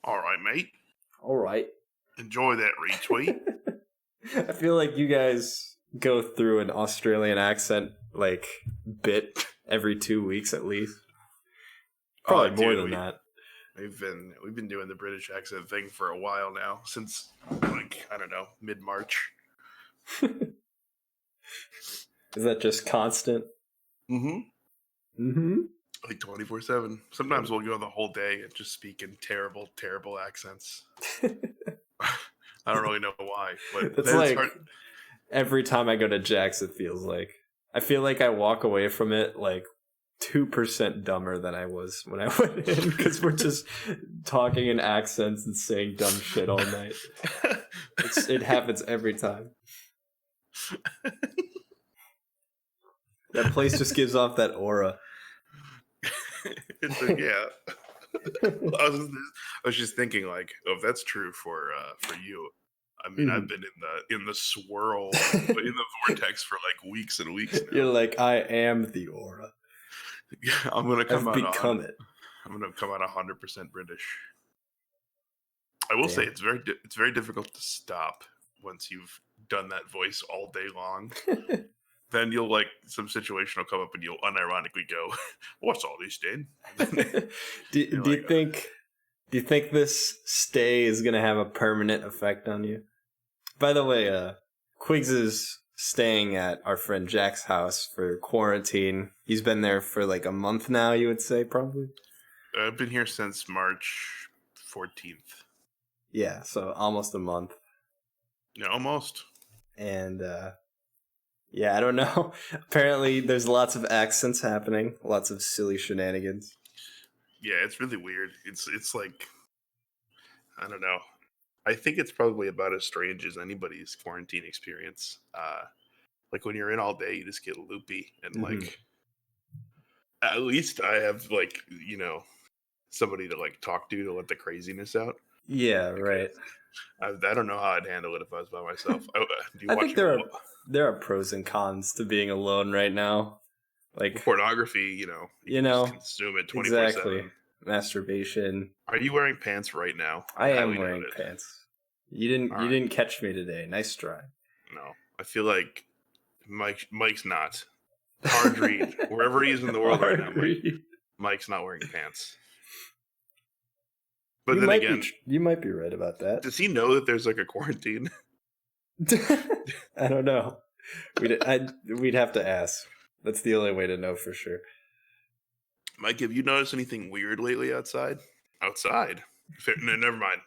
All right, mate. All right. Enjoy that retweet. I feel like you guys go through an Australian accent bit every 2 weeks at least. Probably more than that. We've been doing the British accent thing for a while now, since mid-March. Is that just constant? Like 24/7. Sometimes we'll go the whole day and just speak in terrible, terrible accents. I don't really know why, but it's like hard. Every time I go to Jack's, it feels like I feel like I walk away from it like 2% dumber than I was when I went in, because we're just talking in accents and saying dumb shit all night. It happens every time. That place just gives off that aura. Yeah. I was just thinking, if that's true for you. I mean, I've been in the swirl, in the vortex for weeks and weeks now. You're like, I am the aura. I'm gonna come out. I'm gonna come out 100% British. I will say it's very difficult to stop once you've done that voice all day long. Then you'll some situation will come up and you'll unironically go, "What's all this, Dan?" Do you think this stay is gonna have a permanent effect on you? By the way, Quigs is staying at our friend Jack's house for quarantine. He's been there for a month now, you would say, probably? I've been here since March 14th. Yeah, so almost a month. Yeah, almost. And, I don't know. Apparently, there's lots of accents happening, lots of silly shenanigans. Yeah, it's really weird. It's I don't know. I think it's probably about as strange as anybody's quarantine experience. When you're in all day, you just get loopy, and at least I have somebody to talk to let the craziness out. Yeah, right. I don't know how I'd handle it if I was by myself. I think there are pros and cons to being alone right now. Pornography, you just consume it 24/7. Exactly. Masturbation. Are you wearing pants right now? I am wearing pants. You didn't catch me today. Nice try. No, I feel like Mike's not. Hard read. Wherever he is in the world right now, Mike's not wearing pants. But then again, you might be right about that. Does he know that there's a quarantine? I don't know. We'd have to ask. That's the only way to know for sure. Mike, have you noticed anything weird lately outside? Outside? No, never mind.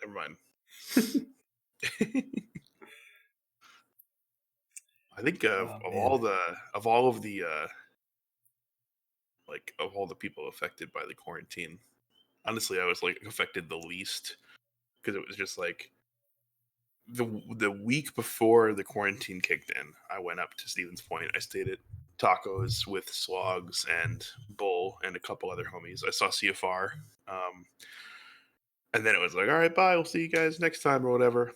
I think of all the people affected by the quarantine, honestly, I was affected the least, because it was just the week before the quarantine kicked in, I went up to Stevens Point. I stayed at Tacos with Slogs and Bull and a couple other homies. I saw CFR, and then it was all right, bye, we'll see you guys next time or whatever.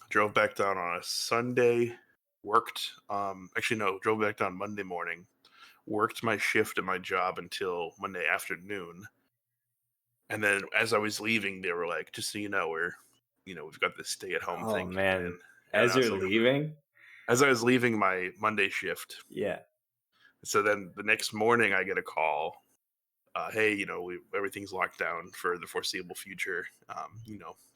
Drove back down on a Sunday, worked, drove back down Monday morning, worked my shift at my job until Monday afternoon. And then as I was leaving, they were like, just so you know, we've got this stay-at-home thing. Oh, man. As you're leaving? As I was leaving my Monday shift. Yeah. So then the next morning I get a call. Hey, everything's locked down for the foreseeable future.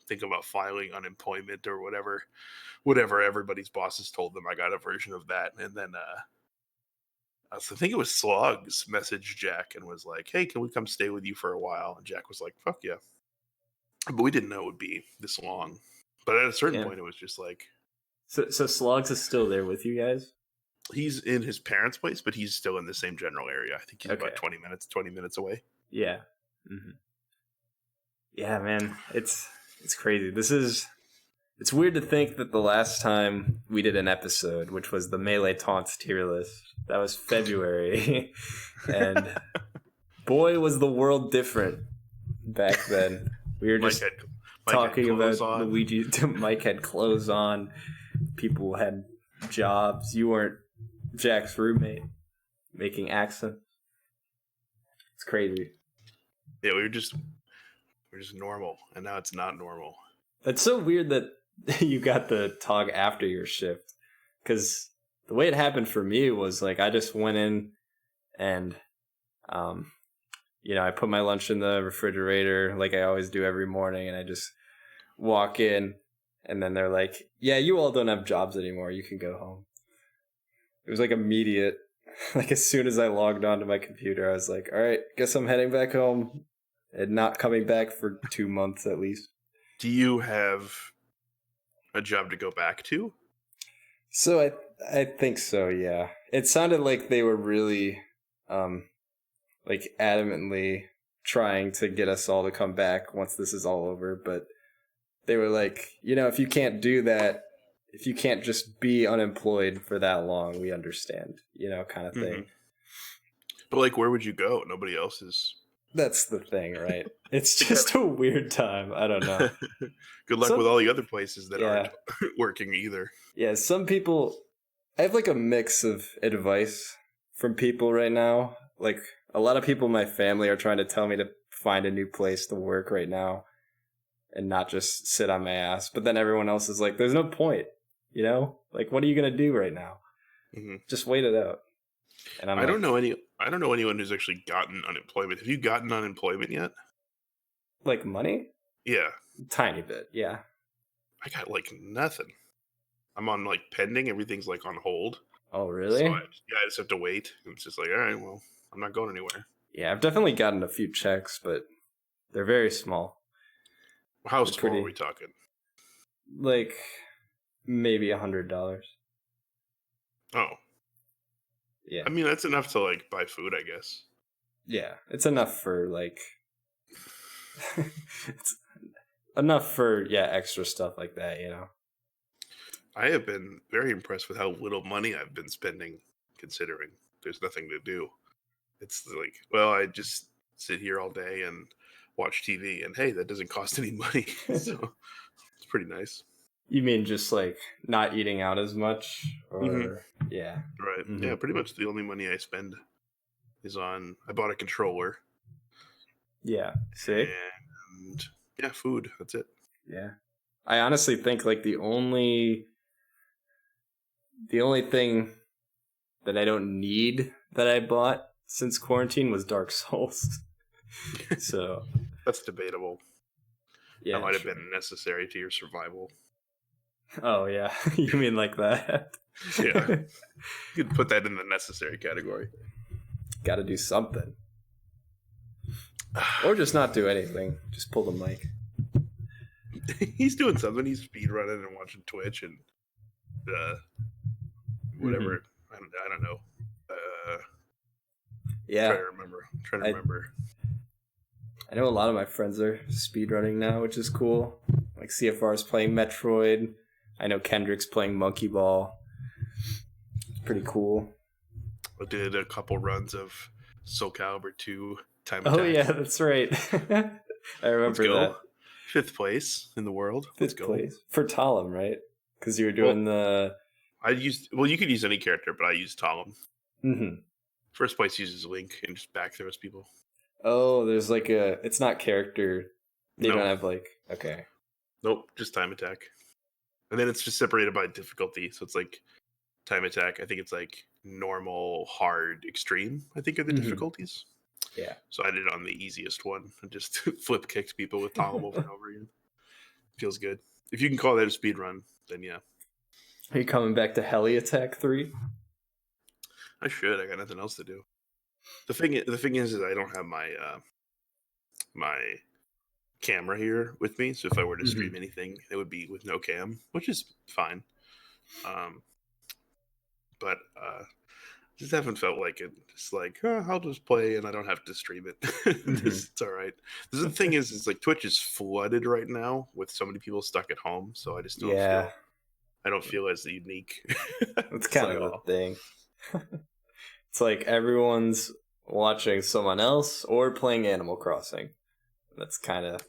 Think about filing unemployment or whatever everybody's bosses told them. I got a version of that. And then I think it was Slugs messaged Jack and was like, hey, can we come stay with you for a while? And Jack was like, fuck yeah. But we didn't know it would be this long. But at a certain point, it was just So Slugs is still there with you guys? He's in his parents' place, but he's still in the same general area. I think he's about 20 minutes away. Yeah. Mm-hmm. Yeah, man. It's crazy. It's weird to think that the last time we did an episode, which was the Melee Taunts tier list, that was February. And boy, was the world different back then. We were just talking about Luigi. Mike had clothes on. People had jobs. You weren't Jack's roommate making accents. It's crazy. Yeah, We're just normal, and now it's not normal. It's so weird that you got the talk after your shift, because the way it happened for me was like I just went in and, I put my lunch in the refrigerator like I always do every morning, and I just walk in, and then they're like, "Yeah, you all don't have jobs anymore. You can go home." It was like immediate. Like as soon as I logged onto my computer, I was like, "All right, guess I'm heading back home and not coming back for 2 months at least." Do you have a job to go back to? So I think so, yeah. It sounded like they were really like adamantly trying to get us all to come back once this is all over, but they were like, if you can't do that, if you can't just be unemployed for that long, we understand, kind of thing. But like, where would you go? Nobody else is. That's the thing, right? It's just a weird time. I don't know. Good luck with all the other places that aren't Yeah. working either. Yeah, some people. I have like a mix of advice from people right now. Like a lot of people in my family are trying to tell me to find a new place to work right now and not just sit on my ass. But then everyone else is like, there's no point, Like, what are you going to do right now? Mm-hmm. Just wait it out. And I don't know anyone who's actually gotten unemployment. Have you gotten unemployment yet? Like money? Yeah. Tiny bit, yeah. I got like nothing. I'm on like pending. Everything's like on hold. Oh, really? So I just have to wait. It's just like, all right, well, I'm not going anywhere. Yeah, I've definitely gotten a few checks, but they're very small. How small are we talking? Like maybe $100. Oh. Yeah. I mean, that's enough to like buy food, I guess. Yeah, it's enough for like it's enough for extra stuff like that, I have been very impressed with how little money I've been spending, considering there's nothing to do. It's like, well, I just sit here all day and watch TV, and hey, that doesn't cost any money, so it's pretty nice. You mean just like not eating out as much, or yeah, right? Mm-hmm. Yeah, pretty much the only money I spend is on. I bought a controller. Yeah, sick. And yeah, food. That's it. Yeah, I honestly think like the only thing that I don't need that I bought since quarantine was Dark Souls. So that's debatable. Yeah, that might have been necessary to your survival. Oh yeah, you mean like that? Yeah, you could put that in the necessary category. Got to do something, or just not do anything. Just pull the mic. He's doing something. He's speedrunning and watching Twitch and whatever. I don't know. Yeah, trying to remember. I know a lot of my friends are speedrunning now, which is cool. Like CFR's playing Metroid. I know Kendrick's playing Monkey Ball. Pretty cool. I did a couple runs of Soul Calibur 2 Time Attack. Oh yeah, that's right. I remember that. 5th place in the world. Let's go. 5th place. For Talum, right? Because you were doing you could use any character, but I used Talum. Mm-hmm. 1st place uses Link and just back throws people. Oh, there's like it's not character. They don't have like, okay. Nope, just Time Attack. And then it's just separated by difficulty. So it's like Time Attack. I think it's like normal, hard, extreme, I think are the difficulties. Yeah. So I did it on the easiest one and just flip kicked people with Talum over and over again. Feels good. If you can call that a speed run, then yeah. Are you coming back to Heli Attack 3? I should. I got nothing else to do. The thing is I don't have my my camera here with me, so if I were to stream anything, it would be with no cam, which is fine. But just haven't felt like it. Just like, I'll just play and I don't have to stream it. It's all right. The thing is, it's like Twitch is flooded right now with so many people stuck at home, so I just don't feel. I don't feel as unique. That's kind of the thing. It's like everyone's watching someone else or playing Animal Crossing. That's kind of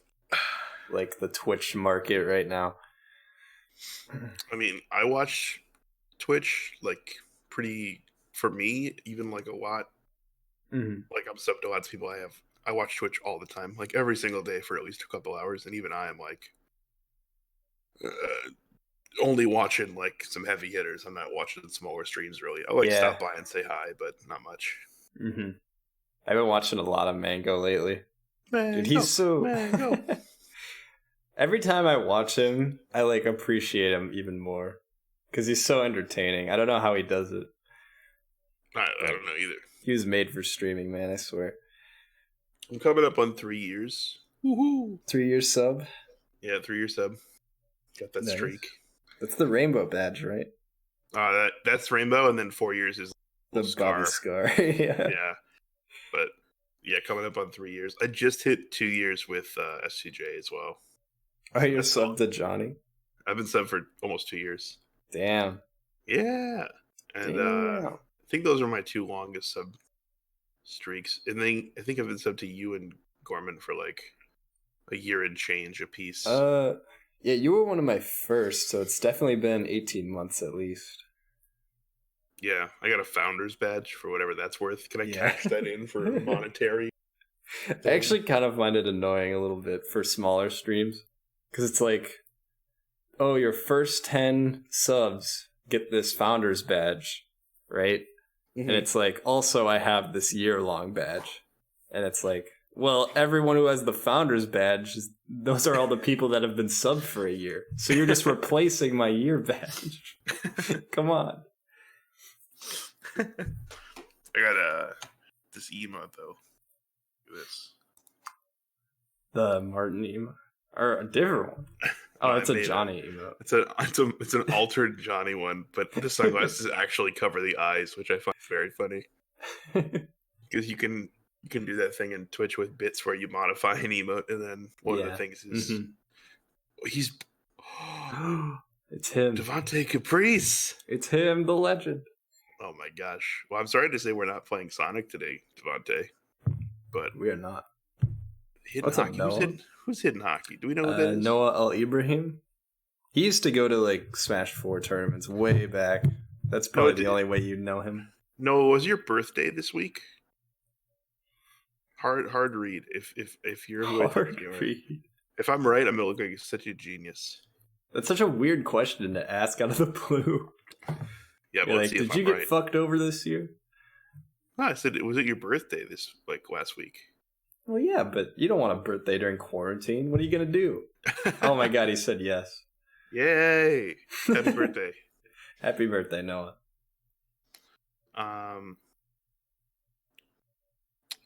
like the Twitch market right now. I mean, I watch Twitch like pretty, for me, even like a lot. Like I'm subbed to lots of people. I have I watch Twitch all the time, like every single day for at least a couple hours, and even I am like uh, only watching like some heavy hitters. I'm not watching smaller streams really. I like Yeah. stop by and say hi, but not much. Mm-hmm. I've been watching a lot of Mango lately. Dude, Mango, he's so... mango. Every time I watch him, I like appreciate him even more. Because he's so entertaining. I don't know how he does it. I don't know either. He was made for streaming, man, I swear. I'm coming up on 3 years. Woohoo! 3-year sub? Yeah, 3 year sub. Got that Nice. streak. That's the rainbow badge, right? That's rainbow, and then 4 years is The scar. Bobby Scar. Yeah. Yeah, but yeah, coming up on 3 years. I just hit 2 years with SCJ as well. Are you subbed to Johnny? I've been subbed for almost 2 years. Damn. Yeah, and I think those are my 2 longest sub streaks. And then I think I've been subbed to you and Gorman for like a year and change a piece. Yeah, you were one of my first, so it's definitely been 18 months at least. Yeah, I got a founder's badge for whatever that's worth. Can I cash that in for a monetary? I actually kind of find it annoying a little bit for smaller streams. Because it's like, oh, your first 10 subs get this founder's badge, right? Mm-hmm. And it's like, also I have this year-long badge. And it's like, well, everyone who has the founder's badge, those are all the people that have been subbed for a year. So you're just replacing my year badge. Come on. I got this emote though. Look at this. The Martin emote, or a different one. Oh, it's a Johnny emote. It's an altered Johnny one, but the sunglasses actually cover the eyes, which I find very funny. Because you can do that thing in Twitch with bits where you modify an emote, and then one of the things is he's it's him, Devontae Caprice. It's him, the legend. Oh my gosh! Well, I'm sorry to say we're not playing Sonic today, Devontae, but we are not. Hidden hockey. Who's hidden hockey? Do we know who that is? Noah Al Ibrahim. He used to go to like Smash 4 tournaments way back. That's probably the only way you know him. No, was your birthday this week? Hard read. If you're who I think you are. If I'm right, I'm gonna look like such a genius. That's such a weird question to ask out of the blue. Yeah, but like, did you get fucked over this year? No, I said, was it your birthday last week? Well, yeah, but you don't want a birthday during quarantine. What are you gonna do? Oh my god, he said yes. Yay! Happy birthday! Happy birthday, Noah.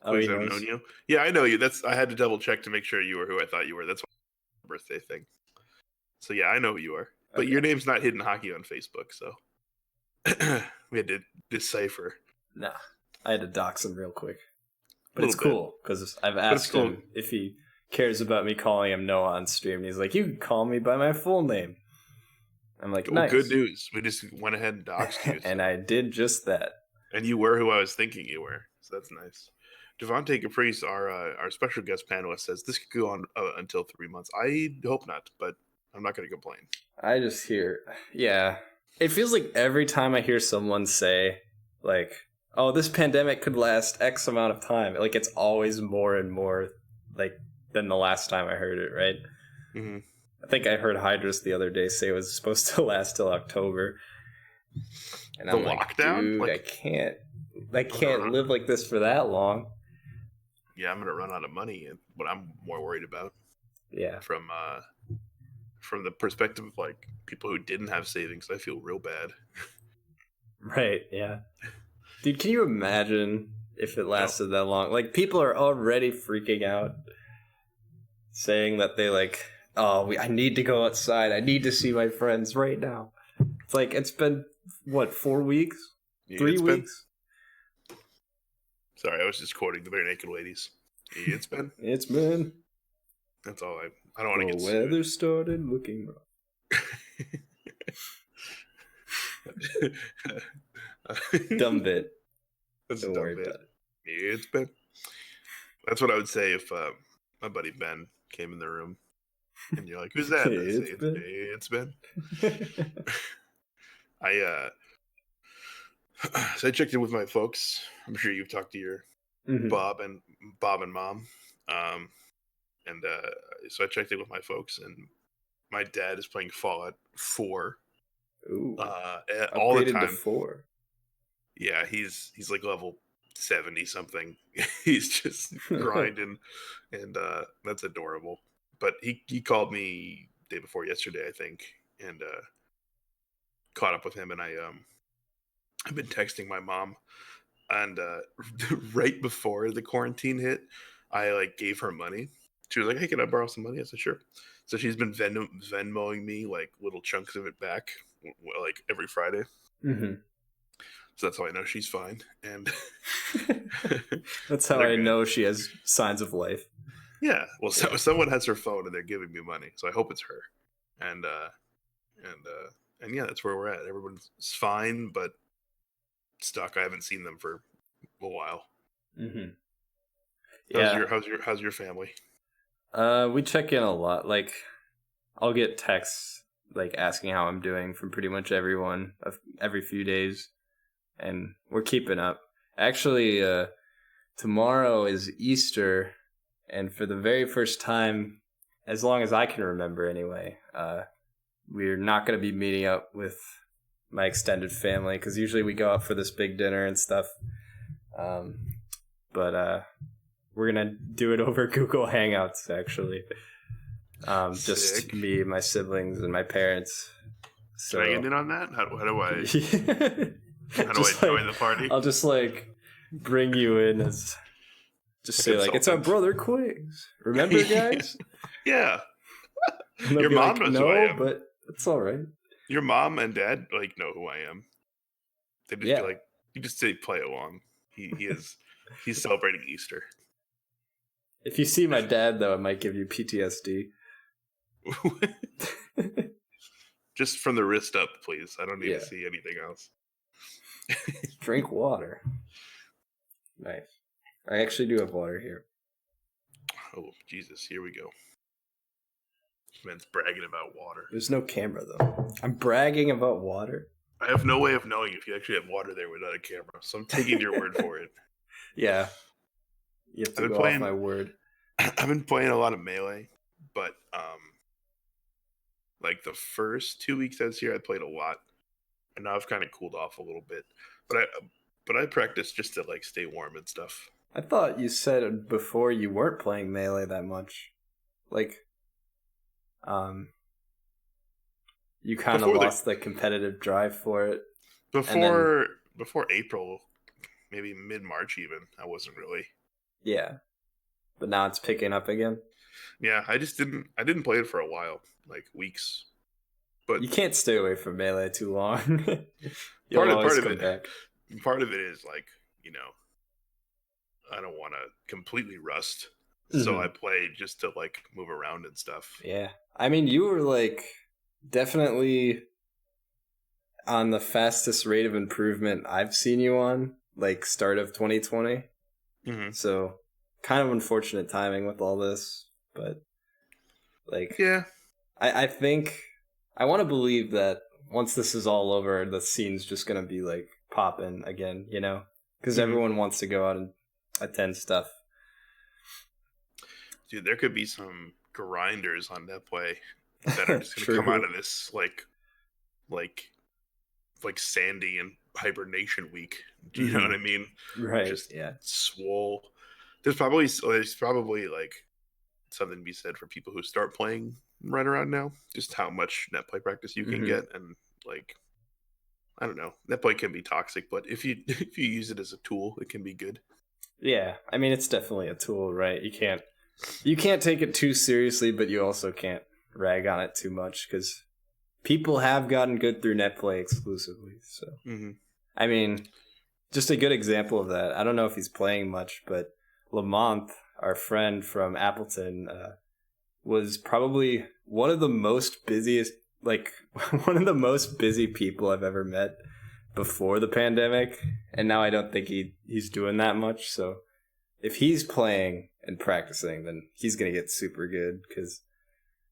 Please have known you. Yeah, I know you. I had to double check to make sure you were who I thought you were. That's my birthday thing. So yeah, I know who you are. But your name's not Hidden Hockey on Facebook, so we had to decipher. Nah, I had to dox him real quick. But it's cool, because I've asked him if he cares about me calling him Noah on stream. And he's like, you can call me by my full name. I'm like, nice. Good news. We just went ahead and doxed you. And I did just that. And you were who I was thinking you were. So that's nice. Devontae Caprice, our special guest panelist, says this could go on until 3 months. I hope not, but I'm not going to complain. I just hear, yeah. It feels like every time I hear someone say, like, oh, this pandemic could last X amount of time, like, it's always more and more, like, than the last time I heard it, right? Mm-hmm. I think I heard Hydrus the other day say it was supposed to last till October. And I'm like, dude, I can't live like this for that long. Yeah, I'm going to run out of money, and what I'm more worried about. Yeah. From the perspective of, like, people who didn't have savings, I feel real bad. Right, yeah. Dude, can you imagine if it lasted that long? Like, people are already freaking out, saying that they, like, I need to go outside. I need to see my friends right now. It's like, it's been, what, 4 weeks? Yeah, 3 weeks? Sorry, I was just quoting the Bare Naked Ladies. Yeah, it's been. It's been. That's all I don't want to get sued. The weather started looking rough. Dumb bit. That's a dumb bit. Yeah, it's been. That's what I would say if my buddy Ben came in the room and you're like, "Who's that?" It's Ben. So I checked in with my folks. I'm sure you've talked to your Mm-hmm. Bob and Mom. Um, and so I checked in with my folks, and my dad is playing Fallout 4 Ooh, all the upgraded to time. 4. Yeah, he's like level 70 something. He's just grinding, and that's adorable. But he called me day before yesterday, I think, and caught up with him, and I've been texting my mom, and right before the quarantine hit, I like gave her money. She was like, "Hey, can I borrow some money?" I said, "Sure." So she's been Venmoing me like little chunks of it back, like every Friday. Mm-hmm. So that's how I know she's fine. And That's how they're I good. know she has signs of life. Yeah. Well, Yeah. someone has her phone and they're giving me money, so I hope it's her. And and and yeah, that's where we're at. Everyone's fine, but stuck. I haven't seen them for a while. Mm-hmm. Yeah. How's your family? We check in a lot. Like, I'll get texts like asking how I'm doing from pretty much everyone every few days, and we're keeping up. Actually, tomorrow is Easter, and for the very first time, as long as I can remember anyway, we're not going to be meeting up with my extended family because usually we go out for this big dinner and stuff. Um, but we're gonna do it over Google Hangouts actually. Just Sick. me, my siblings, and my parents. Can I So get in on that? How do I just like join the party? I'll just like bring you in as just A say like it's our consultant. brother Quigs. Remember, guys? Yeah. And they'll Your be mom like, knows who I no, am. but it's all right. Your mom and dad like know who I am. They'd just be Yeah. like, you just say play along. He's celebrating Easter. If you see my dad though, it might give you PTSD. Just from the wrist up, please. I don't need to Yeah. see anything else. Drink water. Nice. I actually do have water here. Oh, Jesus, here we go. This man's bragging about water. There's no camera though. I'm bragging about water. I have no way of knowing if you actually have water there without a camera, so I'm taking your word for it. Yeah. You have I've to been go off playing my word. I've been playing a lot of Melee, but like the first 2 weeks I was here I played a lot. And now I've kind of cooled off a little bit. But I practice just to like stay warm and stuff. I thought you said before you weren't playing Melee that much. Like, um, you kind of Before the lost the competitive drive for it. And then, before before April, maybe mid March even, I wasn't really. yeah. But now it's picking up again. Yeah, I didn't play it for a while, like weeks. But You can't stay away from Melee too long. You'll always come back. part of it is like, you know, I don't want to completely rust. So I Mm-hmm. play just to like move around and stuff. Yeah. I mean, you were like definitely on the fastest rate of improvement I've seen you on, like start of 2020. Hmm. So kind of unfortunate timing with all this, but like Yeah. I think I want to believe that once this is all over, the scene's just gonna be like popping again, you know, because Hmm. everyone wants to go out and attend stuff. Dude, there could be some grinders on that play that are just going to come out True. of this like like Sandy and hibernation week. Do you know what Mm-hmm. I mean? Right. Just Yeah. swole. There's probably like something to be said for people who start playing right around now. Just how much net play practice you can Mm-hmm. get, and like I don't know, net play can be toxic, but if you if you use it as a tool, it can be good. Yeah. I mean, it's definitely a tool, right? You can't take it too seriously, but you also can't rag on it too much because people have gotten good through netplay exclusively. So, Hmm. I mean, just a good example of that. I don't know if he's playing much, but Lamont, our friend from Appleton, was probably one of the most busiest, like one of the most busy people I've ever met before the pandemic. And now I don't think he's doing that much. So if he's playing and practicing, then he's going to get super good because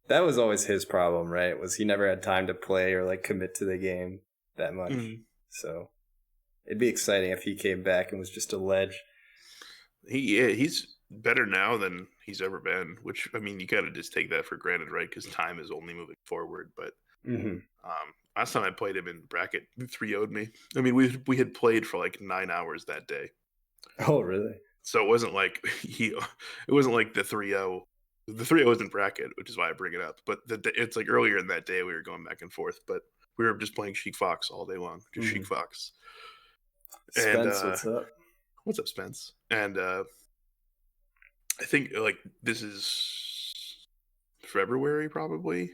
that was always his problem, right? Was he never had time to play or like commit to the game that much. Hmm. So it'd be exciting if he came back and was just a ledge. He's better now than he's ever been. Which I mean, you gotta just take that for granted, right? Because time is only moving forward. But Mm-hmm. last time I played him in bracket, 3-0'd me. I mean, we had played for like 9 hours that day, Oh, really? so it wasn't like it wasn't like the 3-0. The 3-0 isn't bracket, which is why I bring it up. But it's like earlier in that day we were going back and forth, but we were just playing Sheik Fox all day long, just Mm-hmm. Sheik Fox. And Spence, what's up? what's up, Spence? And I think like this is February probably.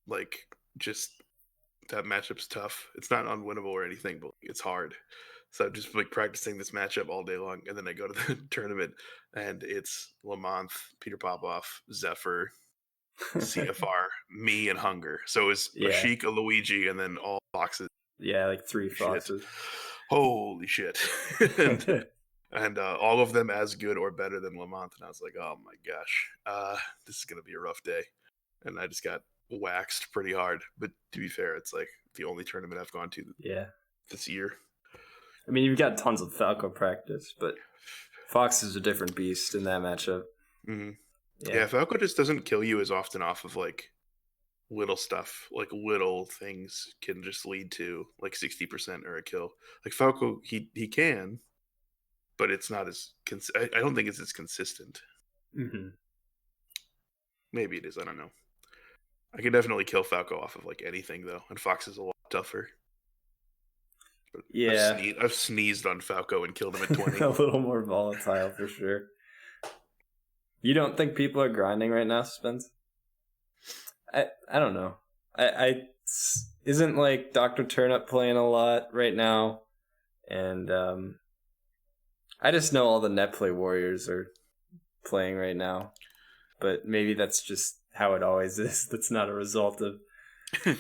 Like just that matchup's tough. It's not unwinnable or anything, but it's hard. So just like practicing this matchup all day long, and then I go to the tournament, and it's Lamont, Peter Popoff, Zephyr, CFR, me, and Hunger. So it's a Yeah. Sheik, a Luigi, and then all boxes. Yeah, like 3 Shit, foxes. holy shit, and all of them as good or better than Lamont. And I was like, oh my gosh, this is gonna be a rough day. And I just got waxed pretty hard. But to be fair, it's like the only tournament I've gone to Yeah. this year. I mean, you've got tons of Falco practice, but Fox is a different beast in that matchup. Mm-hmm. Yeah. Yeah, Falco just doesn't kill you as often off of like little stuff. Like little things can just lead to like 60% or a kill. Like Falco, he can, but it's not as I don't think it's as consistent. Mm-hmm. Maybe it is. I don't know. I can definitely kill Falco off of like anything though, and Fox is a lot tougher. But Yeah. I've sneezed on Falco and killed him at 20. A little more volatile for sure. You don't think people are grinding right now, Spence? I don't know. I isn't like Dr. Turnip playing a lot right now, and I just know all the net play warriors are playing right now, but maybe that's just how it always is. That's not a result of They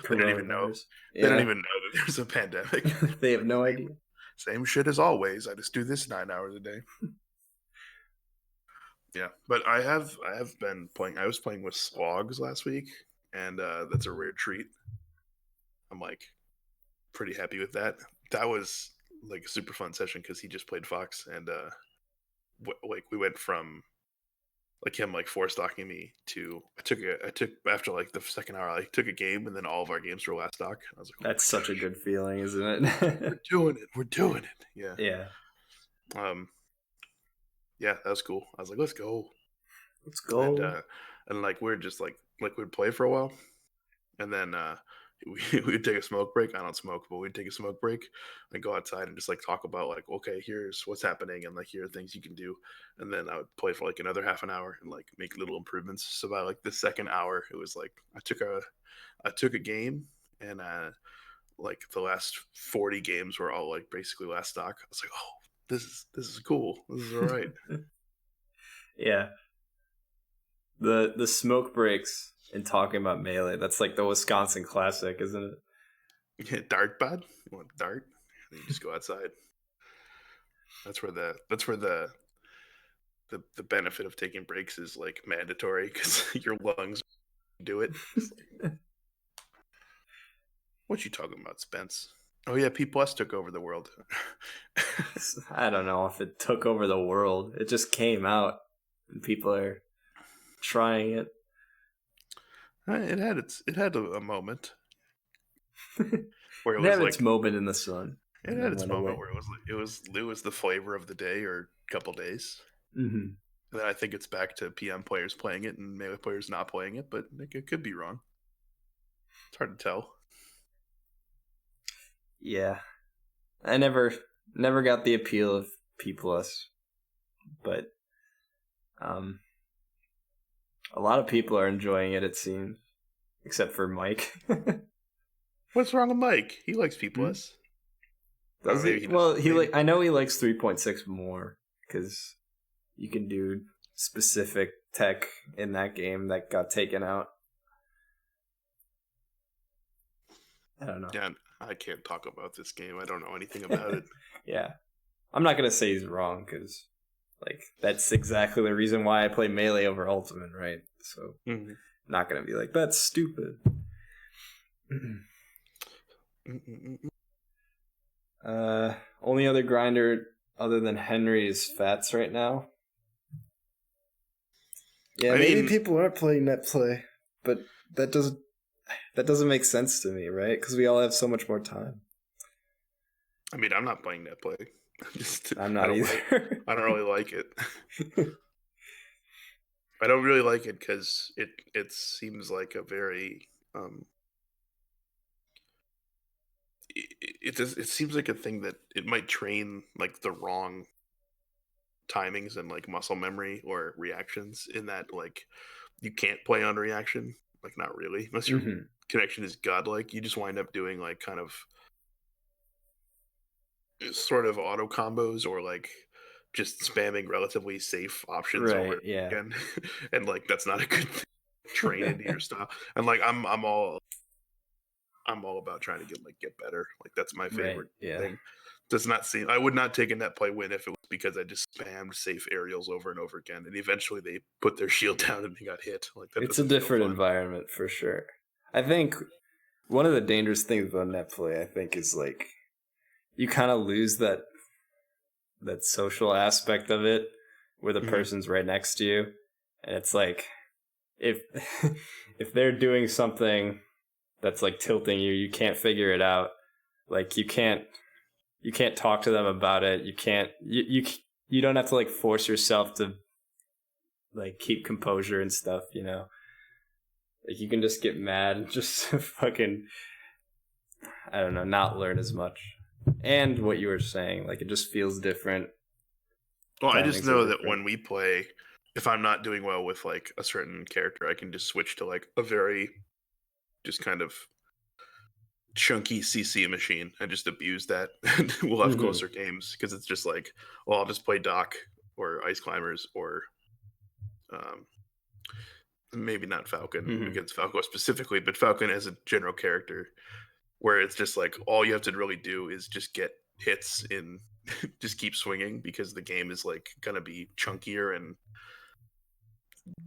don't even know. coronavirus. They don't Yeah, even know that there's a pandemic. they have no idea. Same shit as always. I just do this 9 hours a day. Yeah, but I have been playing. I was playing with Slogs last week, and that's a rare treat. I'm like pretty happy with that. That was like a super fun session because he just played Fox, and like we went from like him like four stocking me to I took after like the second hour I took a game, and then all of our games were last stock. I was like, oh That's my such a gosh, good feeling, isn't we're it? doing it, we're doing it. Yeah, Yeah, um, yeah, that was cool. I was like, let's go, let's and go. like we're just like we'd play for a while, and then we'd take a smoke break. I don't smoke, but we'd take a smoke break and go outside and just like talk about like, okay, here's what's happening, and like here are things you can do. And then I would play for like another half an hour and like make little improvements. So by like the second hour, it was like I took a game, and like the last 40 games were all like basically last stock. I was like, oh, this is cool. This is all right. Yeah, the smoke breaks and talking about melee. That's like the Wisconsin classic, isn't it? Yeah, dart bud. You want dart? And you just go outside. That's where the benefit of taking breaks is like mandatory because your lungs do it. Like, what you talking about, Spence? Oh yeah, P Plus took over the world. I don't know if it took over the world. It just came out, and people are trying it. It had a moment where it It was had its like moment in the sun, it and had then its went moment away. where it was the flavor of the day or couple days. Mm-hmm. And then I think it's back to PM players playing it and melee players not playing it, but it could be wrong. It's hard to tell. Yeah, I never got the appeal of P plus, but um, a lot of people are enjoying it. It seems, except for Mike. What's wrong with Mike? He likes P Hmm? Plus. Oh, Does maybe he? he Well, doesn't. Maybe I know he likes 3.6 more because you can do specific tech in that game that got taken out. I don't know. yeah, I can't talk about this game. I don't know anything about it. Yeah, I'm not gonna say he's wrong because like that's exactly the reason why I play melee over ultimate, right? So Mm-hmm. I'm not gonna be like that's stupid. Only other grinder other than Henry's Fats right now. Yeah, I maybe mean, people aren't playing net play, but that doesn't make sense to me, right? Because we all have so much more time. I'm not playing net play. Just I'm I not don't like. either. I don't really like it. I don't really like it because it seems like a very it seems like a thing that it might train like the wrong timings and like muscle memory or reactions in that like you can't play on reaction, like not really unless your hmm connection is godlike. You just wind up doing like kind of sort of auto combos or like just spamming relatively safe options over Right. Yeah. and again. And like that's not a good thing to train into your style. And like I'm all about trying to get better. Like that's my Right. favorite Yeah. thing. Does not seem I would not take a net play win if it was because I just spammed safe aerials over and over again, and eventually they put their shield down and they got hit. Like that It's a doesn't feel different fun. environment for sure. I think one of the dangerous things about net play, I think, is like you kind of lose that social aspect of it, where the Hmm. person's right next to you, and it's like if if they're doing something that's like tilting you, you can't figure it out. Like you can't talk to them about it. You can't you don't have to like force yourself to like keep composure and stuff. You know, like you can just get mad and just fucking I don't know, not learn as much. And what you were saying, like it just feels different. Well, I just Timings are know that different. when we play, if I'm not doing well with like a certain character, I can just switch to like a very just kind of chunky CC machine and just abuse that, and we'll have hmm closer games because it's just like, well, I'll just play Doc or Ice Climbers or um, maybe not Falcon hmm against Falco specifically, but Falcon as a general character, where it's just like all you have to really do is just get hits in, just keep swinging because the game is like gonna be chunkier and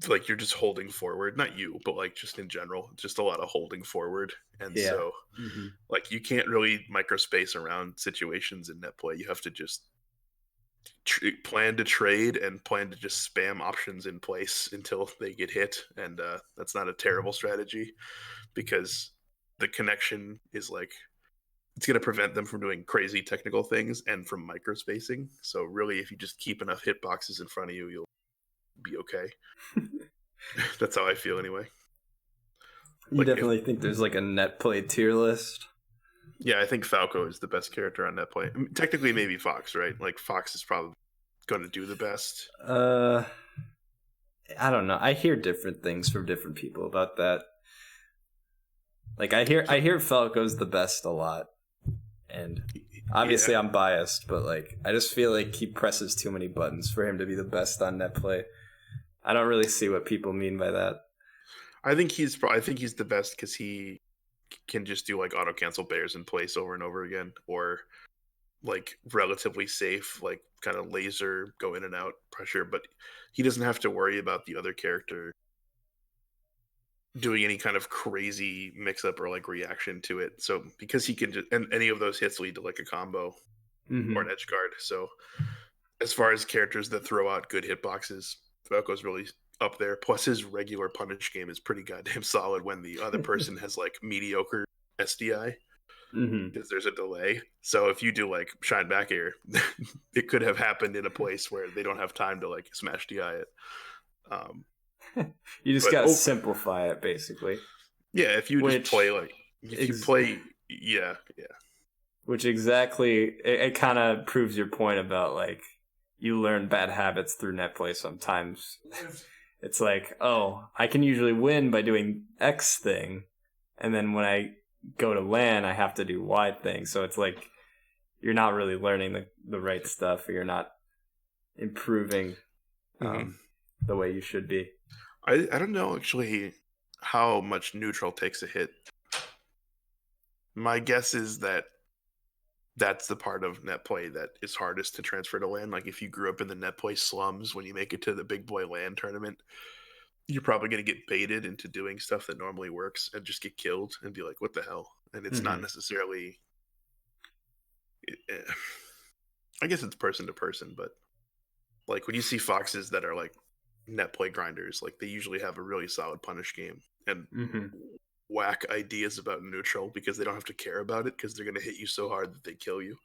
like you're just holding forward. Not you, but like just in general, just a lot of holding forward, and Yeah. so hmm like you can't really microspace around situations in net play. You have to just plan to trade and plan to just spam options in place until they get hit, and that's not a terrible strategy because the connection is like it's going to prevent them from doing crazy technical things and from microspacing. So really, if you just keep enough hitboxes in front of you, you'll be okay. That's how I feel anyway. You Like if definitely think there's like a net play tier list. yeah, I think Falco is the best character on Netplay. I mean, technically, maybe Fox, right? Like Fox is probably going to do the best. Uh, I don't know. I hear different things from different people about that. Like So I hear Falco's the best a lot, and yeah, obviously I'm biased, but like I just feel like he presses too many buttons for him to be the best on net play. I don't really see what people mean by that. I think he's the best because he can just do like auto cancel bears in place over and over again, or like relatively safe, like kind of laser go in and out pressure. But he doesn't have to worry about the other character doing any kind of crazy mix up or like reaction to it. So because he can just and any of those hits lead to like a combo or hmm an edge guard. So as far as characters that throw out good hitboxes, Falco's really up there. Plus his regular punish game is pretty goddamn solid when the other person has like mediocre SDI hmm because there's a delay. So if you do like shine back air, it could have happened in a place where they don't have time to like smash DI it. Um, You just but gotta oh simplify it, basically. yeah, if you just play Which, like if you ex- play yeah yeah which exactly it kind of proves your point about like you learn bad habits through net play sometimes. It's like, oh, I can usually win by doing X thing, and then when I go to LAN, I have to do Y thing. So it's like you're not really learning the right stuff, or you're not improving hmm the way you should be. I don't know actually how much neutral takes a hit. My guess is that that's the part of net play that is hardest to transfer to LAN. Like if you grew up in the net play slums, when you make it to the big boy LAN tournament, you're probably going to get baited into doing stuff that normally works and just get killed and be like, "What the hell?" And it's not hmm necessarily. I guess it's person to person, but like when you see foxes that are like net play grinders, like they usually have a really solid punish game and Hmm. whack ideas about neutral because they don't have to care about it because they're gonna hit you so hard that they kill you.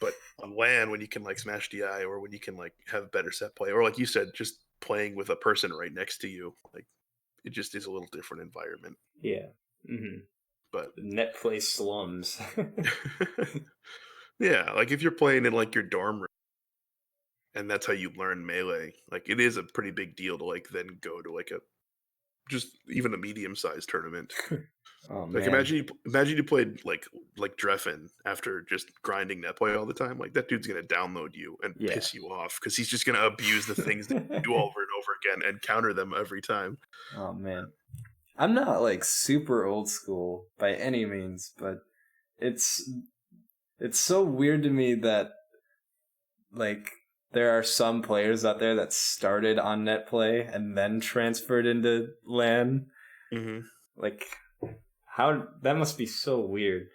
But on LAN, when you can like smash DI or when you can like have better set play, or like you said, just playing with a person right next to you, like it just is a little different environment. Yeah. Hmm. But Net play slums. yeah, like if you're playing in like your dorm room and that's how you learn melee, like it is a pretty big deal to like then go to like a just even a medium sized tournament. Oh Like man. imagine you played like Dreffen after just grinding net play all the time. Like that dude's gonna download you and Yeah. piss you off because he's just gonna abuse the things that you do over and over again and counter them every time. Oh man. I'm not like super old school by any means, but it's it's so weird to me that like there are some players out there that started on net play and then transferred into LAN. Hmm. Like how that must be so weird.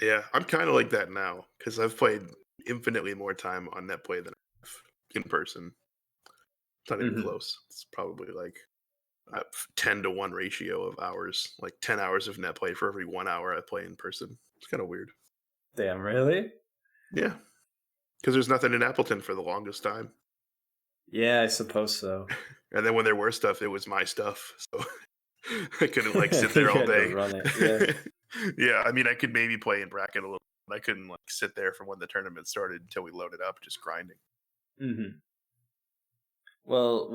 Yeah, I'm kind of like that now because I've played infinitely more time on net play than I have in person. It's not even Hmm. close. It's probably like a 10 to 1 ratio of hours, like 10 hours of net play for every 1 hour I play in person. It's kind of weird. Damn, really? Yeah, because there's nothing in Appleton for the longest time. Yeah, I suppose so. And then when there were stuff, it was my stuff. So I couldn't like sit there You all had to day. run it. Yeah. Yeah, I mean, I could maybe play in bracket a little, but I couldn't like sit there from when the tournament started until we loaded up, just grinding. Hmm. Well,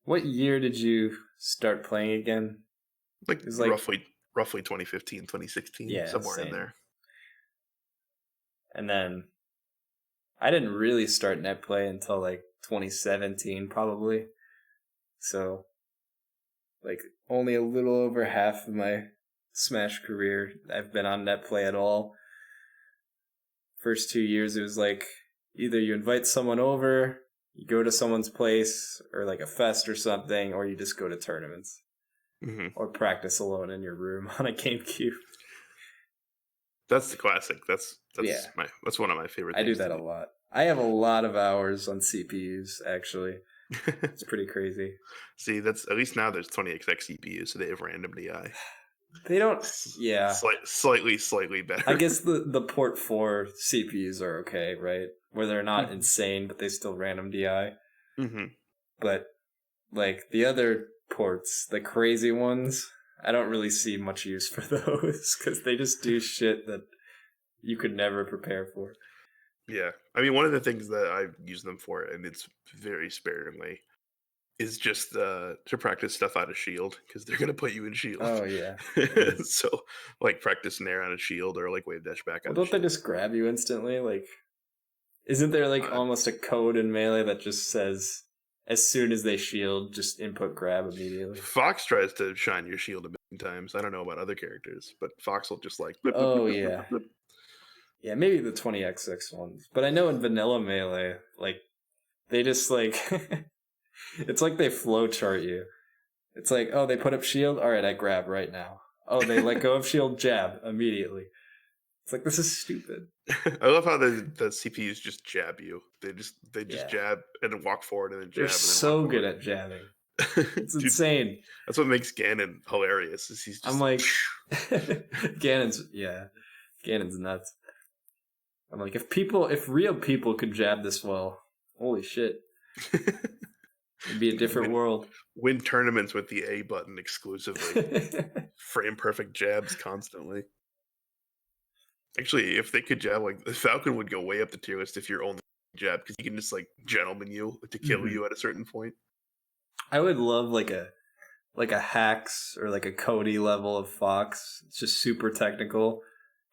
what year did you start playing again? Like It was like roughly 2015, 2016, yeah, somewhere in same. there. And then I didn't really start net play until like 2017 probably. So like only a little over half of my Smash career I've been on net play at all. First 2 years it was like either you invite someone over, you go to someone's place or like a fest or something, or you just go to tournaments Hmm. or practice alone in your room on a GameCube. That's the classic. Yeah, That's one of my favorite I do things that to a do. lot. I have a lot of hours on CPUs actually. It's pretty crazy. See, that's at least now there's 20XX CPU, so they have random DI. They don't. Yeah, Slightly I better. guess the Port 4 CPUs are okay, right? Where they're not Hmm. insane, but they still random DI. Hmm. But like the other ports, the crazy ones, I don't really see much use for those because they just do shit that you could never prepare for. Yeah, I mean, one of the things that I use them for, and it's very sparingly, is just to practice stuff out of shield because they're gonna put you in shield. Oh yeah, yeah. So, like practice nair out of shield or like wave dash back Well, out of don't they shield. just grab you instantly? Like, isn't there like Uh, almost a code in Melee that just says as soon as they shield, just input grab immediately? Fox tries to shine your shield a million times. I don't know about other characters, but Fox will just like blip, blip, blip, Oh blip, blip, yeah. blip. Yeah, maybe the 20XX ones. But I know in vanilla Melee, like, they just, like, it's like they flowchart you. It's like, oh, they put up shield? Alright, I grab right now. Oh, they let go of shield, jab immediately. It's like, this is stupid. I love how the CPUs just jab you. They just Yeah. jab and then walk forward and then They're jab and then walk so good forward. at jabbing. It's Dude, insane. that's what makes Ganon hilarious. Is he's I'm just like, yeah, Ganon's nuts. I'm like, if real people could jab this well, holy shit, it'd be a different win world. win tournaments with the A button exclusively. Frame perfect jabs constantly. Actually, if they could jab, like the Falcon would go way up the tier list if you're only jab because you can just like gentleman you to kill Hmm. you at a certain point. I would love like a hacks or like a Cody level of Fox. It's just super technical,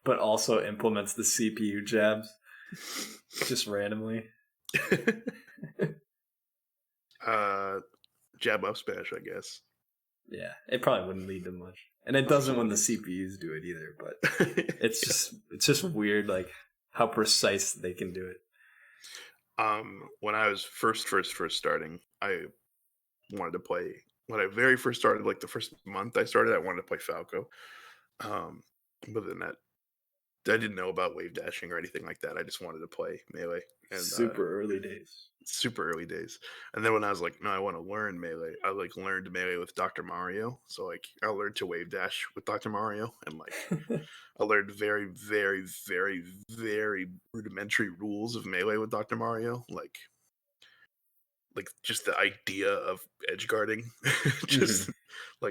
but also implements the CPU jabs just randomly. uh, Jab up smash, I guess. Yeah, it probably wouldn't lead to much, and it doesn't when the CPUs do it either. But Yeah. it's just weird, like how precise they can do it. When I was first starting, I wanted to play. When I very first started, like the first month I started, I wanted to play Falco. Um, but then that I didn't know about wave dashing or anything like that. I just wanted to play Melee, and Super early days. super early days. And then when I was like, no, I want to learn Melee, I like learned Melee with Dr. Mario. So like I learned to wave dash with Dr. Mario, and like I learned very, very, very, very rudimentary rules of Melee with Dr. Mario. Like just the idea of edge guarding, Hmm. just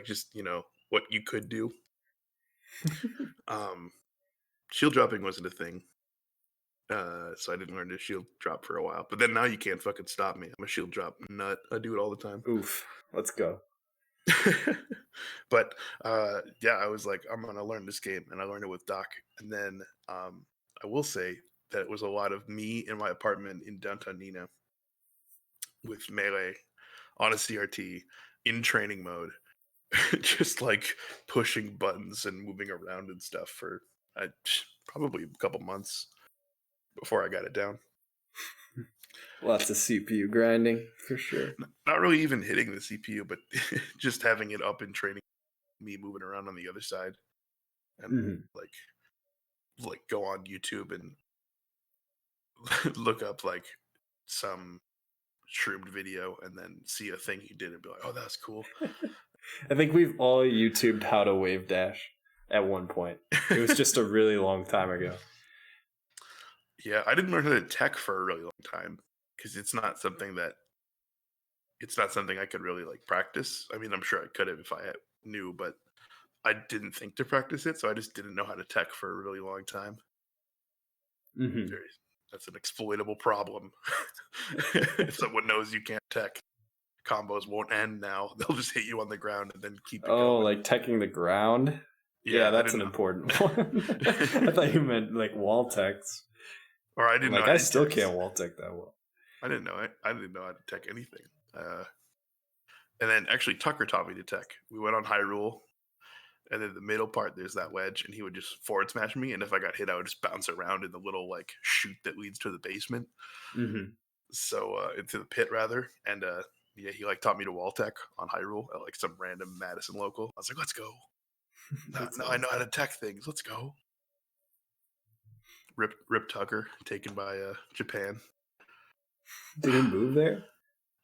just what you could do. Um, Shield dropping wasn't a thing, so I didn't learn to shield drop for a while. But then now you can't fucking stop me. I'm a shield drop nut. I do it all the time. Oof. Let's go. But yeah, I was like, I'm gonna learn this game, and I learned it with Doc. And then I will say that it was a lot of me in my apartment in downtown Nina with Melee on a CRT in training mode, just like pushing buttons and moving around and stuff for probably a couple months before I got it down. Lots of CPU grinding for sure. Not really even hitting the CPU, but just having it up and training me moving around on the other side, and Hmm. like go on YouTube and look up like some shroomed video and then see a thing he did and be like, oh, that's cool. I think we've all YouTubed how to wave dash at one point. It was just a really long time ago. Yeah, I didn't learn how to tech for a really long time because it's not something I could really like practice. I mean, I'm sure I could have if I knew, but I didn't think to practice it, so I just didn't know how to tech for a really long time. Hmm. That's an exploitable problem. If someone knows you can't tech, combos won't end now. They'll just hit you on the ground and then keep it Oh, going. like teching the ground? Yeah, Yeah, I that's didn't an know. important one. I thought you meant like wall techs. Or I I'm didn't know like, how I to still text. can't wall tech that well. I didn't know it. I didn't know how to tech anything. Uh, and then actually Tucker taught me to tech. We went on Hyrule, and then the middle part there's that wedge, and he would just forward smash me. And if I got hit, I would just bounce around in the little like chute that leads to the basement. Hmm. So into the pit rather. And yeah, he like taught me to wall tech on Hyrule at like some random Madison local. I was like, let's go. That's Now I know how awesome. to tech things. Let's go. Rip Tucker taken by Japan. Did he move there?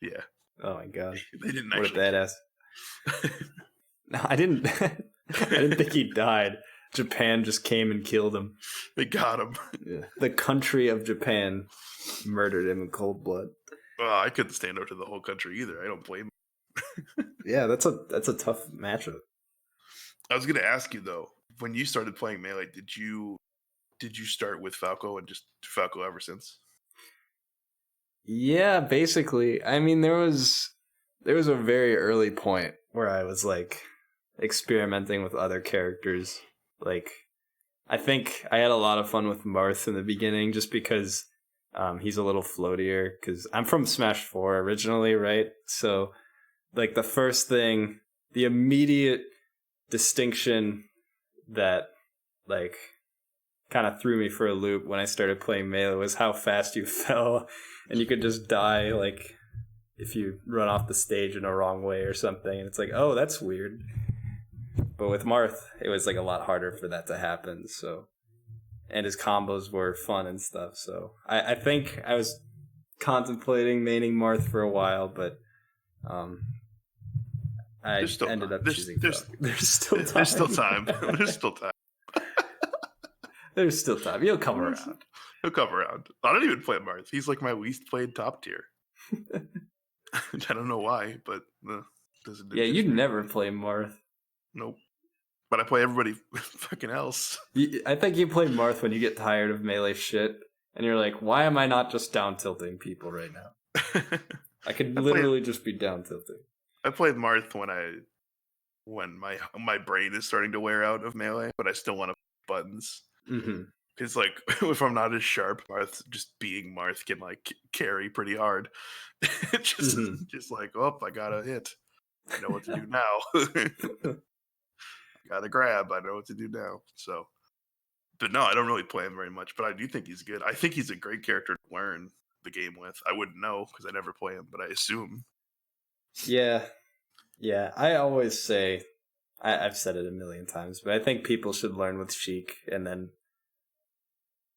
Yeah, Oh my god. they didn't What a actually kill badass. No, I didn't I didn't think he died. Japan just came and killed him. They got him. Yeah. The country of Japan murdered him in cold blood. Well, I couldn't stand up to the whole country either. I don't blame. Yeah, that's a tough matchup. I was gonna ask you though, when you started playing Melee, did you start with Falco and just Falco ever since? Yeah, basically. I mean, there was a very early point where I was like experimenting with other characters. Like, I think I had a lot of fun with Marth in the beginning, just because he's a little floatier. Because I'm from Smash 4 originally, right? So, like, the first thing, the immediate distinction that like kind of threw me for a loop when I started playing Melee was how fast you fell, and you could just die like if you run off the stage in a wrong way or something. And it's like, oh, that's weird. But with Marth, it was like a lot harder for that to happen. So, and his combos were fun and stuff. So I think I was contemplating maining Marth for a while, but um, There's I still ended time. up choosing Falcon. There's still time. There's still time. There's still time. There's still time. You'll come around. He'll come around. I don't even play Marth. He's like my least played top tier. I don't know why, but doesn't Yeah, interest you'd me never really. play Marth. Nope. But I play everybody fucking else. I think you play Marth when you get tired of melee shit, and you're like, why am I not just down tilting people right now? I could I played literally just be down tilting. I played Marth when my brain is starting to wear out of melee, but I still want to buttons. Mm-hmm. It's like if I'm not as sharp, Marth just being Marth can like carry pretty hard. just Mm-hmm. just like, oh, I got to hit. I know what to do now. Gotta grab. I know what to do now. So, but no, I don't really play him very much. But I do think he's good. I think he's a great character to learn the game with. I wouldn't know because I never play him, but I assume. Yeah, yeah. I always say, I've said it a million times, but I think people should learn with Sheik and then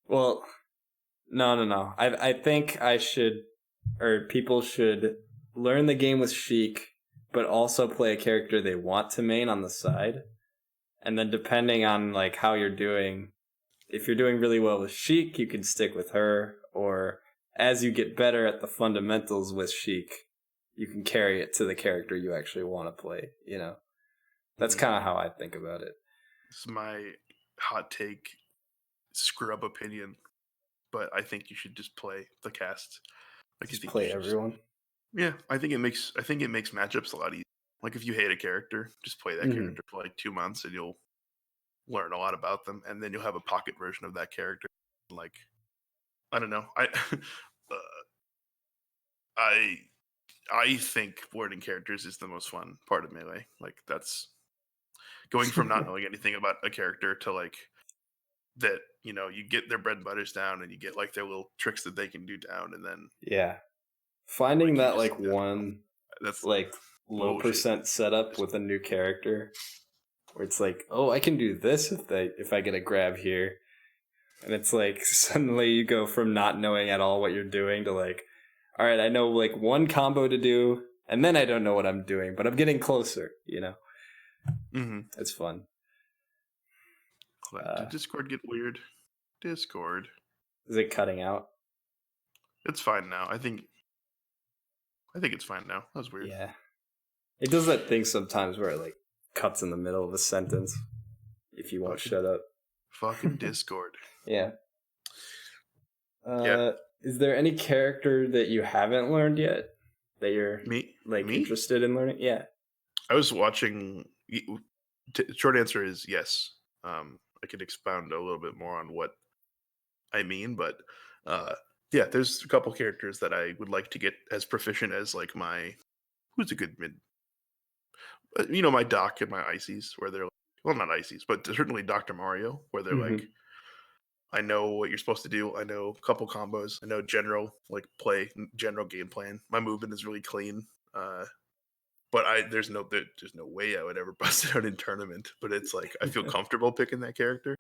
Well, no. I think I should, or people should learn the game with Sheik, but also play a character they want to main on the side. And then depending on like how you're doing, if you're doing really well with Sheik, you can stick with her, or as you get better at the fundamentals with Sheik, you can carry it to the character you actually want to play, you know? That's kind of how I think about it. This is my hot take, scrub opinion, but I think you should just play the cast. Like, Just you think play everyone. yeah, I think it makes matchups a lot easier. Like, if you hate a character, just play that character for like 2 months, and you'll learn a lot about them, and then you'll have a pocket version of that character. Like, I don't know, uh, I think learning characters is the most fun part of Melee. Like, that's going from not knowing anything about a character to like that, you get their bread and butters down, and you get like their little tricks that they can do down, and then Yeah. Finding like you that just like one that's like low bullshit. percent setup with a new character where it's like, oh, I can do this if I get a grab here. And it's like suddenly you go from not knowing at all what you're doing to like, all right, I know like one combo to do, and then I don't know what I'm doing, but I'm getting closer, you know? Mm-hmm. It's fun. Did Discord get weird? Discord. Is it cutting out? It's fine now. I think it's fine now. That was weird. Yeah. It does that thing sometimes where it like cuts in the middle of a sentence if you won't shut up. Fucking Discord. Yeah. Yeah. Is there any character that you haven't learned yet that you're Me? interested in learning? Yeah. I was watching. Short answer is yes. I could expound a little bit more on what I mean, but yeah, there's a couple characters that I would like to get as proficient as like who's a good mid, my Doc and my Ices, where they're well, not Ices, but certainly Dr. Mario, where they're like, I know what you're supposed to do. I know a couple combos. I know general general game plan. My movement is really clean. But there's no way I would ever bust it out in tournament. But it's like I feel comfortable picking that character.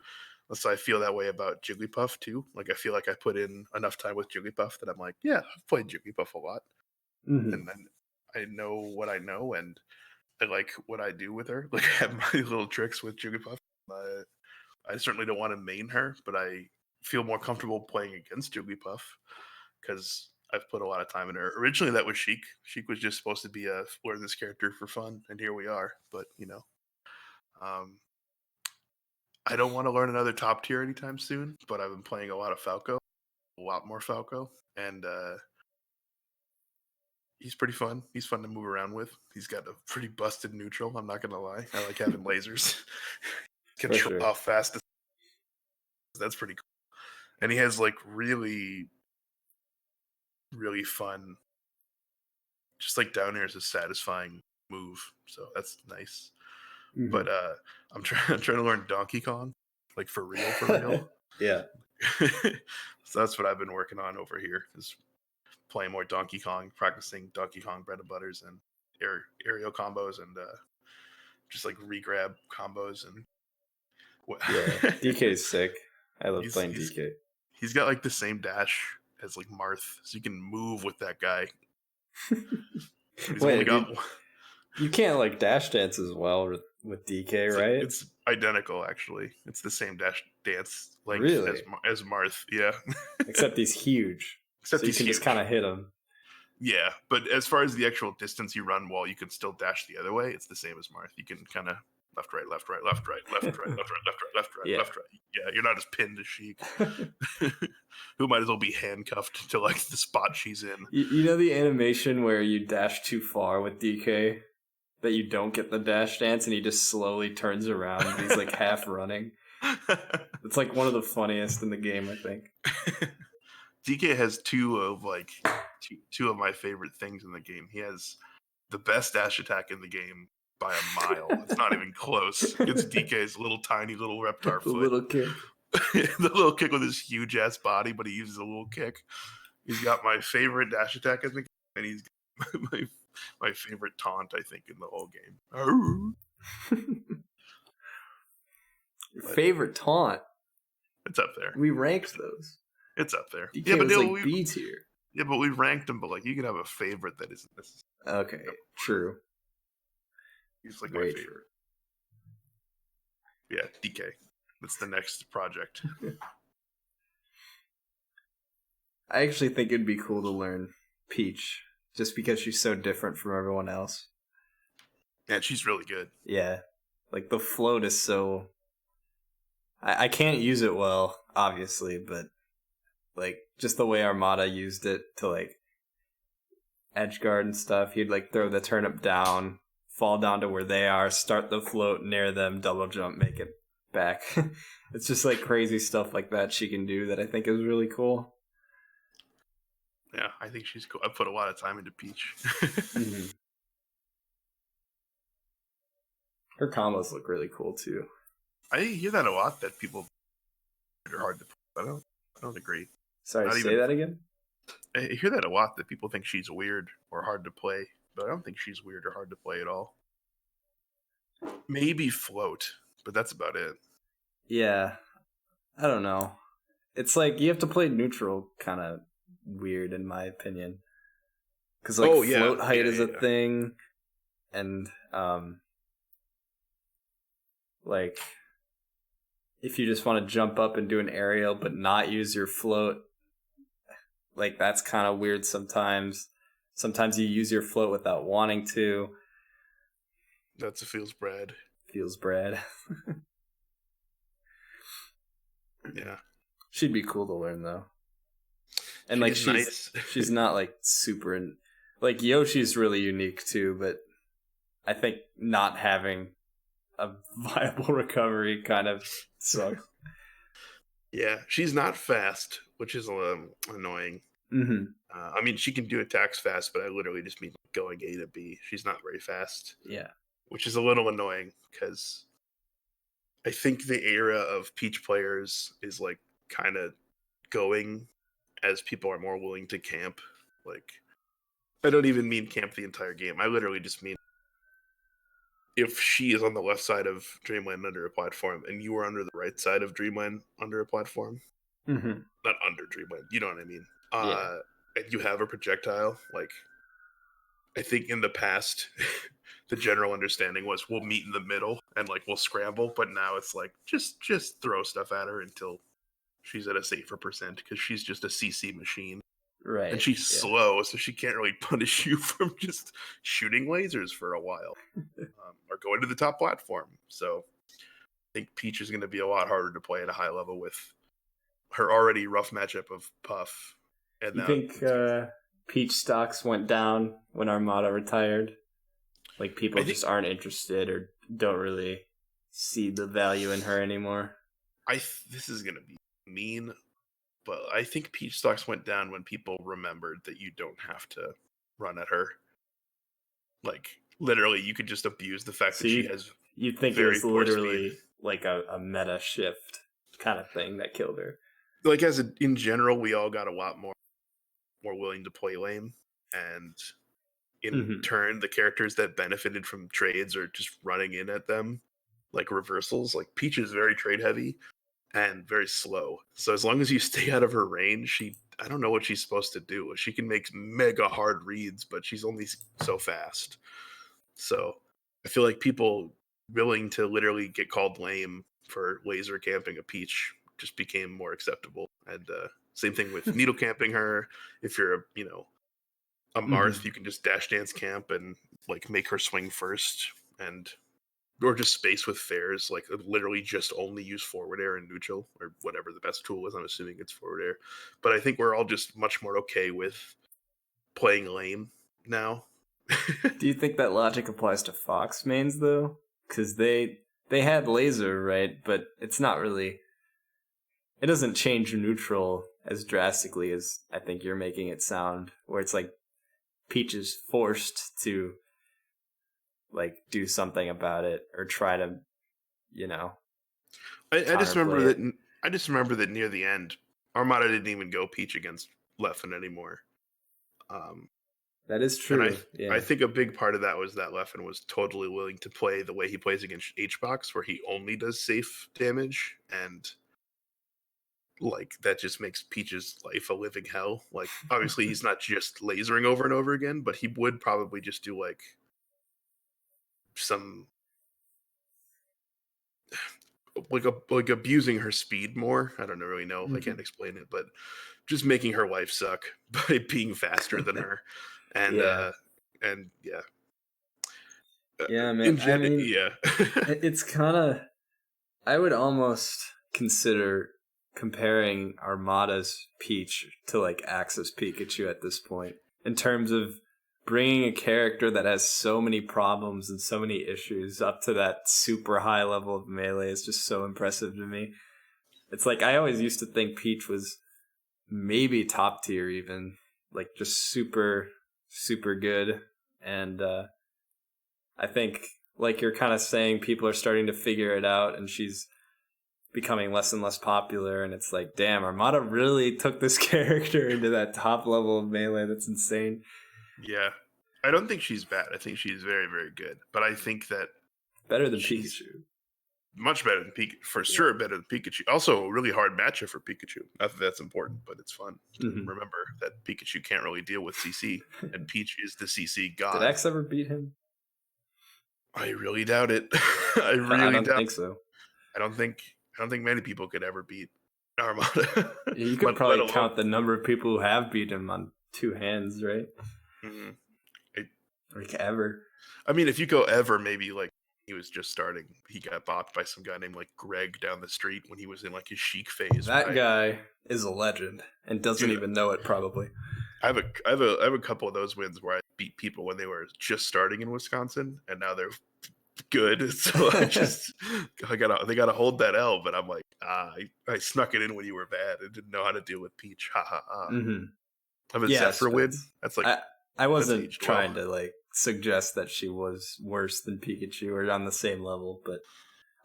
So I feel that way about Jigglypuff too. Like I feel like I put in enough time with Jigglypuff that I'm like, yeah, I've played Jigglypuff a lot, and then I know what I know, and I like what I do with her. Like I have my little tricks with Jigglypuff. I certainly don't want to main her, but I feel more comfortable playing against Jigglypuff because I've put a lot of time in her. Originally, that was Sheik. Sheik was just supposed to be a learn this character for fun, and here we are. But I don't want to learn another top tier anytime soon. But I've been playing a lot of Falco, a lot more Falco, and he's pretty fun. He's fun to move around with. He's got a pretty busted neutral. I'm not gonna lie. I like having lasers. Control how fast. That's pretty cool. And he has like really, really fun. Just like down here is a satisfying move, so that's nice. But I'm trying to learn Donkey Kong, like for real. Yeah. So that's what I've been working on over here, is playing more Donkey Kong, practicing Donkey Kong bread and butters and aerial combos, and just like regrab combos and. Yeah, DK is sick. I love playing DK. He's got like the same dash as like Marth, so you can move with that guy. Wait, you can't like dash dance as well with DK, right? It's identical, actually. It's the same dash dance length really? as Marth, yeah. Except he's huge. Except so you can just kind of hit him. Yeah, but as far as the actual distance you run while you can still dash the other way, it's the same as Marth. You can kind of left, right, left, right, left, right, left, right, left, right, left, right, left, right, left, right. Yeah, you're not as pinned as Sheik, who might as well be handcuffed to like the spot she's in. You know the animation where you dash too far with DK, that you don't get the dash dance and he just slowly turns around and he's like half running. It's like one of the funniest in the game, I think. DK has two of my favorite things in the game. He has the best dash attack in the game by a mile. It's not even close. It's DK's tiny little reptar foot. The little kick. The little kick with his huge ass body, but he uses a little kick. He's got my favorite dash attack in the game, and he's got my favorite taunt, I think, in the whole game. Your favorite taunt? It's up there. We ranked those. It's up there. Yeah, DK but was no, like B tier. yeah, but we ranked them. But like, you can have a favorite that isn't necessarily. Okay, true. He's like my Very favorite. Yeah, DK. That's the next project. I actually think it'd be cool to learn Peach, just because she's so different from everyone else. And she's really good. Yeah, like the float is so. I can't use it well, obviously, but like just the way Armada used it to like edge guard and stuff, he'd like throw the turnip down, fall down to where they are, start the float near them, double jump, make it back. It's just like crazy stuff like that she can do that I think is really cool. Yeah, I think she's cool. I put a lot of time into Peach. Mm-hmm. Her combos look really cool too. I hear that a lot, that people are hard to play. I don't agree. Sorry, say that again? I hear that a lot, that people think she's weird or hard to play, but I don't think she's weird or hard to play at all. Maybe float, but that's about it. Yeah, I don't know. It's like you have to play neutral kind of weird in my opinion. Because like float height is a thing, and like if you just want to jump up and do an aerial but not use your float, like that's kind of weird sometimes. Sometimes you use your float without wanting to. That's a feels Brad. Feels Brad. Yeah. She'd be cool to learn though. And like she's not like super like Yoshi's really unique too, but I think not having a viable recovery kind of sucks. Yeah, she's not fast, which is annoying. Mm-hmm. I mean, she can do attacks fast, but I literally just mean going A to B. She's not very fast. Yeah. Which is a little annoying, because I think the era of Peach players is like kind of going as people are more willing to camp. Like, I don't even mean camp the entire game. I literally just mean if she is on the left side of Dreamland under a platform and you are under the right side of Dreamland under a platform, not under Dreamland, you know what I mean? Yeah. And you have a projectile, like, I think in the past, the general understanding was we'll meet in the middle and like we'll scramble, but now it's like just throw stuff at her until she's at a safer percent, because she's just a CC machine. Right. And she's slow, so she can't really punish you from just shooting lasers for a while or going to the top platform. So I think Peach is going to be a lot harder to play at a high level with her already rough matchup of Puff. And you think Peach stocks went down when Armada retired? Like people just aren't interested or don't really see the value in her anymore? This is going to be mean, but I think Peach stocks went down when people remembered that you don't have to run at her. Like, literally, you could just abuse the fact that she has. You think it was literally like a meta shift kind of thing that killed her? Like, in general, we all got a lot more willing to play lane, and in turn, the characters that benefited from trades are just running in at them, like reversals. Like, Peach is very trade heavy and very slow. So as long as you stay out of her range, I don't know what she's supposed to do. She can make mega hard reads, but she's only so fast. So I feel like people willing to literally get called lame for laser camping a Peach just became more acceptable. And same thing with needle camping her. If you're a Marth, you can just dash dance camp and like make her swing first, or just space with fairs, like literally just only use forward air and neutral, or whatever the best tool is. I'm assuming it's forward air. But I think we're all just much more okay with playing lame now. Do you think that logic applies to Fox mains, though? Because they had laser, right? But it's not really... It doesn't change neutral as drastically as I think you're making it sound, where it's like Peach is forced to like do something about it or try to, I just remember that near the end, Armada didn't even go Peach against Leffen anymore. That is true. I think a big part of that was that Leffen was totally willing to play the way he plays against H-Box, where he only does safe damage, and like that just makes Peach's life a living hell. Like obviously he's not just lasering over and over again, but he would probably just do like some like abusing her speed more. I don't really know. I can't Mhm. explain it, but just making her life suck by being faster than her, and Yeah. and yeah, Yeah, man. I mean, yeah, it's kind of. I would almost consider comparing Armada's Peach to like Axis Pikachu at this point in terms of bringing a character that has so many problems and so many issues up to that super high level of melee is just so impressive to me. It's like I always used to think Peach was maybe top tier even, like just super super good, and I think like you're kind of saying people are starting to figure it out and she's becoming less and less popular, and it's like, damn, Armada really took this character into that top level of melee. That's insane. yeah. I don't think she's bad. I think she's very very good, but I think that Better than she's Pikachu. much better than Pikachu, for Yeah. sure. Better than Pikachu. Also, a really hard matchup for Pikachu. Not that that's important, but it's fun to Hmm. remember that Pikachu can't really deal with CC, and Peach is the CC Did god. X ever beat him? I really doubt it. I I really don't doubt. think so. I don't think. I don't think many people could ever beat Armada. You could let probably alone. count the number of people who have beat him on two hands, right? Mhm. I, Like ever. I mean, if you go ever, maybe like he was just starting. He got bopped by some guy named like Greg down the street when he was in like his chic phase. But That guy is a legend and doesn't dude, even know it probably. I have a couple of those wins where I beat people when they were just starting in Wisconsin, and now they're good. So they gotta hold that L. But I'm like, I snuck it in when you were bad and didn't know how to deal with Peach. Ha ha ha. Hmm. Have a Yes, Zephyr but win. That's like I that's wasn't aged well. trying to like suggest that she was worse than Pikachu or on the same level, but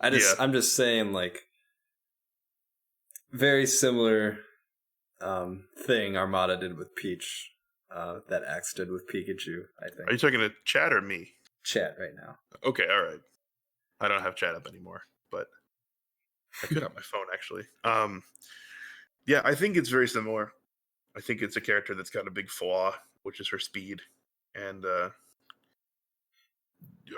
Yeah, I'm just saying like very similar thing Armada did with Peach, that Axe did with Pikachu, I are think. you talking to chat or me? Chat right now. Okay, all right. I don't have chat up anymore, but I could on my phone actually. Yeah, I think it's very similar. I think it's a character that's got a big flaw, which is her speed, and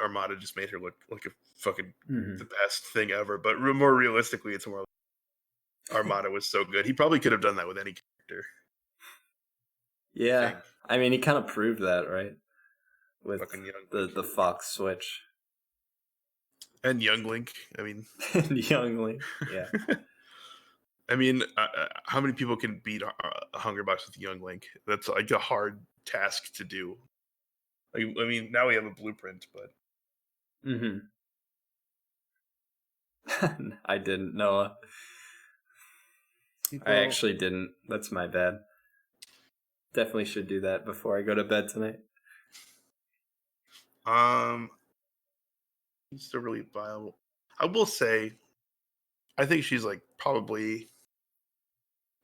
Armada just made her look like a fucking Hmm. the best thing ever. But more realistically, it's more like Armada was so good. He probably could have done that with any character. I Yeah, think I mean he kind of proved that, right? With fucking Young Link the Fox switch and Young Link. I mean, and Young Link. Yeah. I mean, how many people can beat a Hunger Box with Young Link? That's like a hard task to do. I mean, now we have a blueprint, but Hmm. I didn't, Noah. I well, actually didn't. That's my bad. Definitely should do that before I go to bed tonight. um, it's still really viable. I will say, I think she's like probably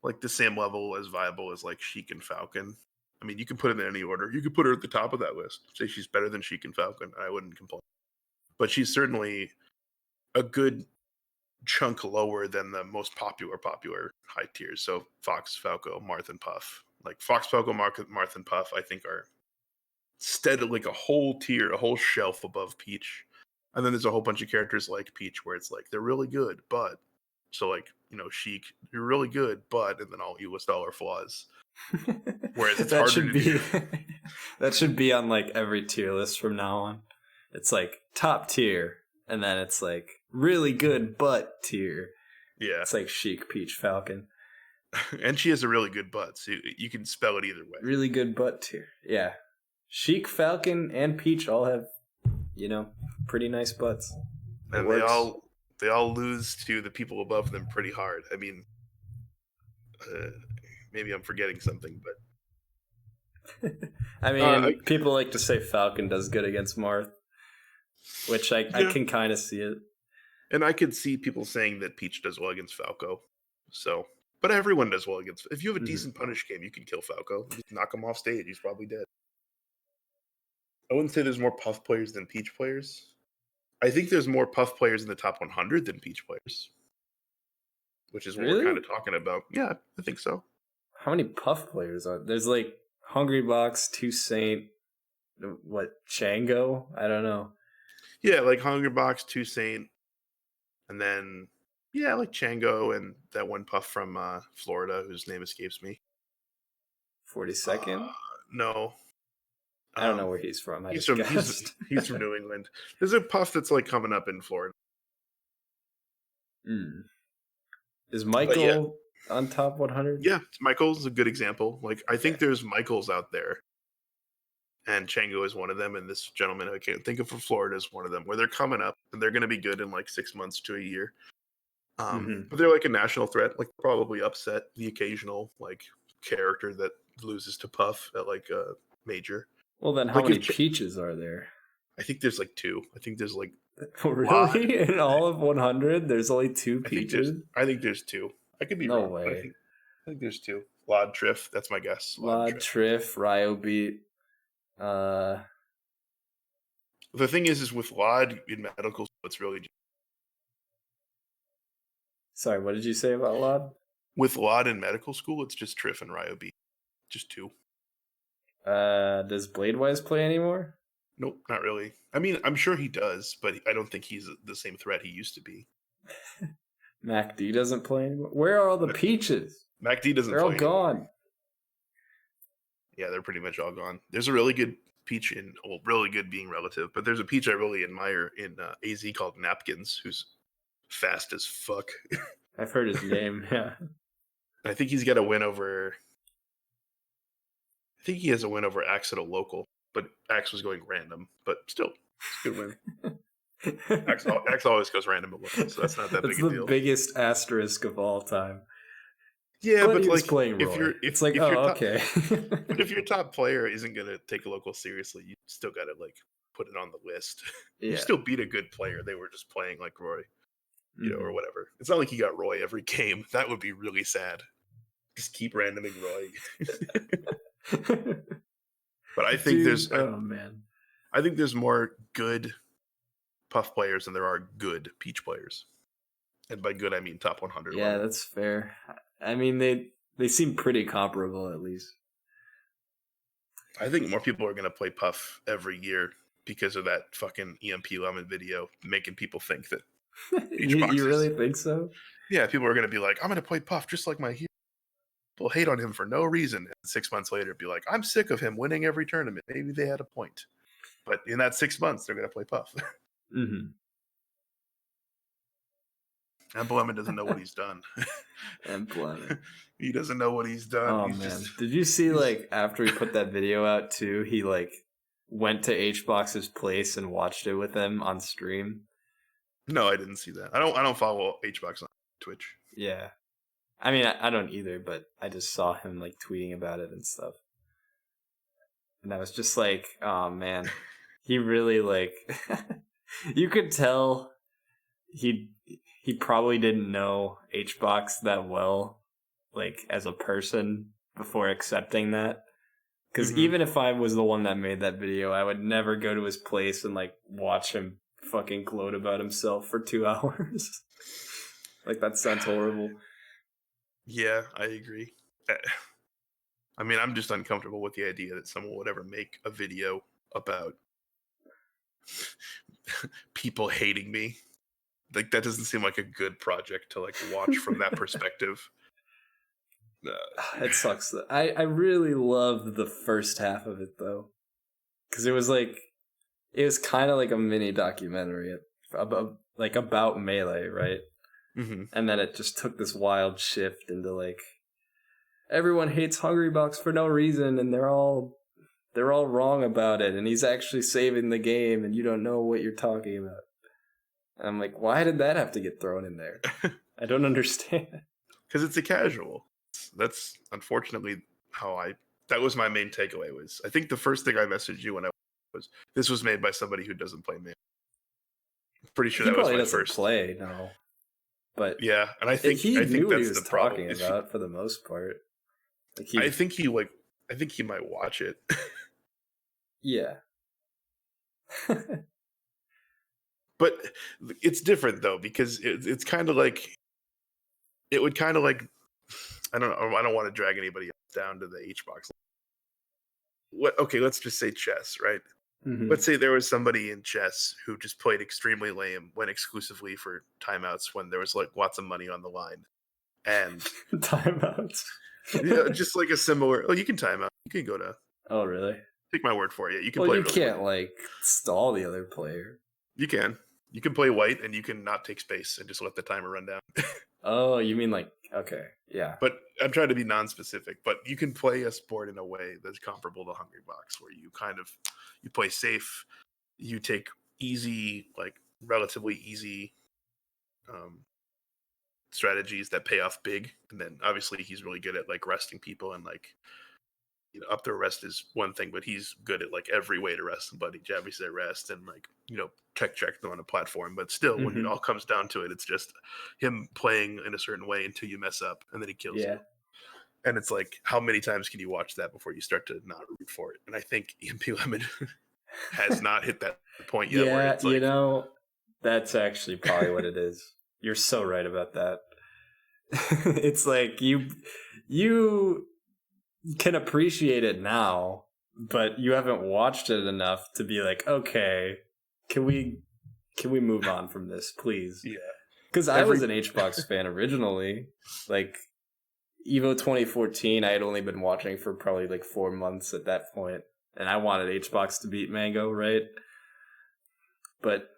like the same level as viable as like Sheik and Falcon. I mean, you can put it in any order. You could put her at the top of that list. Say she's better than Sheik and Falcon. I wouldn't complain. But she's certainly a good chunk lower than the most popular high tiers. So Fox, Falco, Marth, and Puff. Like Fox, Falco, Marth, and Puff, I think are steadily like a whole tier, a whole shelf above Peach. And then there's a whole bunch of characters like Peach where it's like they're really good, but so like Sheik, you're really good, but and then all you list all her flaws. Whereas it's That harder should to do. be that should be on like every tier list from now on. It's like top tier, and then it's like really good but tier. Yeah, It's like Chic, Peach, Falcon. and she has a really good butt, so you can spell it either way. Really good but tier. Yeah. Chic, Falcon, and Peach all have, pretty nice butts. It And works. they all lose to the people above them pretty hard. I mean, uh, maybe I'm forgetting something, but I mean, people like to say Falcon does good against Marth, which I yeah, can kind of see it. and I could see people saying that Peach does well against Falco. So, but everyone does well against. If you have a Hmm. decent punish game, you can kill Falco. Just knock him off stage. He's probably dead. I wouldn't say there's more Puff players than Peach players. I think there's more Puff players in the top 100 than Peach players. which is what we're kind Really? of talking about. Yeah, I think so. How many Puff players are there's like Hungrybox, Two Saint, what Chango? I don't know. Yeah, like Hungerbox, Toussaint, and then yeah, like Chango and that one puff from Florida whose name escapes me. 42nd? No, I don't know um, where he's from. I he's just from guessed. he's from New England. There's a puff that's like coming up in Florida, Hmm. Is but yeah, Michael on top 100? yeah, Michael's a good example. Like I Yeah. think there's Michaels out there, and Chango is one of them, and this gentleman I can't think of from Florida is one of them, where they're coming up and they're going to be good in like 6 months to a year. Hmm. But they're like a national threat, like probably upset the occasional like character that loses to Puff at like a major. Well, then how Like many if peaches are there? I think there's like two. I think there's like Oh, Lod. really? In all of 100, there's only two peaches? I think there's two. I could be No wrong, but way. I think there's two. Lod Triff, that's my guess. Lod and Lod, Triff. Triff, Ryobeat. Uh, The thing is with Lod in medical school, it's really sorry, what did you say about Lod? with Lod in medical school, it's just Triff and Ryobeat. Just two. Does Bladewise play anymore? Nope, not really. I mean, I'm sure he does, but I don't think he's the same threat he used to be. Mac D doesn't play anymore. Where are all the peaches? MacD doesn't They're all play anymore. gone. Yeah, they're pretty much all gone. There's a really good peach in, well, really good being relative, but there's a peach I really admire in AZ called Napkins, who's fast as fuck. I've heard his name. Yeah. I think he's got a win over. I think he has a win over Axe at a local, but Axe was going random. But still, it's a good win. Axe always goes random at local, so that's not that That's big a the deal. biggest asterisk of all time. Yeah, But but he was like playing Roy. if you're It's like, if your oh, top, okay. but if your top player isn't gonna take a local seriously, you still gotta like put it on the list. You Yeah. still beat a good player. They were just playing like Roy, or Mhm. whatever. It's not like he got Roy every game. That would be really sad. Just keep randoming Roy. But I think Dude, oh man. I think there's more good Puff players than there are good Peach players. And by good, I mean top 100 Yeah, level. that's fair. I mean, they seem pretty comparable at least. I think more people are going to play Puff every year because of that fucking EMP Lemon video making people think that Peach You boxes. really think so? Yeah, people are going to be like, I'm going to play Puff just like my hero. People hate on him for no reason. And 6 months later, be like, I'm sick of him winning every tournament. Maybe they had a point. But in that 6 months, they're going to play Puff. Mm-hmm. And Lemon doesn't know what he's done. And He doesn't know what he's done. oh He's man, just. did you see like after he put that video out too? He like went to HBox's place and watched it with him on stream. No, I didn't see that. I don't follow HBox on Twitch. Yeah, I mean I don't either, but I just saw him like tweeting about it and stuff, and I was just like, oh man, he really like. You could tell he probably didn't know HBox that well, like as a person before accepting that. Because even if I was the one that made that video, I would never go to his place and like watch him fucking gloat about himself for 2 hours. Like that sounds horrible. Yeah, I agree. I mean, I'm just uncomfortable with the idea that someone would ever make a video about people hating me. Like that doesn't seem like a good project to like watch from that perspective. It sucks. I really loved the first half of it though, because it was kind of like a mini documentary about Melee, right? Mm-hmm. And then it just took this wild shift into like everyone hates Hungrybox for no reason, and they're all wrong about it, and he's actually saving the game, and you don't know what you're talking about. And I'm like, why did that have to get thrown in there? I don't understand. Because it's a casual. That's unfortunately that was my main takeaway. Was I think the first thing I messaged you when I was this was made by somebody who doesn't play Melee. I'm pretty sure that was my first Play, no. But yeah, and I think he knew what he that's was the problem. talking about for the most part. Like I think he might watch it. Yeah. But it's different though because it's kind of like it would kind of like, I don't know. I don't want to drag anybody else down to the HBox. Okay, let's just say chess, right? Let's say there was somebody in chess who just played extremely lame, went exclusively for timeouts when there was like lots of money on the line, and Timeouts. just like a similar. Oh, you can timeout. You can go to. Oh, really? Take my word for it. You can Well, play. you Really can't like stall the other player. You can. You can play white, and you can not take space and just let the timer run down. Oh, you mean like okay, yeah. But I'm trying to be non-specific. But you can play a sport in a way that's comparable to Hungrybox, where you kind of you play safe, you take easy, like relatively easy strategies that pay off big, and then obviously he's really good at like resting people and like up to rest is one thing, but he's good at like every way to rest somebody. Jabby say rest and like check them on a platform. But still, when it all comes down to it, it's just him playing in a certain way until you mess up, and then he kills you. And it's like, how many times can you watch that before you start to not root for it? And I think EMP Lemon has not hit that point yet. Yeah, where it's like, that's actually probably what it is. You're so right about that. It's like you can appreciate it now, but you haven't watched it enough to be like, okay, can we move on from this, please? Yeah. Because I was an HBox fan originally. Like Evo 2014, I had only been watching for probably like 4 months at that point, and I wanted HBox to beat Mango, right? But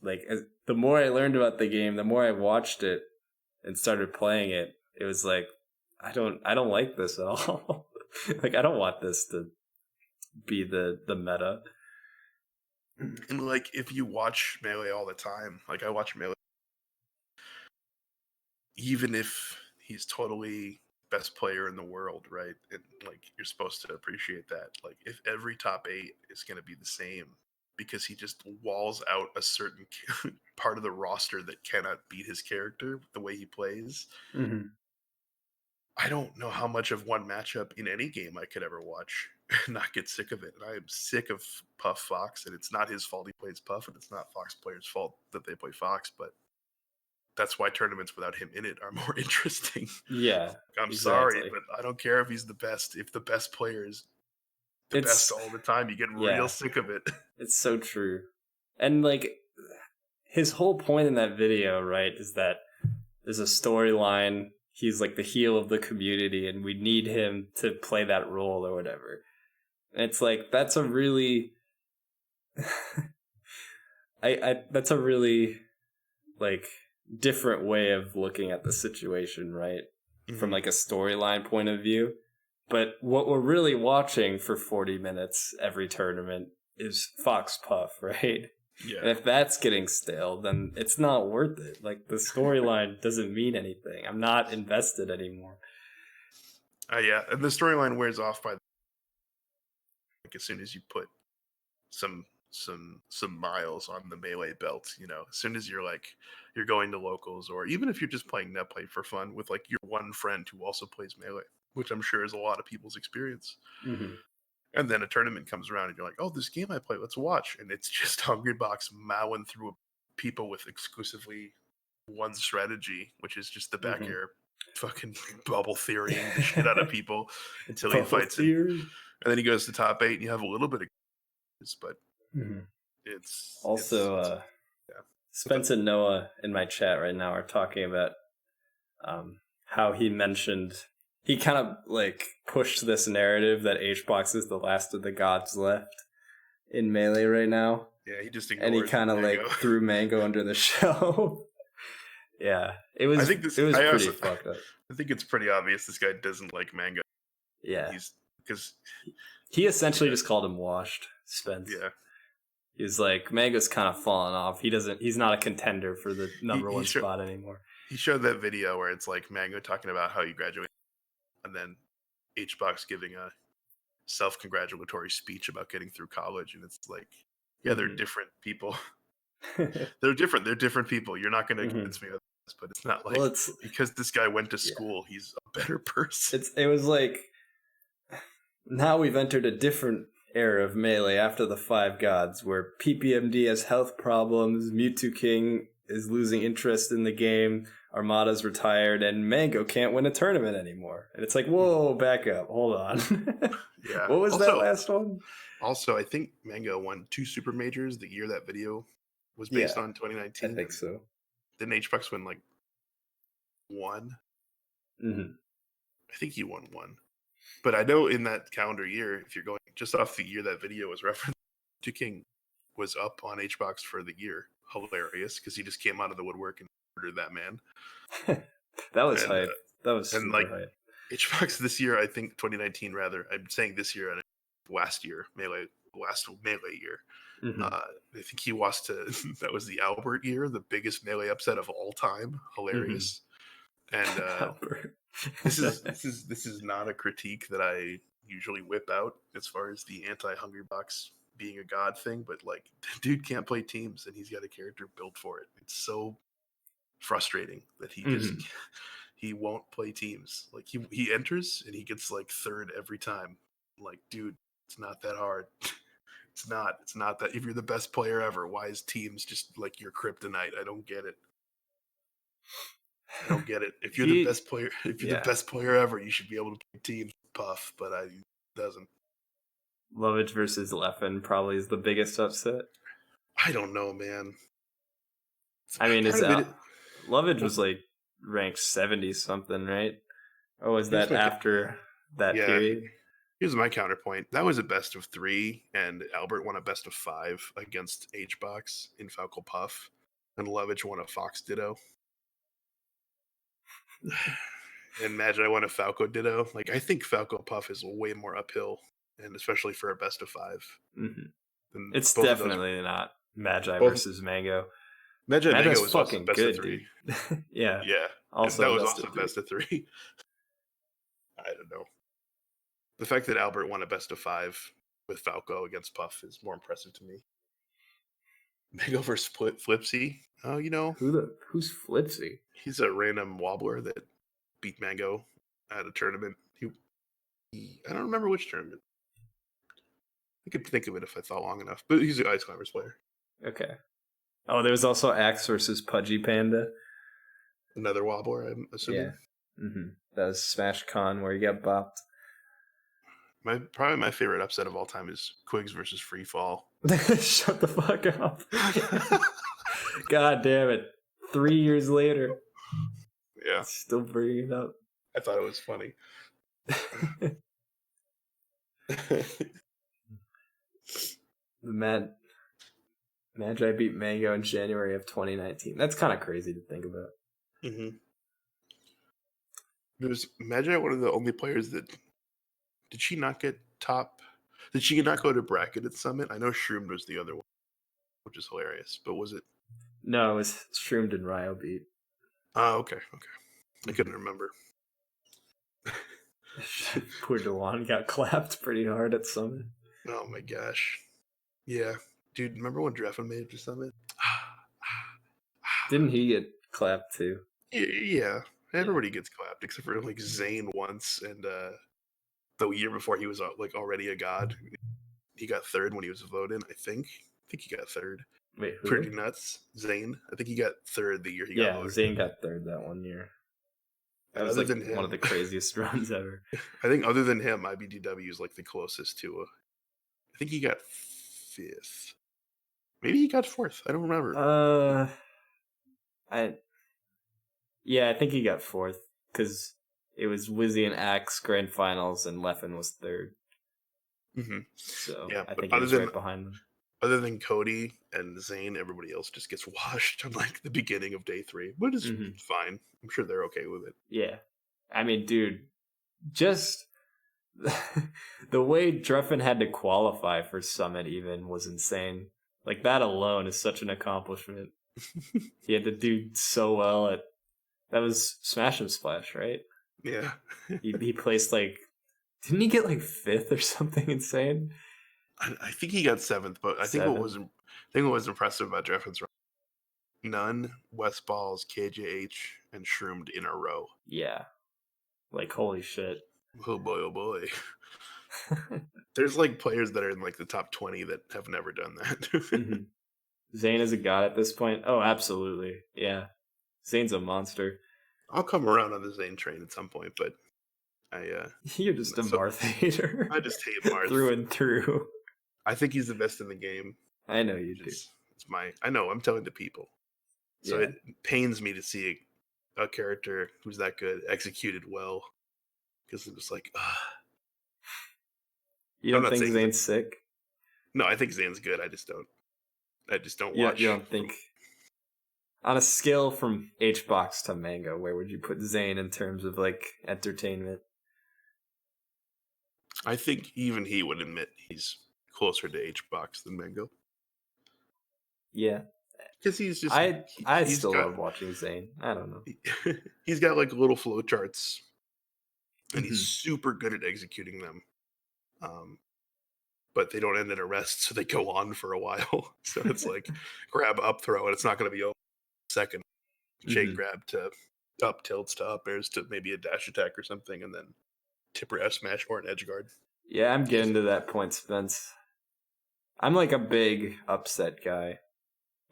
like the more I learned about the game, the more I watched it and started playing it, it was like I don't like this at all. Like I don't want this to be the meta. And like if you watch Melee all the time, like I watch Melee, even if he's totally best player in the world, right? And like you're supposed to appreciate that. Like if every top 8 is going to be the same because he just walls out a certain part of the roster that cannot beat his character the way he plays. I don't know how much of one matchup in any game I could ever watch and not get sick of it. And I am sick of Puff Fox, and it's not his fault he plays Puff, and it's not Fox players' fault that they play Fox, but that's why tournaments without him in it are more interesting. Yeah. I'm sorry, but I don't care if he's the best. If the best player is the best all the time, you get real sick of it. It's so true. And like his whole point in that video, right, is that there's a storyline. He's like the heel of the community, and we need him to play that role or whatever. And it's like that's a really, that's a really like different way of looking at the situation, right? From like a storyline point of view. But what we're really watching for 40 minutes every tournament is Fox Puff, right? Yeah. And if that's getting stale, then it's not worth it. Like the storyline doesn't mean anything. I'm not invested anymore. Yeah, and the storyline wears off by like as soon as you put some miles on the Melee belt, as soon as you're going to locals, or even if you're just playing net play for fun with like your one friend who also plays Melee, which I'm sure is a lot of people's experience. And then a tournament comes around and you're like, oh, this game I play, let's watch. And it's just Hungrybox mowing through people with exclusively one strategy, which is just the back air fucking bubble theorying the shit out of people until he fights it. And then he goes to top 8 and you have a little bit of but it's also Spence and Noah in my chat right now are talking about how he mentioned he kind of like pushed this narrative that HBox is the last of the gods left in Melee right now. Yeah, he just and he kind of like threw Mango under the show. Yeah, it was. It was pretty fucked up. I think it's pretty obvious this guy doesn't like Mango. Yeah, because he essentially just called him washed, Spence. Yeah, he's like Mango's kind of fallen off. He's not a contender for the number one spot anymore. He showed that video where it's like Mango talking about how he graduated, and then HBox giving a self-congratulatory speech about getting through college, and it's like, yeah, they're different people. They're different. They're different people. You're not going to convince me of this, but it's not like because this guy went to school, he's a better person. It was like now we've entered a different era of Melee after the 5 gods, where PPMD has health problems, Mewtwo King is losing interest in the game, Armada's retired, and Mango can't win a tournament anymore. And it's like, whoa, back up, hold on. Yeah. What was that last one? Also, I think Mango won 2 super majors the year that video was based on, 2019. I think so. Didn't H-Bucks win like 1? Mm-hmm. I think he won 1. But I know in that calendar year, if you're going just off the year that video was referenced, Two King was up on HBox for the year. Hilarious, because he just came out of the woodwork and murdered that man. That was hype. That was super hype. HBox this year, I think 2019 rather. I'm saying this year and last year, last Melee year. Mm-hmm. I think he lost to that was the Albert year, the biggest Melee upset of all time. Hilarious. Mm-hmm. And Albert. this is not a critique that I usually whip out as far as the anti-Hungrybox being a god thing, but like the dude can't play teams and he's got a character built for it. It's so frustrating that he just he won't play teams. Like he enters and he gets like third every time. Like, dude, it's not that hard. It's not that. If you're the best player ever, why is teams just like your kryptonite? I don't get it. I don't get it. If you're the best player, the best player ever, you should be able to play teams. Puff, but he doesn't. Lovage versus Leffen probably is the biggest upset. I don't know, man. I mean, Lovage was like ranked 70 something, right? Or was that after that period? Here's my counterpoint. That was a best of 3, and Albert won a best of 5 against HBox in Falco Puff, and Lovage won a Fox Ditto. And Magi won a Falco Ditto. Like, I think Falco Puff is way more uphill, and especially for a best of 5. Mm-hmm. It's definitely not Magi versus Mango. Mango was fucking best good, of 3. Yeah. Also, that was also best of 3. I don't know. The fact that Albert won a best of 5 with Falco against Puff is more impressive to me. Mango versus Flipsy. Oh, you know. Who's Flipsy? He's a random wobbler that beat Mango at a tournament. I don't remember which tournament. I could think of it if I thought long enough. But he's an Ice Climbers player. Okay. Oh, there was also Axe versus Pudgy Panda. Another wobbler, I'm assuming. Yeah. Mm-hmm. That was Smash Con where you got bopped. Probably my favorite upset of all time is Quigs versus Freefall. Shut the fuck up. God damn it. 3 years later. Yeah. Still bringing it up. I thought it was funny. The Magi beat Mango in January of 2019. That's kind of crazy to think about. Mm-hmm. Was Magi one of the only players that... Did she not get top? Did she not go to bracket at Summit? I know Shroomed was the other one, which is hilarious. But was it? No, it was Shroomed and Ryo beat. Oh, okay. I couldn't remember. Poor Dewan got clapped pretty hard at Summit. Oh my gosh. Yeah. Dude, remember when Dreffen made it to Summit? Didn't he get clapped too? Yeah. Everybody gets clapped except for like Zane once, and the year before he was like already a god. He got third when he was voted, I think. I think he got third. Wait, who? Pretty nuts. Zane. I think he got third the year he got voted. Yeah, Zane got third that one year. That was like one of the craziest runs ever. I think other than him, IBDW is like the closest to I think he got 5th. Maybe he got 4th. I don't remember. I think he got 4th because it was Wizzy and Axe grand finals and Leffen was 3rd. Mm-hmm. So yeah, I think he was right behind them. Other than Cody and Zane, everybody else just gets washed on like the beginning of day 3, but it's fine. I'm sure they're okay with it. Yeah. I mean, dude, just the way Dreffen had to qualify for Summit even was insane. Like, that alone is such an accomplishment. He had to do so well at... That was Smash and Splash, right? Yeah. he placed like... Didn't he get like 5th or something insane? I think he got 7th, but I think what was impressive about Dreffen's run, none West Balls, KJH, and Shroomed in a row. Yeah. Like, holy shit. Oh boy. There's like players that are in like the top 20 that have never done that. Zane is a god at this point. Oh, absolutely. Yeah. Zane's a monster. I'll come around on the Zane train at some point, but You're just a so Marth hater I just hate Marth. through and through. I think he's the best in the game. I know you do. I know, I'm telling the people. So Yeah. it pains me to see a character who's that good executed well, because it was like, You I'm don't not think saying that. Zane's sick? No, I think Zane's good. I just don't You watch. don't think on a scale from H-Box to Mango, where would you put Zane in terms of like entertainment? I think even he would admit he's closer to H box than Mango, Yeah. because he's just I he's still got love watching Zane. I don't know. he's got like little flow charts, and he's Mhm. super good at executing them. Um, but they don't end in arrest, so they go on for a while. So it's like grab up throw, and it's not going to be over second. Chain Mhm. grab to up tilts to up airs to maybe a dash attack or something, and then tipper F smash or an edge guard. Yeah, I'm He's getting to that point, Spence. I'm like a big upset guy.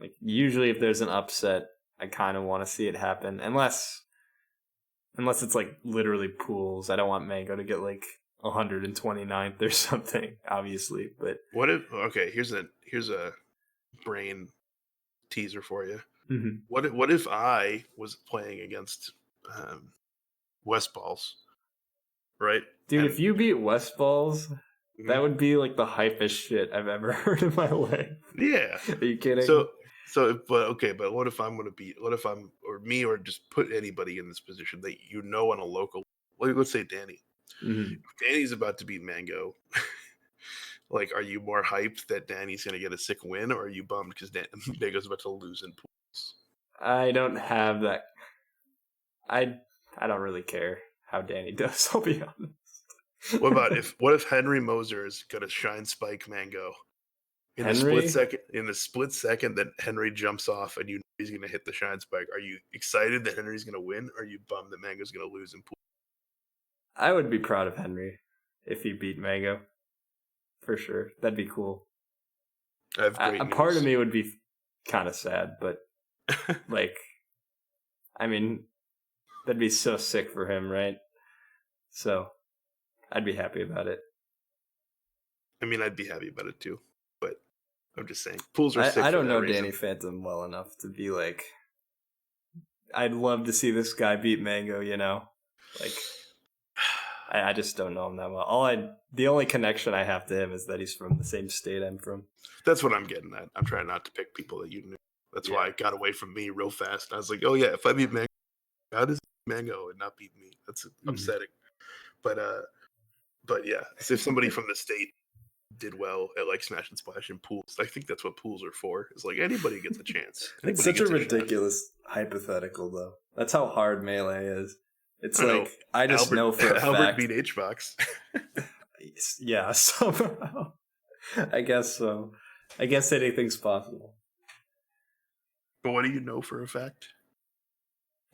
Like usually if there's an upset, I kind of want to see it happen. Unless it's like literally pools. I don't want Mango to get like 129th or something, obviously. But what if okay? Here's a brain teaser for you. Mhm. What if I was playing against um, West Balls, right? Dude, if And you beat West Balls, that mhm, would be like the hypest shit I've ever heard in my life. yeah, Are you kidding? so but what if I'm gonna beat? What if I'm or me or just put anybody in this position that on a local? Like, let's say Danny. Mhm. Danny's about to beat Mango. Like, are you more hyped that Danny's gonna get a sick win, or are you bummed because Mango's about to lose in pools? I don't have that. I I don't really care how Danny does. I'll be What about honest. what if Henry Moser is gonna shine spike Mango Henry, in the split second that Henry jumps off and you know he's gonna hit the shine spike? Are you excited that Henry's gonna win, or are you bummed that Mango's gonna lose in pools? I would be proud of Henry if he beat Mango for sure. That'd be cool. I have A great part of news. me would be kind of sad, but like, I mean, that'd be so sick for him, right? So I'd be happy about it. I mean, I'd be happy about it too, but I'm just saying pools are sick I for don't that know Danny reason. Phantom well enough to be like, I'd love to see this guy beat Mango, you know? Like, I just don't know him that well. The only connection I have to him is that he's from the same state I'm from. That's what I'm getting at. I'm trying not to pick people that you knew. That's Yeah. why it got away from me real fast. I was like, oh yeah, if I beat Mango, how does Mango and not beat me? That's Mhm. upsetting. But but yeah, so if somebody from the state did well at like Smash and Splash and pools, I think that's what pools are for. Is like anybody gets a chance. It's Anybody such a gets a shot. ridiculous hypothetical, though. That's how hard Melee is. It's I don't know. like, I just Albert know for a Albert fact. beat HBox. Yeah, somehow. I guess so. I guess anything's possible. But what do you know for a fact?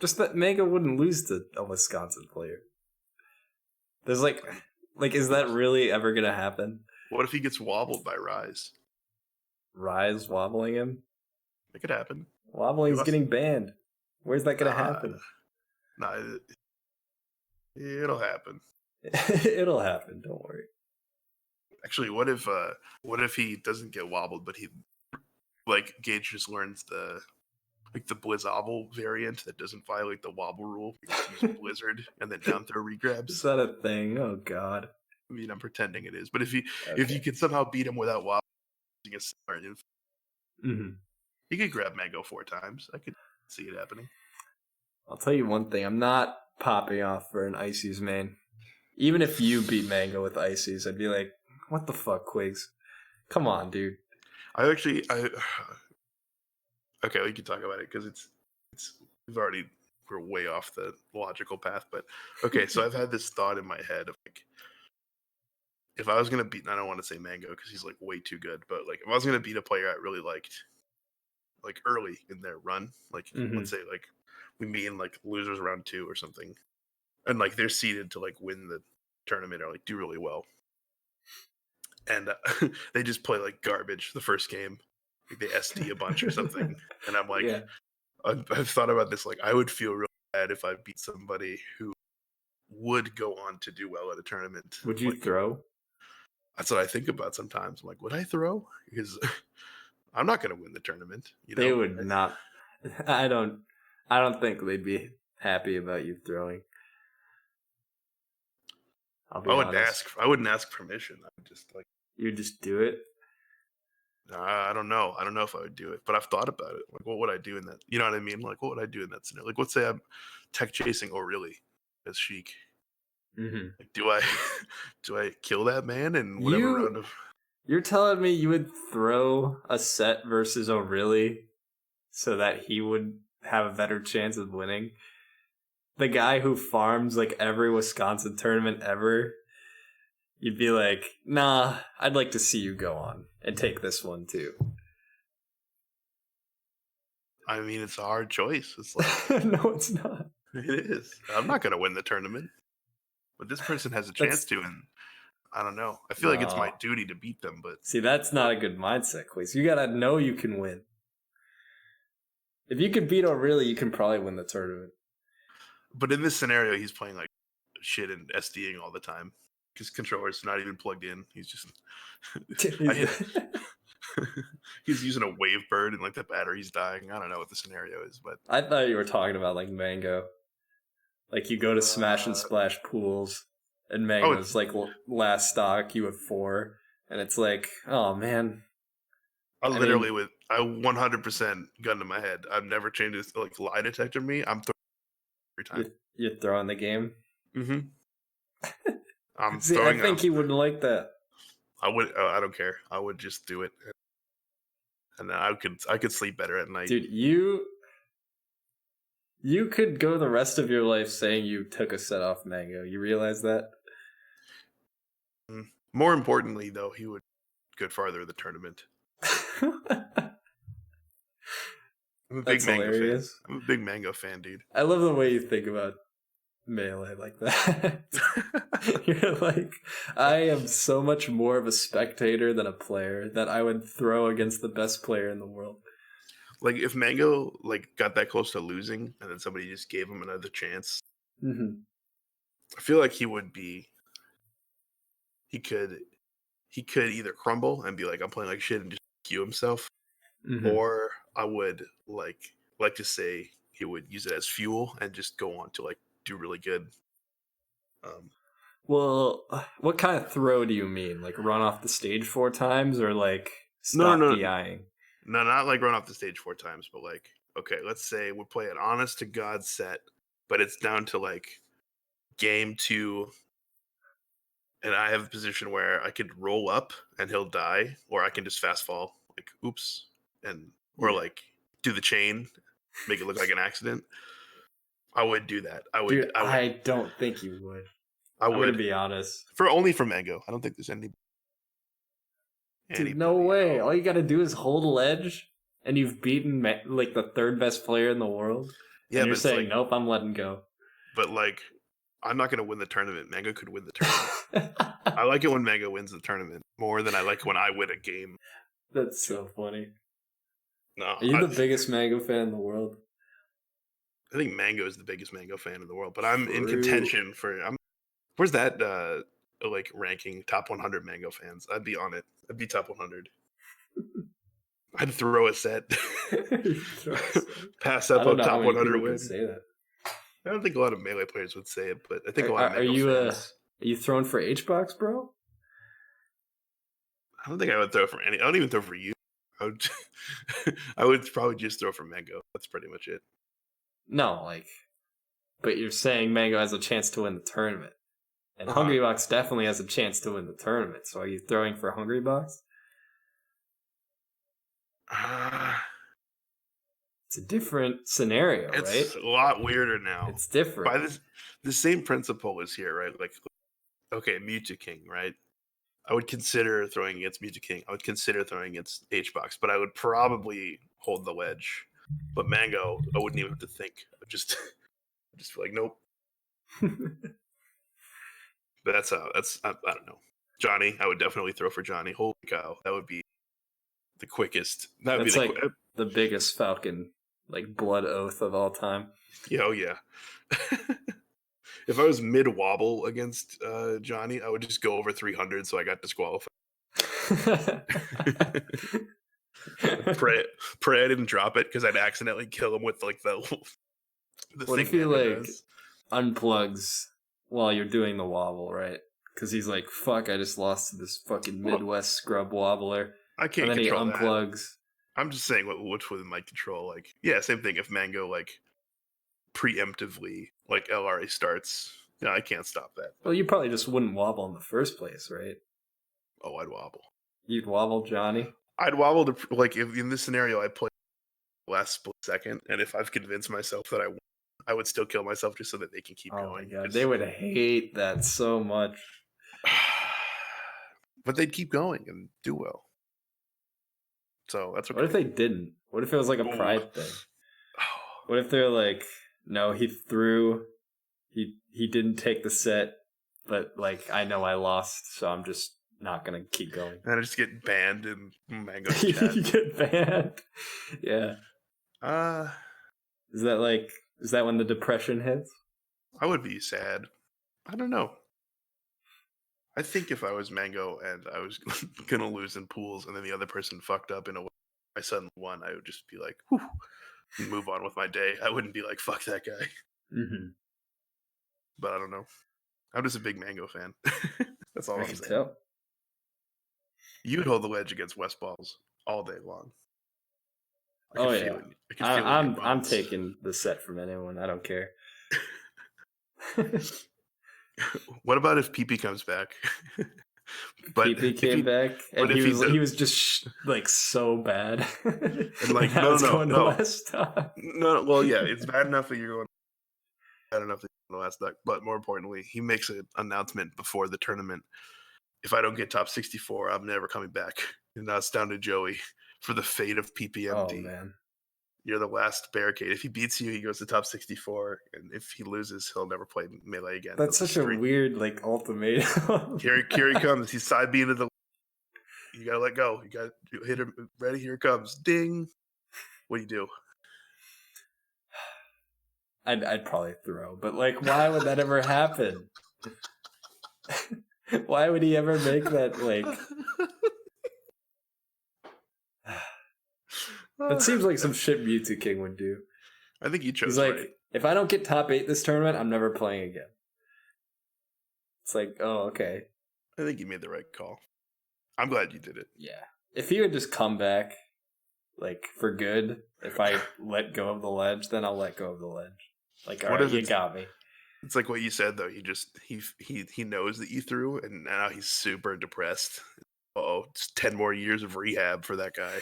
Just that Mega wouldn't lose to a Wisconsin player. There's like, is that really ever gonna happen? What if he gets wobbled by Rise? Rise wobbling him? It could happen. Wobbling's Us. getting banned. Where's that gonna Nah, happen? nah, it'll happen. It'll happen, don't worry. Actually, what if he doesn't get wobbled, but he like Gage just learns the like the Blizzobble variant that doesn't violate the wobble rule. You just use Blizzard and then down throw Is regrabs. that a thing? Oh god. I mean, I'm pretending it is, but if you Okay. could somehow beat him without wobbling, Hmm. he could grab Mango 4 times. I could see it happening. I'll tell you one thing. I'm not popping off for an Ices main. Even if you beat Mango with Ices, I'd be like, what the fuck, Quigs? Come on, dude. I actually, I okay, we can talk about it because it's we're way off the logical path. But okay, so I've had this thought in my head of like if I was gonna beat, and I don't want to say Mango because he's like way too good, but like if I was gonna beat a player I really liked, like early in their run, like Hmm. let's say like we meet in like losers round 2 or something, and like they're seeded to like win the tournament or like do really well, and they just play like garbage the first game, like they SD a bunch or something, and I'm like, Yeah. I've thought about this. Like, I would feel real bad if I beat somebody who would go on to do well at a tournament. Would you Like, throw? that's what I think about sometimes. I'm like, would I throw? Because I'm not going to win the tournament. You They know, would not. I don't. I don't think they'd be happy about you throwing. I'll I be wouldn't honest. ask. I wouldn't ask permission. I would just like. You just do it. I don't know. I don't know if I would do it, but I've thought about it. Like, what would I do in that? You know what I mean? Like, what would I do in that scenario? Like, let's say I'm tech chasing O'Reilly as Sheik. Mm-hmm. Like, do I kill that man in whatever round You of? You're telling me you would throw a set versus O'Reilly so that he would have a better chance of winning? The guy who farms like every Wisconsin tournament ever, you'd be like, nah, I'd like to see you go on and take this one too. I mean, it's a hard choice. It's like No, it's not. it is. I'm not going to win the tournament, but this person has a chance That's to, and I don't know. I feel like it's my no. duty to beat them, but See, that's not a good mindset, Queez. You gotta know you can win. If you could beat O'Reilly, you can probably win the tournament. in this scenario, he's playing like shit and SDing all the time. His controller's not even plugged in. He's just he's using a wave bird and like the battery's dying. I don't know what the scenario is, but I thought you were talking about like Mango. Like you go to Smash and Splash pools, and Mango's like last stock, you have 4, and it's like, oh man. I I literally mean, with I 100% gun to my head. I've never changed this like lie detector me. I'm throwing every time. you're throwing the game. Mm-hmm. I'm See, I throwing. think he wouldn't like that. I would. I don't care. I would just do it, and then I could sleep better at night. Dude, you could go the rest of your life saying you took a set off Mango. You realize that? More importantly, though, he would go farther in the tournament. I'm a big That's Mango hilarious. fan. I'm a big Mango fan, dude. I love the way you think about Melee like that. You're like, I am so much more of a spectator than a player that I would throw against the best player in the world. Like if Mango like got that close to losing, and then somebody just gave him another chance, Mm-hmm. I feel like he would be. He could either crumble and be like, I'm playing like shit and just cue himself, Mm-hmm. or I would like to say he would use it as fuel and just go on to like do really good. Well, what kind of throw do you mean? Like run off the stage 4 times or like No, stop no, no, DIing? no, not like run off the stage 4 times, but like okay, let's say we play an honest to God set, but it's down to like game 2, and I have a position where I could roll up and he'll die, or I can just fast fall, like oops, and or Yeah. like do the chain, make it look like an accident. I would do that. Dude, I don't think you would. I I'm going to would be honest. for only for Mango. I don't think there's Dude, no anybody way. else. All you got to do is hold a ledge and you've beaten like the 3rd best player in the world. Yeah, And you're but it's saying, like, nope, I'm letting go. but like, I'm not gonna win the tournament. Mango could win the tournament. I like it when Mango wins the tournament more than I like when I win a game. That's so funny. No, Are you the biggest Mango fan in the world? I think Mango is the biggest Mango fan in the world, but I'm in True. contention for. Where's that like ranking top 100 Mango fans? I'd be on it. I'd be top 100. I'd throw a set. Pass I up don't a know how top many 100 people win. could say that. I don't think a lot of Melee players would say it, but I think a lot of Are Mango you fans. are you throwing for HBox, bro? I don't think I would throw for any. I don't even throw for you. I would, I would probably just throw for Mango. That's pretty much it. No, like, but you're saying Mango has a chance to win the tournament. And Hungrybox definitely has a chance to win the tournament. So are you throwing for Hungrybox? It's a different scenario, right? It's a lot weirder now. It's different. By the same principle is here, right? Like, okay, Mewtwo King, right? I would consider throwing against Mewtwo King. I would consider throwing against H-Box, but I would probably hold the wedge. But Mango, I wouldn't even have to think. I would just be like, nope. But that's I don't know. Johnny, I would definitely throw for Johnny. Holy cow, that would be the quickest. That would That's be like the biggest Falcon like blood oath of all time. Yeah, oh yeah. If I was mid wobble against Johnny, I would just go over 300, so I got disqualified. Pray I didn't drop it because I'd accidentally kill him with like the What thing if he Mango like does. unplugs while you're doing the wobble, right? Because he's like, "Fuck! I just lost to this fucking Midwest scrub wobbler," I and can't then he control that. unplugs. I'm just saying what's within my control. Like, yeah, same thing. If Mango like preemptively like LRA starts, I can't stop that. Well, you probably just wouldn't wobble in the first place, right? Oh, I'd wobble. You'd wobble, Johnny. I'd wobble to like if in this scenario I play last split second, and if I've convinced myself that I would still kill myself just so that they can keep Oh going. my god, they would hate that so much. But they'd keep going and do well. So that's okay. What if they didn't? What if it was like a pride thing? What if they're like, no, he threw, he didn't take the set, but like I know I lost, so I'm just not gonna keep going. And I just get banned in Mango's You chat. get banned. Yeah. Is that when the depression hits? I would be sad. I don't know. I think if I was Mango and I was gonna lose in pools, and then the other person fucked up in a way I suddenly won, I would just be like, whew, and move on with my day. I wouldn't be like, fuck that guy. Mm-hmm. But I don't know. I'm just a big Mango fan. That's all I I'm can saying. tell. You would hold the wedge against West Balls all day long. Oh yeah, I'm bones. taking the set from anyone. I don't care. What about if PP comes back? But PP came back, and he was just like so bad. And like no. Well, yeah, it's bad enough that you're going. Bad enough that you're going to last duck, but more importantly, he makes an announcement before the tournament. If I don't get top 64, I'm never coming back. And now it's down to Joey for the fate of PPMD. Oh man, you're the last barricade. If he beats you, he goes to top 64, and if he loses, he'll never play Melee again. That's such a weird like ultimatum. Here he comes. He's side B into the. You gotta let go. You gotta hit him. Ready? Here it comes. Ding. What do you do? I'd probably throw, but like, why would that ever happen? Why would he ever make that like? That seems like some shit Mewtwo King would do. I think he chose. He's like, right. If I don't get top 8 this tournament, I'm never playing again. It's like, oh, okay. I think you made the right call. I'm glad you did it. Yeah. If he would just come back, like, for good, if I let go of the ledge, then I'll let go of the ledge. Like, all right, you got me. It's like what you said, though. He knows that you threw, and now he's super depressed. Oh, it's 10 more years of rehab for that guy.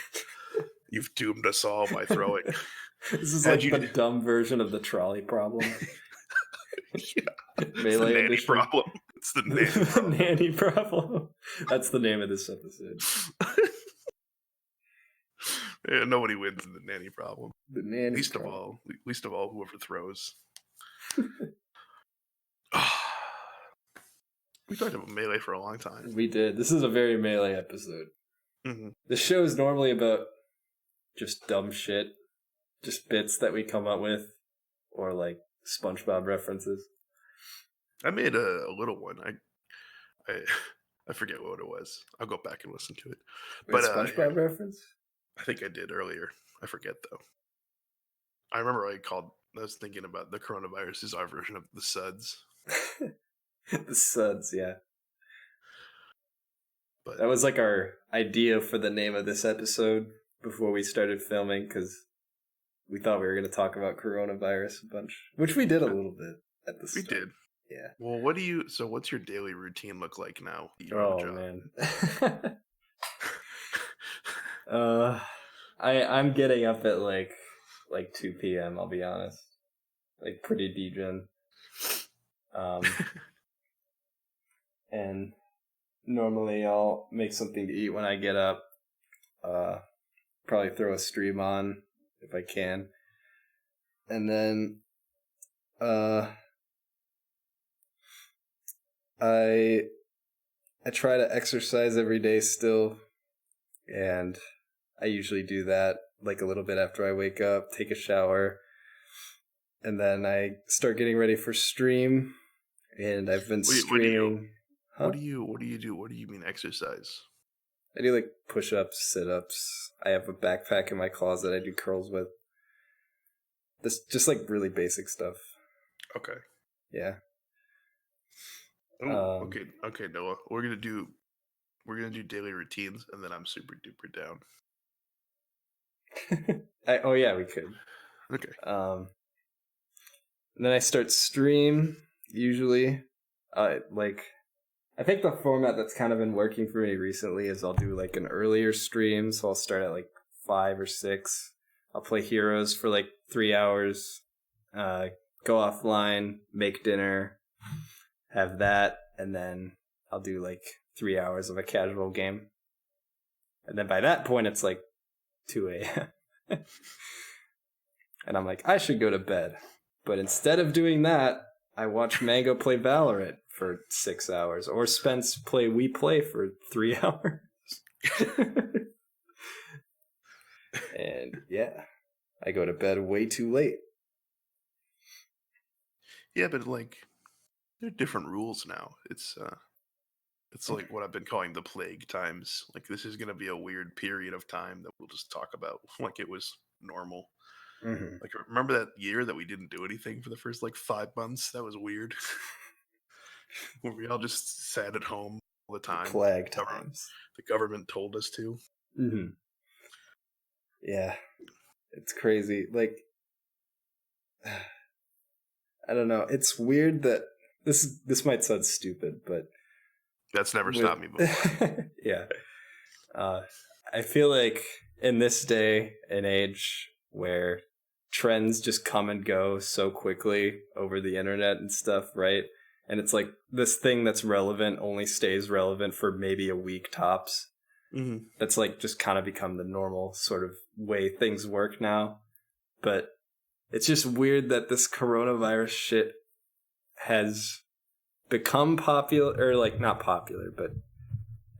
You've doomed us all by throwing. This is like the dumb version of the trolley problem. Yeah. Melee Nanney problem. It's the Nanney problem. Nanney problem. That's the name of this episode. Yeah, nobody wins in the Nanney problem. The Nanney least of all, whoever throws. We talked about Melee for a long time. We did. This is a very Melee episode. Mm-hmm. The show is normally about just dumb shit, just bits that we come up with, or like SpongeBob references. I made a little one. I forget what it was. I'll go back and listen to it. But SpongeBob reference? I think I did earlier. I forget though. I remember I was thinking about the coronavirus is our version of the Suds. The Suds, yeah. But that was like our idea for the name of this episode before we started filming, because we thought we were going to talk about coronavirus a bunch, which we did a little bit at the start. We did. Yeah. Well, what's your daily routine look like now? Man. I'm getting up at like 2 p.m. I'll be honest, like pretty degen. And normally I'll make something to eat when I get up. Probably throw a stream on if I can, and then I try to exercise every day still, and I usually do that like a little bit after I wake up, take a shower, and then I start getting ready for stream. And I've been streaming. What do you do? What do you mean exercise? I do like push-ups, sit-ups. I have a backpack in my closet I do curls with. This just like really basic stuff. Okay. Yeah. Okay, Noah. We're gonna do daily routines, and then I'm super duper down. Oh yeah, we could. Okay. And then I start stream usually. Like I think the format that's kind of been working for me recently is I'll do like an earlier stream, so I'll start at like 5 or 6. I'll play Heroes for like 3 hours, go offline, make dinner, have that, and then I'll do like 3 hours of a casual game. And then by that point, it's like 2 a.m. And I'm like, I should go to bed. But instead of doing that, I watch Mango play Valorant for 6 hours, or Spence play We Play for 3 hours. And yeah, I go to bed way too late. Yeah, but like, there are different rules now. It's like what I've been calling the plague times. Like, this is gonna be a weird period of time that we'll just talk about like it was normal. Mm-hmm. Like, remember that year that we didn't do anything for the first like 5 months? That was weird. Where we all just sat at home all the time. Plague times. The government told us to. Mm-hmm. Yeah, it's crazy. Like, I don't know. It's weird that this might sound stupid, but that's never stopped me before. Yeah. I feel like in this day and age where trends just come and go so quickly over the internet and stuff, right? And it's like this thing that's relevant only stays relevant for maybe a week tops. Mm-hmm. That's like just kind of become the normal sort of way things work now. But it's just weird that this coronavirus shit has become popular, or like not popular, but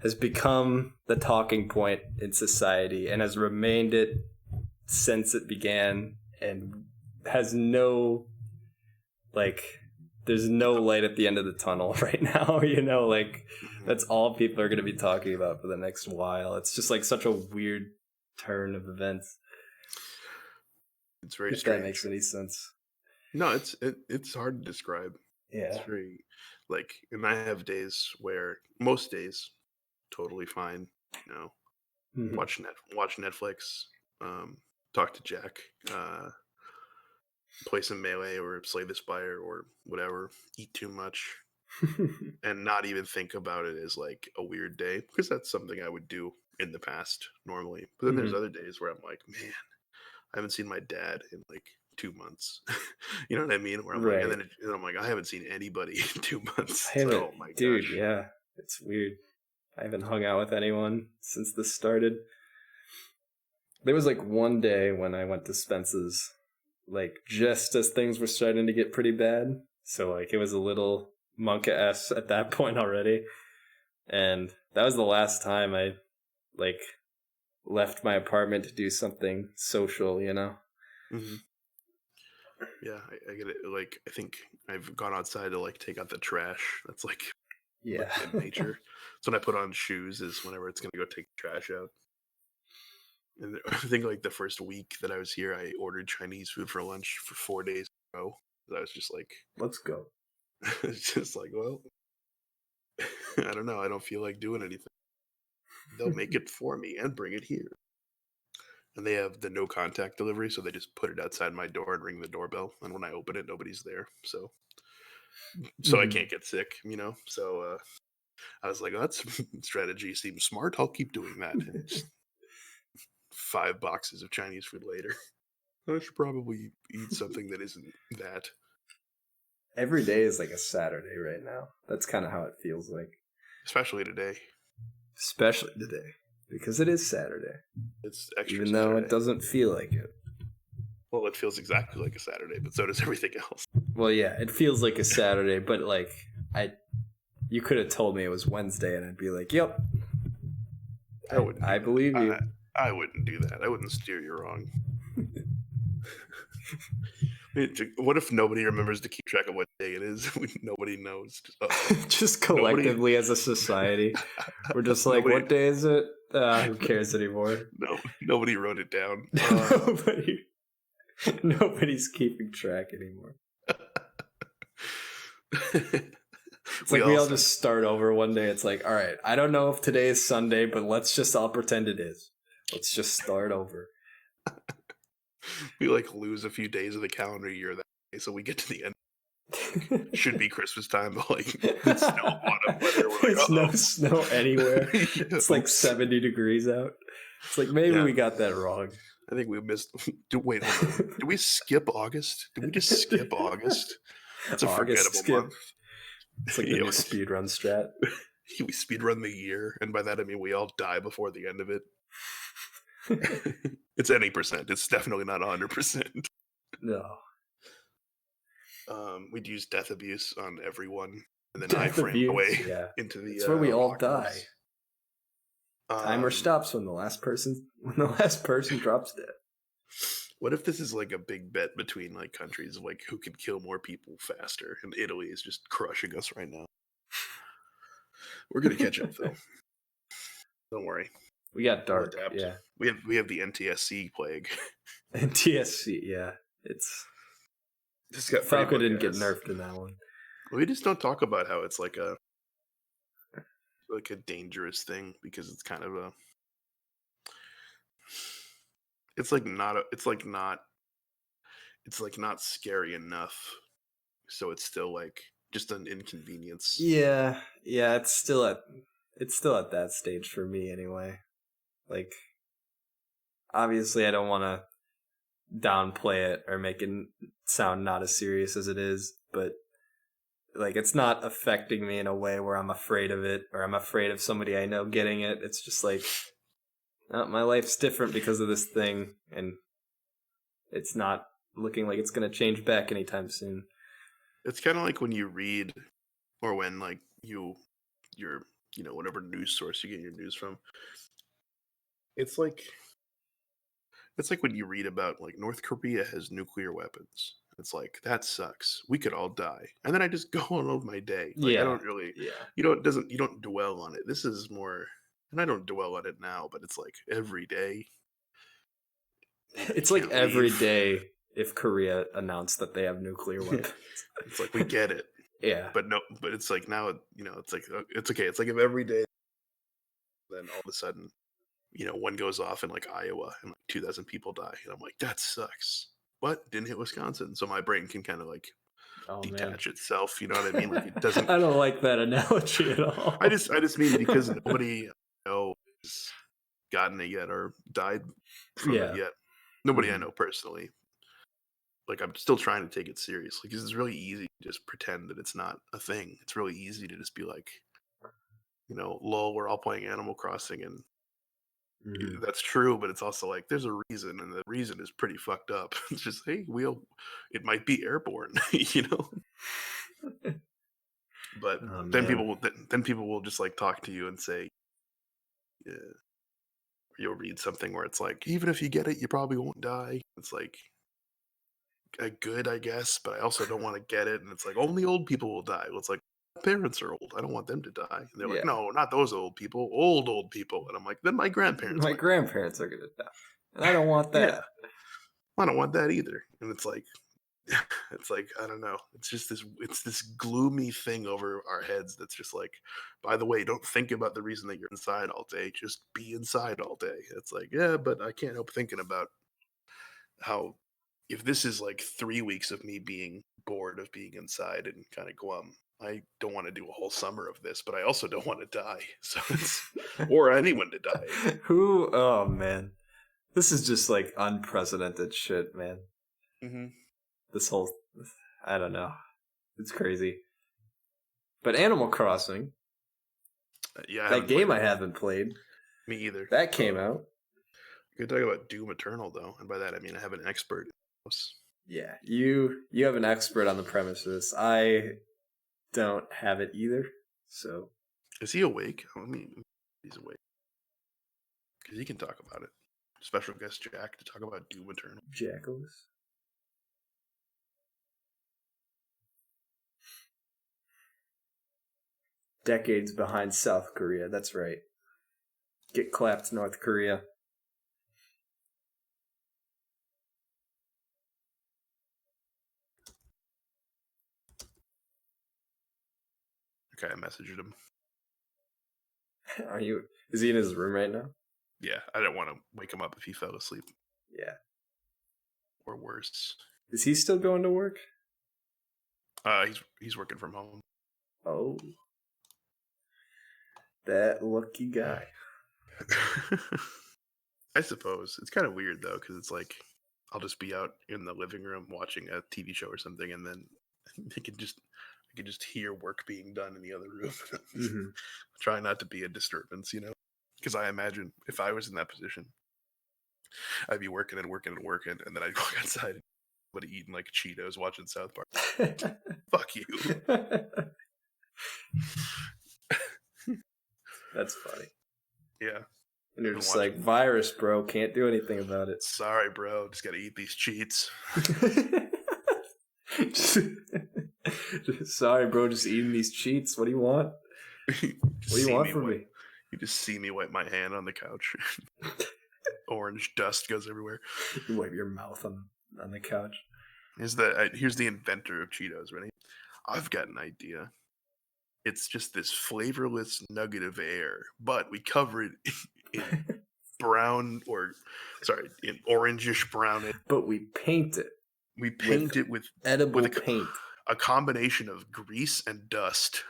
has become the talking point in society and has remained it since it began, and has no, like, there's no light at the end of the tunnel right now, you know, like, that's all people are going to be talking about for the next while. It's just like such a weird turn of events. It's very if strange. That makes any sense. No, it's hard to describe. Yeah. It's very, like, and I have days where, most days, totally fine, you know, Mm-hmm. watch Netflix, talk to Jack, play some Melee or Slay the Spire or whatever, eat too much, and not even think about it as like a weird day, because that's something I would do in the past normally. But then there's other days where I'm like, man, I haven't seen my dad in like 2 months. You know what I mean? Where I'm like, and then I'm like, I haven't seen anybody in 2 months. Oh my gosh. Dude, yeah, it's weird. I haven't hung out with anyone since this started. There was like one day when I went to Spence's, like just as things were starting to get pretty bad. So like it was a little monka-esque at that point already. And that was the last time I like left my apartment to do something social, you know? Mm-hmm. Yeah, I get it. Like, I think I've gone outside to like take out the trash. That's like, yeah, in nature. So when I put on shoes is whenever it's gonna go take the trash out. And I think like the first week that I was here, I ordered Chinese food for lunch for 4 days in a row. I was just like, let's go. It's just like, well, I don't know. I don't feel like doing anything. They'll make it for me and bring it here. And they have the no contact delivery, so they just put it outside my door and ring the doorbell. And when I open it, nobody's there. So I can't get sick, you know? So I was like, oh, that strategy seems smart. I'll keep doing that. And just 5 boxes of Chinese food later. I should probably eat something that isn't that. Every day is like a Saturday right now. That's kind of how it feels like. Especially today. Because it is Saturday. It's extra Even Saturday. though it doesn't feel like it. Well, it feels exactly like a Saturday, but so does everything else. Well, yeah, it feels like a Saturday, but like, you could have told me it was Wednesday and I'd be like, yep. I believe you. I wouldn't do that. I wouldn't steer you wrong. What if nobody remembers to keep track of what day it is? Nobody knows. Just us. Just Nobody, collectively as a society, we're just like, nobody, what day is it? Who cares anymore? nobody wrote it down. Nobody, nobody's keeping track anymore. It's like we all just start over one day. It's like, all right, I don't know if today is Sunday, but let's just all pretend it is. Let's just start over. We like lose a few days of the calendar year that day, so we get to the end. Should be Christmas time, but like it's still autumn weather. It's no snow anywhere. It's like 70 degrees out. It's like maybe we got that wrong. I think we missed. Wait, hold on. Did we skip August? Did we just skip August? It's a August forgettable month. It's like the new speedrun strat. We speedrun the year, and by that I mean we all die before the end of it. It's any percent. It's definitely not 100%. No. We'd use death abuse on everyone, and then Death iframe away into the. It's where we all die. Timer Um, stops when the last person drops dead. What if this is like a big bet between like countries, like who can kill more people faster? And Italy is just crushing us right now. We're gonna catch up though. Don't worry. We got dark. Yeah, we have the NTSC plague. NTSC, yeah. It's this got Falco didn't get nerfed in that one. We just don't talk about how it's like a dangerous thing because it's kind of a. It's like not scary enough, so it's still like just an inconvenience. Yeah, it's still at that stage for me anyway. Like, obviously, I don't want to downplay it or make it sound not as serious as it is, but like, it's not affecting me in a way where I'm afraid of it or I'm afraid of somebody I know getting it. It's just like, my life's different because of this thing, and it's not looking like it's going to change back anytime soon. It's kind of like when you read, or when like you're whatever news source you get your news from. It's like when you read about like North Korea has nuclear weapons. It's like, that sucks. We could all die. And then I just go on with my day. Like, I don't really, you don't dwell on it. This is more, and I don't dwell on it now, but it's like every day. It's like every day if Korea announced that they have nuclear weapons. It's like, we get it. Yeah. But it's like now, it's like, it's okay. It's like if every day, then all of a sudden, one goes off in like Iowa and like 2,000 people die. And I'm like, that sucks. But didn't hit Wisconsin. So my brain can kind of like detach itself. You know what I mean? Like, it doesn't. I don't like that analogy at all. I just mean because nobody I know has gotten it yet or died from it yet. Nobody I know personally. Like, I'm still trying to take it seriously because it's really easy to just pretend that it's not a thing. It's really easy to just be like, lol, we're all playing Animal Crossing, and that's true, but it's also like there's a reason, and the reason is pretty fucked up. It's just, hey, it might be airborne, But then people will just like talk to you and say, you'll read something where it's like, even if you get it, you probably won't die. It's like, good, I guess, but I also don't want to get it. And it's like, only old people will die. Well, it's like, parents are old. I don't want them to die. And they're like, no, not those old people, old people. And I'm like, then my grandparents. My grandparents are going to die. And I don't want that. Yeah. I don't want that either. And it's like, I don't know. It's just this gloomy thing over our heads that's just like, by the way, don't think about the reason that you're inside all day. Just be inside all day. It's like, yeah, but I can't help thinking about how, if this is like 3 weeks of me being bored of being inside and kind of glum, I don't want to do a whole summer of this, but I also don't want to die. So or anyone to die. Oh man. This is just like unprecedented shit, man. Mm-hmm. This whole, I don't know. It's crazy. But Animal Crossing. That game I haven't played. Me either. That came out. You could talk about Doom Eternal, though. And by that, I mean I have an expert. Yeah, you have an expert on the premises. I don't have it either, so. Is he awake? I mean, he's awake. Because he can talk about it. special guest Jack to talk about Doom Eternal. Jackals. Decades behind South Korea. That's right. Get clapped, North Korea. Okay, I messaged him. Is he in his room right now? Yeah, I didn't want to wake him up if he fell asleep. Yeah. Or worse. Is he still going to work? He's working from home. Oh. That lucky guy. I suppose. It's kind of weird though, because it's like I'll just be out in the living room watching a TV show or something, and then I can just hear work being done in the other room. Mm-hmm. Try not to be a disturbance, because I imagine if I was in that position, I'd be working and working and working, and then I'd walk outside and would eating like Cheetos watching South Park. Fuck you. That's funny. Yeah. And you're just like, virus, bro. Can't do anything about it. Sorry, bro. Just gotta eat these cheats. Sorry, bro. Just eating these cheats. What do you want? What do you want from me? You just see me wipe my hand on the couch. Orange dust goes everywhere. You wipe your mouth on the couch. Here's the inventor of Cheetos. Ready? I've got an idea. It's just this flavorless nugget of air, but we cover it in in orangish brown. But we paint it. We paint it with edible paint. A combination of grease and dust.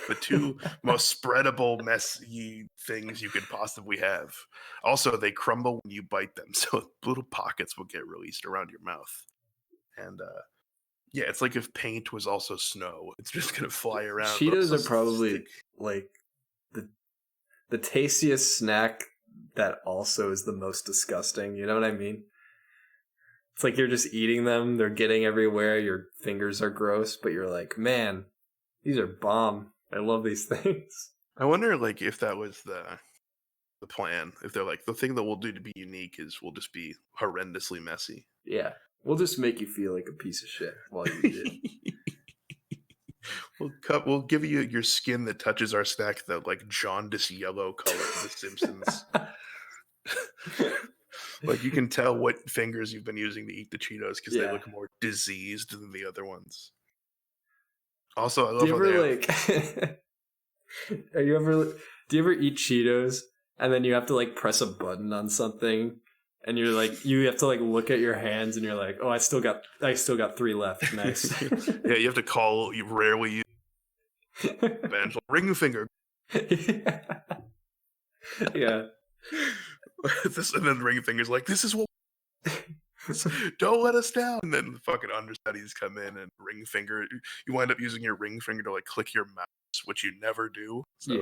The two most spreadable, messy things you could possibly have. Also, they crumble when you bite them, so little pockets will get released around your mouth. And yeah, it's like if paint was also snow. It's just gonna fly around. Cheetos are probably like the tastiest snack that also is the most disgusting. You know what I mean? It's like you're just eating them. They're getting everywhere. Your fingers are gross, but you're like, man, these are bomb. I love these things. I wonder, like, if that was the plan. If they're like, the thing that we'll do to be unique is we'll just be horrendously messy. Yeah. We'll just make you feel like a piece of shit while you eat it. We'll give you your skin that touches our snack, the like jaundice yellow color of The Simpsons. Like you can tell what fingers you've been using to eat the Cheetos because they look more diseased than the other ones. Also, I love how do you ever eat Cheetos and then you have to like press a button on something and you're like you have to like look at your hands and you're like, oh, I still got 3 left. Nice. Yeah, you have to call. You rarely use evangel ring finger. Yeah. And then ring finger's like, this is what. Don't let us down. And then the fucking understudies come in and ring finger. You wind up using your ring finger to like click your mouse, which you never do. So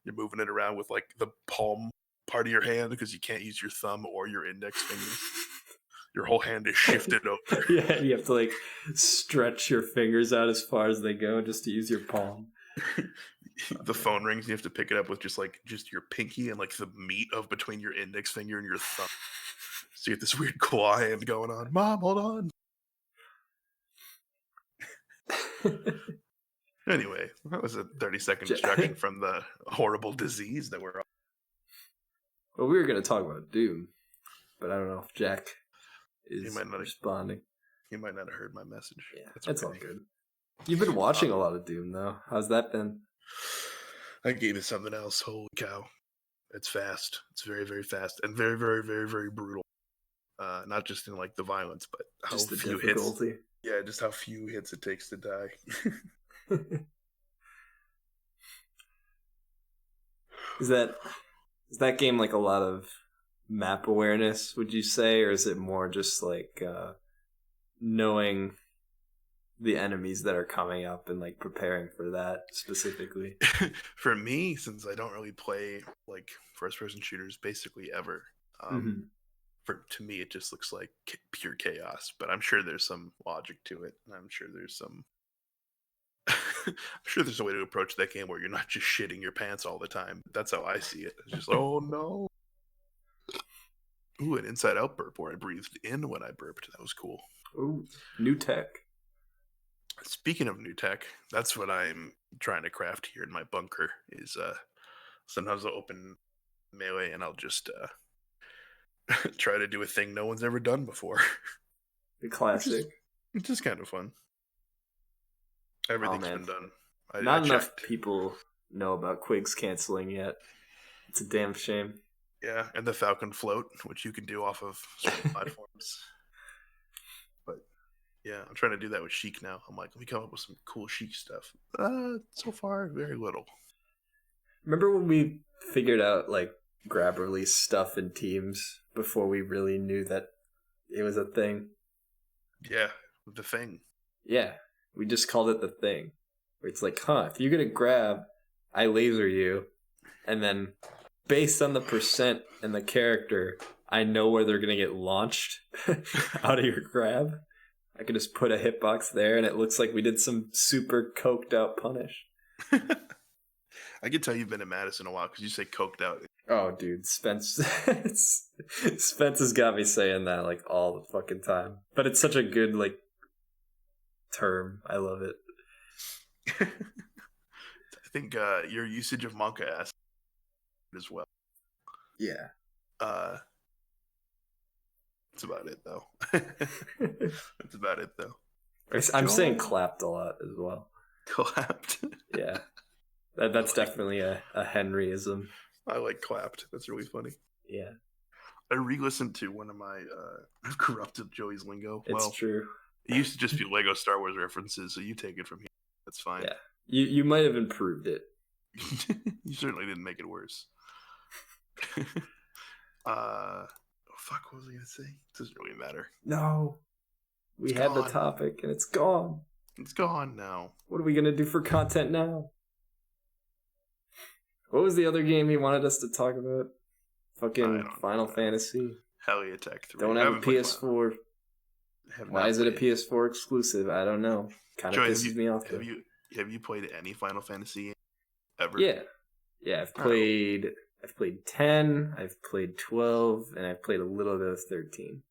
you're moving it around with like the palm part of your hand because you can't use your thumb or your index fingers. Your whole hand is shifted over. Yeah, you have to like stretch your fingers out as far as they go just to use your palm. The phone rings and you have to pick it up with just your pinky and like the meat of between your index finger and your thumb. So you get this weird claw hand going on. Mom, hold on. Anyway, that was a 30-second distraction from the horrible disease that we're on. Well, we were going to talk about Doom, but I don't know if Jack is responding. He might not have heard my message. Yeah, that's all good. You've been watching a lot of Doom, though. How's that been? I gave it something else. Holy cow. It's fast. It's very, very fast. And very, very, very, very brutal. Not just in like the violence, but how just the few difficulty. hits. Yeah, just how few hits it takes to die. Is that game like a lot of map awareness, would you say, or is it more just like knowing the enemies that are coming up and like preparing for that specifically? For me, since I don't really play like first-person shooters basically ever, to me it just looks like pure chaos. But I'm sure there's some logic to it, and I'm sure there's a way to approach that game where you're not just shitting your pants all the time. That's how I see it. It's just oh no. Ooh, an inside out burp where I breathed in when I burped. That was cool. Ooh, new tech. Speaking of new tech, that's what I'm trying to craft here in my bunker. Is sometimes I'll open Melee and I'll just try to do a thing no one's ever done before, The which is classic. which is kind of fun. Oh Everything's man, been done. I not enough checked. people know about Quig's canceling yet. It's a damn shame. Yeah, and the Falcon float, which you can do off of certain platforms. But yeah, I'm trying to do that with Sheik now. I'm like, let me come up with some cool Sheik stuff. So far, very little. Remember when we figured out like grab release stuff in teams before we really knew that it was a thing? Yeah, the thing. Yeah, we just called it the thing. Where it's like, if you're gonna grab, I laser you, and then based on the percent and the character, I know where they're gonna get launched out of your grab. I can just put a hitbox there, and it looks like we did some super coked out punish. I can tell you've been at Madison a while because you say coked out. Oh, dude, Spence, Spence has got me saying that like all the fucking time. But it's such a good like term. I love it. I think your usage of Monka acid as well. Yeah. That's about it, though. That's about it, though. I'm saying clapped a lot as well. Clapped. Yeah. That's definitely a Henryism. I like clapped. That's really funny. Yeah. I re-listened to one of my corrupted Joey's lingo. It's true. It used to just be Lego Star Wars references, so you take it from here. That's fine. Yeah. You might have improved it. You certainly didn't make it worse. Fuck, what was I gonna say? It doesn't really matter. No. We had the topic and it's gone. It's gone now. What are we gonna do for content now? What was the other game he wanted us to talk about? Fucking Final Fantasy. Hell yeah, Tech 3. Don't have a PS4. Why is it a PS4 exclusive? I don't know. Kind of pisses me off. Have you played any Final Fantasy ever? Yeah. I've played 10, I've played 12, and I've played a little bit of 13.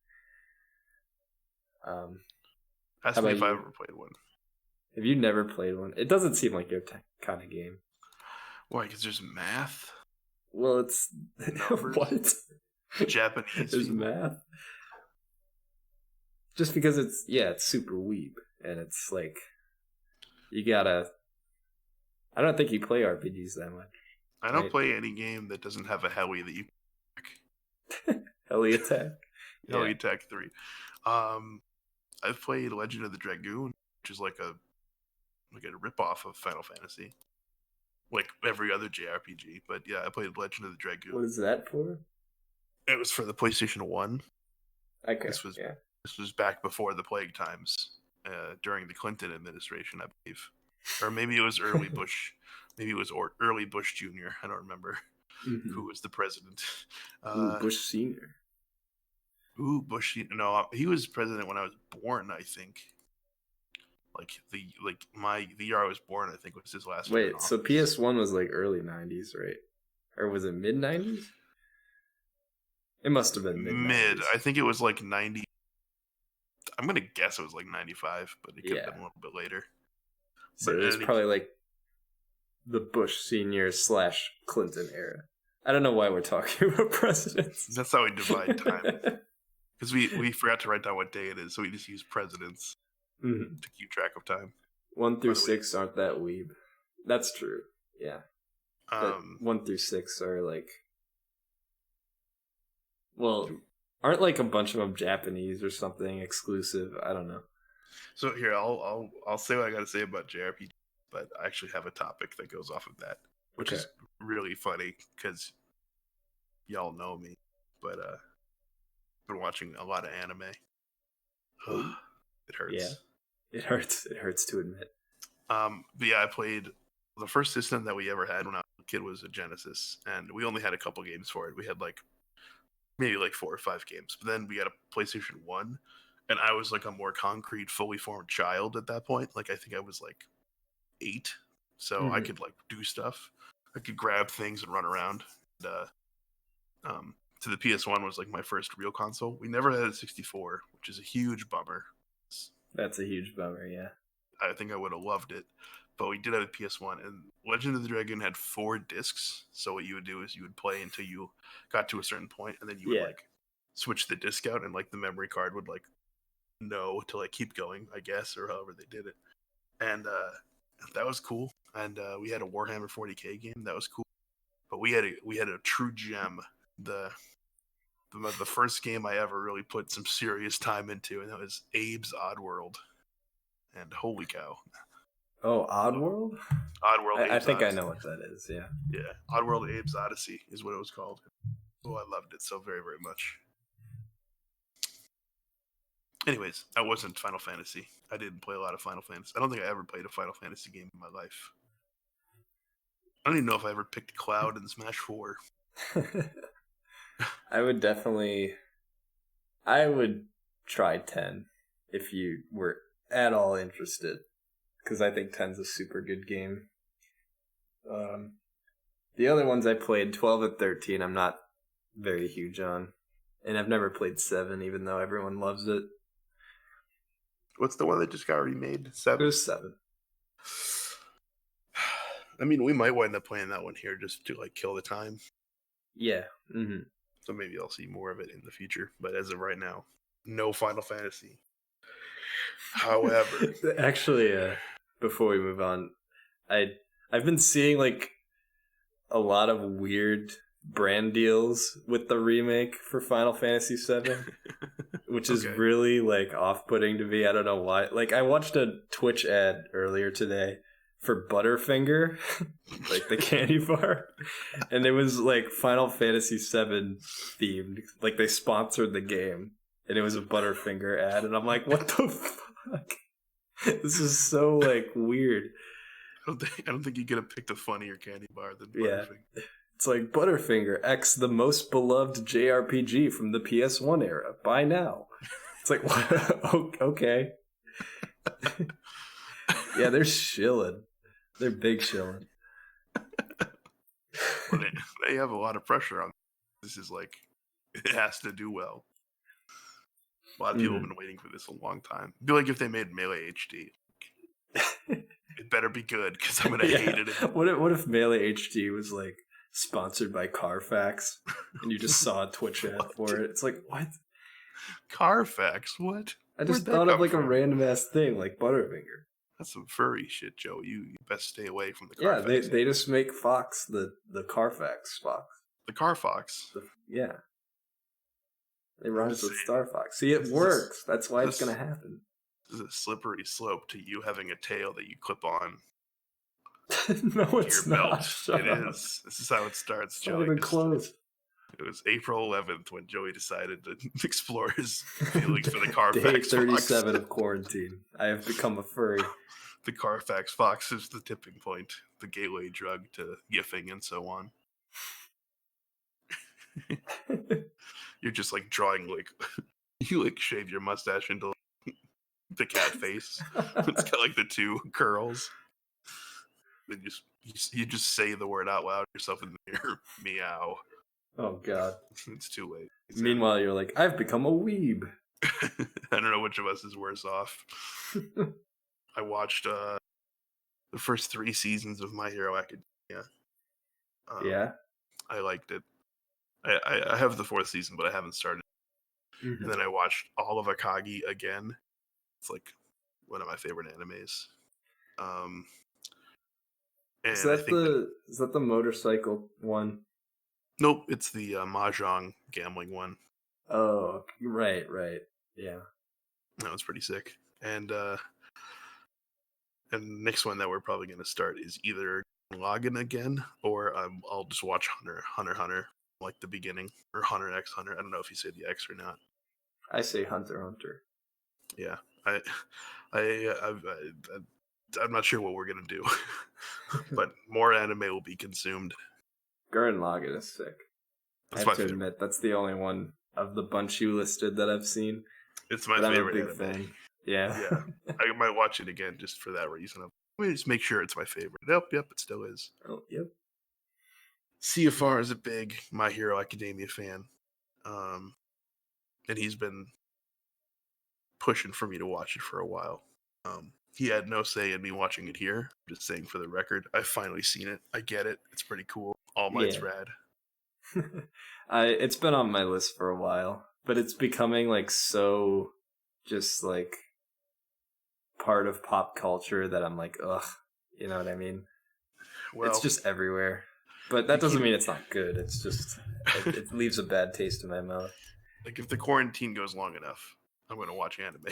Ask me if I ever played one. Have you never played one? It doesn't seem like your kind of game. Why? Because there's math? Well, it's... What? Japanese. There's math? Just because it's super weeb. And it's like... You gotta... I don't think you play RPGs that much. I don't play any game that doesn't have a heli that you can Heli Attack? Heli Attack 3. I've played Legend of the Dragoon, which is like a ripoff of Final Fantasy. Like every other JRPG. But yeah, I played Legend of the Dragoon. What is that for? It was for the PlayStation 1. Okay. This was back before the plague times, during the Clinton administration, I believe. Or maybe it was early Bush. Maybe it was early Bush Jr. I don't remember who was the president. Bush Sr. Bush. No, he was president when I was born, I think. The year I was born, I think was his last. Wait, so PS1 was like early 90s, right? Or was it mid 90s? It must have been mid. I think it was like 90. I'm gonna guess it was like 95, but it could have been a little bit later. So it was probably like the Bush Sr. / Clinton era. I don't know why we're talking about presidents. That's how we divide time. Because we forgot to write down what day it is, so we just use presidents to keep track of time. 1 through 6 aren't that weeb. That's true. Yeah. 1 through 6 are like... Well, aren't like a bunch of them Japanese or something exclusive? I don't know. So here, I'll say what I got to say about JRPG, but I actually have a topic that goes off of that, which is really funny because y'all know me, but I've been watching a lot of anime. It hurts. Yeah, it hurts. It hurts to admit. But yeah, I played the first system that we ever had when I was a kid was a Genesis, and we only had a couple games for it. We had maybe 4 or 5 games, but then we got a PlayStation 1. And I was like a more concrete, fully formed child at that point. I think I was 8. So I could do stuff. I could grab things and run around. And, So the PS1 was like my first real console. We never had a 64, which is a huge bummer. That's a huge bummer, yeah. I think I would have loved it, but we did have a PS1, and Legend of the Dragon had 4 discs. So what you would do is you would play until you got to a certain point, and then you would Yeah. like switch the disc out, and like the memory card would like know to like keep going, I guess, or however they did it. And that was cool. And we had a Warhammer 40K game that was cool. But we had a true gem. The first game I ever really put some serious time into, and that was Abe's Oddworld. And holy cow! Oh, Oddworld? Oddworld I Abe's think I Odyssey. know what that is, yeah. Yeah, Oddworld Abe's Odyssey is what it was called. Oh, I loved it so very, very much. Anyways, that wasn't Final Fantasy. I didn't play a lot of Final Fantasy. I don't think I ever played a Final Fantasy game in my life. I don't even know if I ever picked Cloud in Smash 4. I would try 10 if you were at all interested, because I think 10's a super good game. The other ones I played, 12 and 13, I'm not very huge on. And I've never played 7, even though everyone loves it. What's the one that just got remade? 7? It was 7. I mean, we might wind up playing that one here just to like kill the time. Yeah. Mm-hmm. So maybe I'll see more of it in the future. But as of right now, no Final Fantasy. However, actually, before we move on, I've been seeing like a lot of weird brand deals with the remake for Final Fantasy VII, which is really like off-putting to me. I don't know why. Like, I watched a Twitch ad earlier today for Butterfinger, like the candy bar, and it was like Final Fantasy VII themed. Like, they sponsored the game, and it was a Butterfinger ad, and I'm like, what the fuck? This is so like weird. I don't think you could have picked a funnier candy bar than Butterfinger. Yeah. It's like Butterfinger X, the most beloved JRPG from the PS1 era. Buy now. It's like, what? Okay. Yeah, they're shilling. They're big shilling. Well, they have a lot of pressure on. This is like, it has to do well. A lot of people have been waiting for this a long time. It'd be like if they made Melee HD. It better be good, because I'm gonna hate it. What if Melee HD was like sponsored by Carfax, and you just saw a Twitch ad for it? It's like, what? Carfax? What? I just thought of like a random ass thing like Butterfinger. That's some furry shit, Joe. You best stay away from the Carfax. Yeah, they just make Fox the Carfax Fox. The Carfox. Yeah. It rhymes with Star Fox. See, it works. That's why it's going to happen. This is a slippery slope to you having a tail that you clip on. No, it's your not. Belt. It is. This is how it starts, Joey. Not even close. It was April 11th when Joey decided to explore his feelings for the Carfax Day 37 Fox. Of quarantine. I have become a furry. The Carfax Fox is the tipping point, the gateway drug to gifting and so on. You're just like drawing like you like shave your mustache into the cat face. It's got like the 2 curls. Then you just say the word out loud yourself in the mirror. Meow. Oh god. It's too late. Meanwhile, you're like, I've become a weeb. I don't know which of us is worse off. I watched the first 3 seasons of My Hero Academia. Yeah. I liked it. I have the 4th season, but I haven't started. Mm-hmm. And then I watched all of Akagi again. It's like one of my favorite animes. Is that the motorcycle one? Nope, it's the mahjong gambling one. Oh, right, yeah. That was pretty sick. And the next one that we're probably going to start is either Login again, or I'll just watch Hunter, like the beginning, or Hunter x Hunter. I don't know if you say the X or not. I say Hunter. Yeah, I'm not sure what we're gonna do, but more anime will be consumed. Gurren Lagann is sick. I have to admit, that's the only one of the bunch you listed that I've seen. It's my favorite anime. Fan. Yeah. I might watch it again just for that reason. Let me just make sure it's my favorite. Yep, it still is. Oh, yep. CFR is a big My Hero Academia fan. and he's been pushing for me to watch it for a while. He had no say in me watching it here. I'm just saying for the record, I've finally seen it. I get it. It's pretty cool. All Might's Yeah. rad. It's been on my list for a while, but it's becoming like so just like part of pop culture that I'm like, ugh, you know what I mean? Well, it's just everywhere. But that doesn't mean it's not good. It's just it leaves a bad taste in my mouth. Like if the quarantine goes long enough, I'm going to watch anime.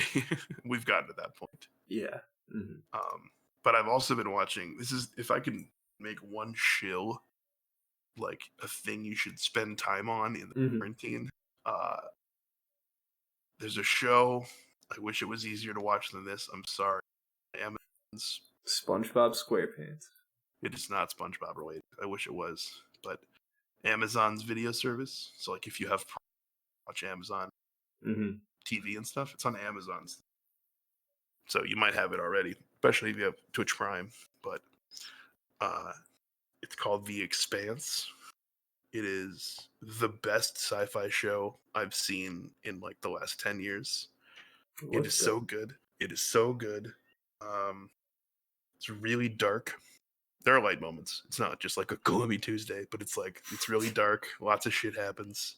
We've gotten to that point. Yeah. Mm-hmm. But I've also been watching. This is if I can make one shill, like a thing you should spend time on in the quarantine. There's a show. I wish it was easier to watch than this. I'm sorry. Amazon's SpongeBob SquarePants. It is not SpongeBob related. I wish it was, but Amazon's video service. So like if you have watch Amazon TV and stuff, it's on Amazon's. So you might have it already, especially if you have Twitch Prime. But it's called The Expanse. It is the best sci-fi show I've seen in like the last 10 years. It is so good. It is so good. It's really dark. There are light moments. It's not just like a gloomy Tuesday, but it's really dark. Lots of shit happens.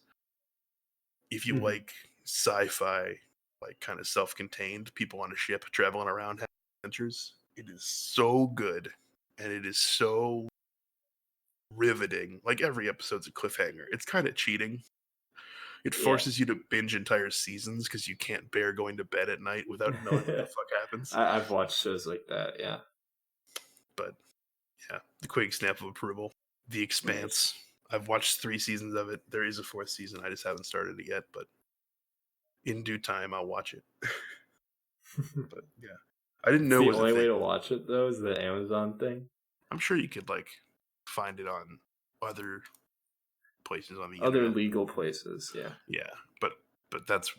If you like sci-fi, like kind of self-contained, people on a ship traveling around having adventures, it is so good. And it is so riveting. Like every episode's a cliffhanger. It's kind of cheating. It forces you to binge entire seasons because you can't bear going to bed at night without knowing what the fuck happens. I've watched shows like that, yeah. But yeah, the quick snap of approval. The Expanse. Nice. I've watched 3 seasons of it. There is a 4th season. I just haven't started it yet, but in due time, I'll watch it. But yeah, I didn't know the only way to watch it though is the Amazon thing. I'm sure you could like find it on other places on the other internet. Legal places. Yeah, but that's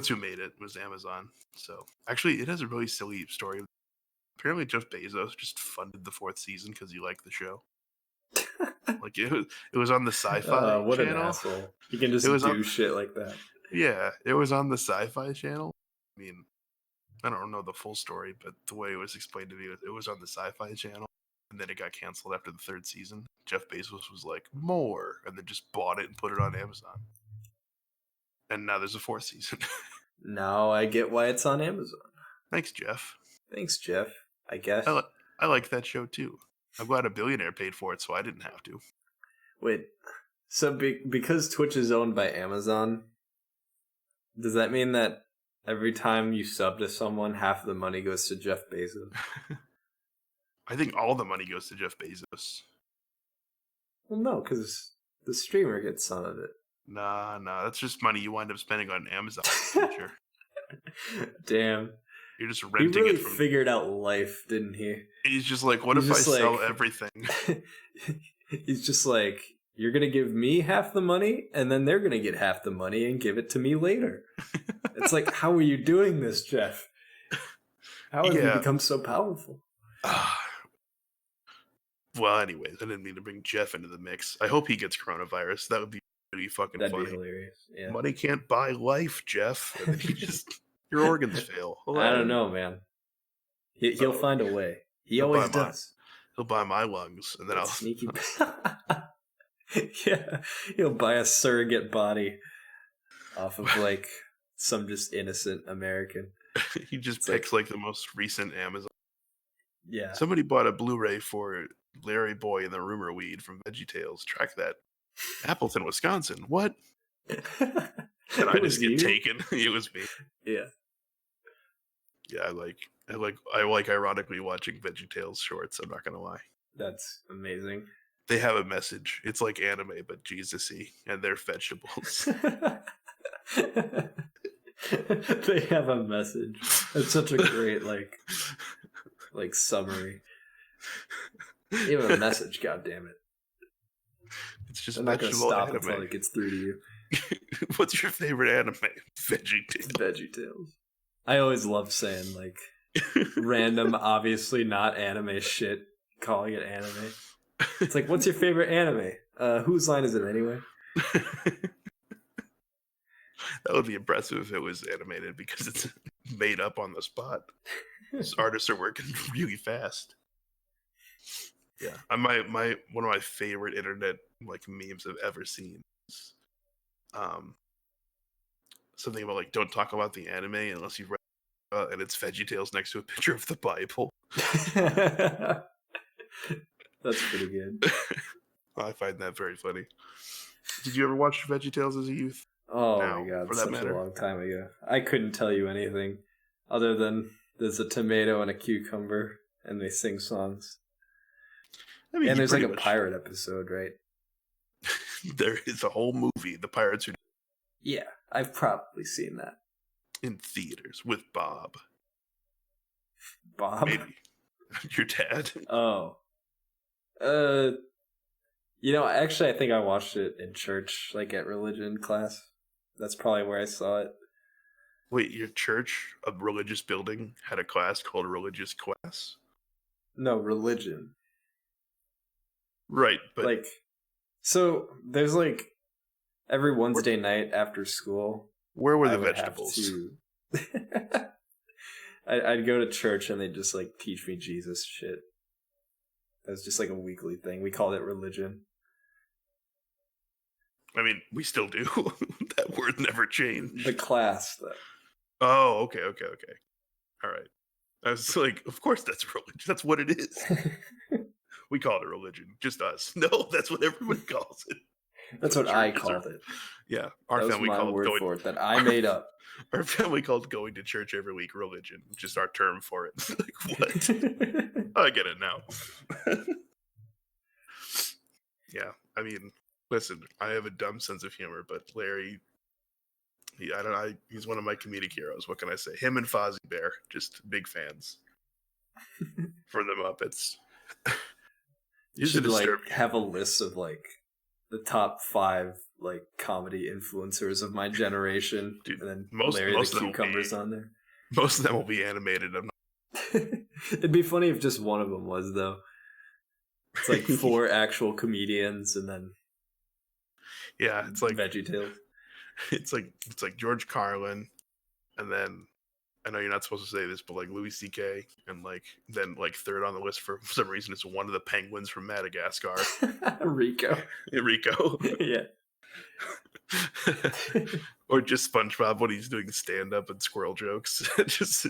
who made it was Amazon. So actually, it has a really silly story. Apparently, Jeff Bezos just funded the 4th season because he liked the show. Like it was on the Sci-Fi what channel. An asshole! You can just do shit like that. Yeah, it was on the Sci-Fi channel. I mean, I don't know the full story, but the way it was explained to me, it was on the Sci-Fi channel, and then it got canceled after the 3rd season. Jeff Bezos was like, more, and then just bought it and put it on Amazon. And now there's a 4th season. Now I get why it's on Amazon. Thanks, Jeff. I guess. I like that show, too. I'm glad a billionaire paid for it, so I didn't have to. Wait, so because Twitch is owned by Amazon, does that mean that every time you sub to someone, half the money goes to Jeff Bezos? I think all the money goes to Jeff Bezos. Well, no, because the streamer gets some of it. Nah, that's just money you wind up spending on Amazon in the future. Damn. You're just renting he really it from... figured out life, didn't he? He's just like, what if I sell everything? He's just like, you're going to give me half the money, and then they're going to get half the money and give it to me later. It's like, how are you doing this, Jeff? How have you become so powerful? Well, anyways, I didn't mean to bring Jeff into the mix. I hope he gets coronavirus. That would be pretty fucking funny. That'd be hilarious. Yeah. Money can't buy life, Jeff. And then he just... Your organs fail. I don't know, man. He'll find a way. He always does. He'll buy my lungs, and then I'll sneaky. Yeah, he'll buy a surrogate body off of like some just innocent American. He just picks like the most recent Amazon. Yeah. Somebody bought a Blu-ray for Larry Boy and the Rumor Weed from VeggieTales. Track that. Appleton, Wisconsin. What? And I just get taken. It was me. Yeah. Yeah, I like ironically watching VeggieTales shorts, I'm not gonna lie. That's amazing. They have a message. It's like anime, but Jesus-y, and they're vegetables. They have a message. It's such a great like summary. You have a message, goddammit. It's just I'm not gonna stop anime. until it gets through to you. What's your favorite anime? VeggieTales. I always love saying like random, obviously not anime shit, calling it anime. It's like, what's your favorite anime? Whose line is it anyway? That would be impressive if it was animated because it's made up on the spot. These artists are working really fast. Yeah, one of my favorite internet like memes I've ever seen is something about like don't talk about the anime unless you've read and it's VeggieTales next to a picture of the Bible. That's pretty good. I find that very funny. Did you ever watch VeggieTales as a youth? Oh Now, my god, for that such matter. a long time ago. I couldn't tell you anything other than there's a tomato and a cucumber and they sing songs. I mean, And you there's like pretty a much pirate episode, right? there is a whole movie, The Pirates Are Yeah, I've probably seen that. in theaters with Bob. Bob? Maybe your dad. Oh. Actually I think I watched it in church, like at religion class. That's probably where I saw it. Wait, your church, a religious building, had a class called Religious Class? No, religion. Right, but Like, so there's like every Wednesday night after school, where were I the would vegetables? have to. I'd go to church and they'd just like teach me Jesus shit. That was just like a weekly thing. We called it religion. I mean, we still do. That word never changed. The class, though. Oh, okay. All right. I was like, of course that's religion. That's what it is. We call it a religion. Just us. No, that's what everybody calls it. That's what I called it. Yeah. Our That was family my called word going for it that I made up. Our family called going to church every week religion. Just our term for it. Like, what? I get it now. Yeah. I mean, listen, I have a dumb sense of humor, but Larry, he's one of my comedic heroes. What can I say? Him and Fozzie Bear, just big fans for the Muppets. You should like have a list of like the top 5 like comedy influencers of my generation. Dude, and then most Larry of the them will Cucumbers on there. Most of them will be animated. It'd be funny if just one of them was, though. It's like 4 actual comedians and then yeah, it's like VeggieTales. It's like George Carlin, and then I know you're not supposed to say this, but like Louis C.K. and like then like third on the list for some reason it's one of the penguins from Madagascar. Rico. Yeah. Or just SpongeBob when he's doing stand up and squirrel jokes. Just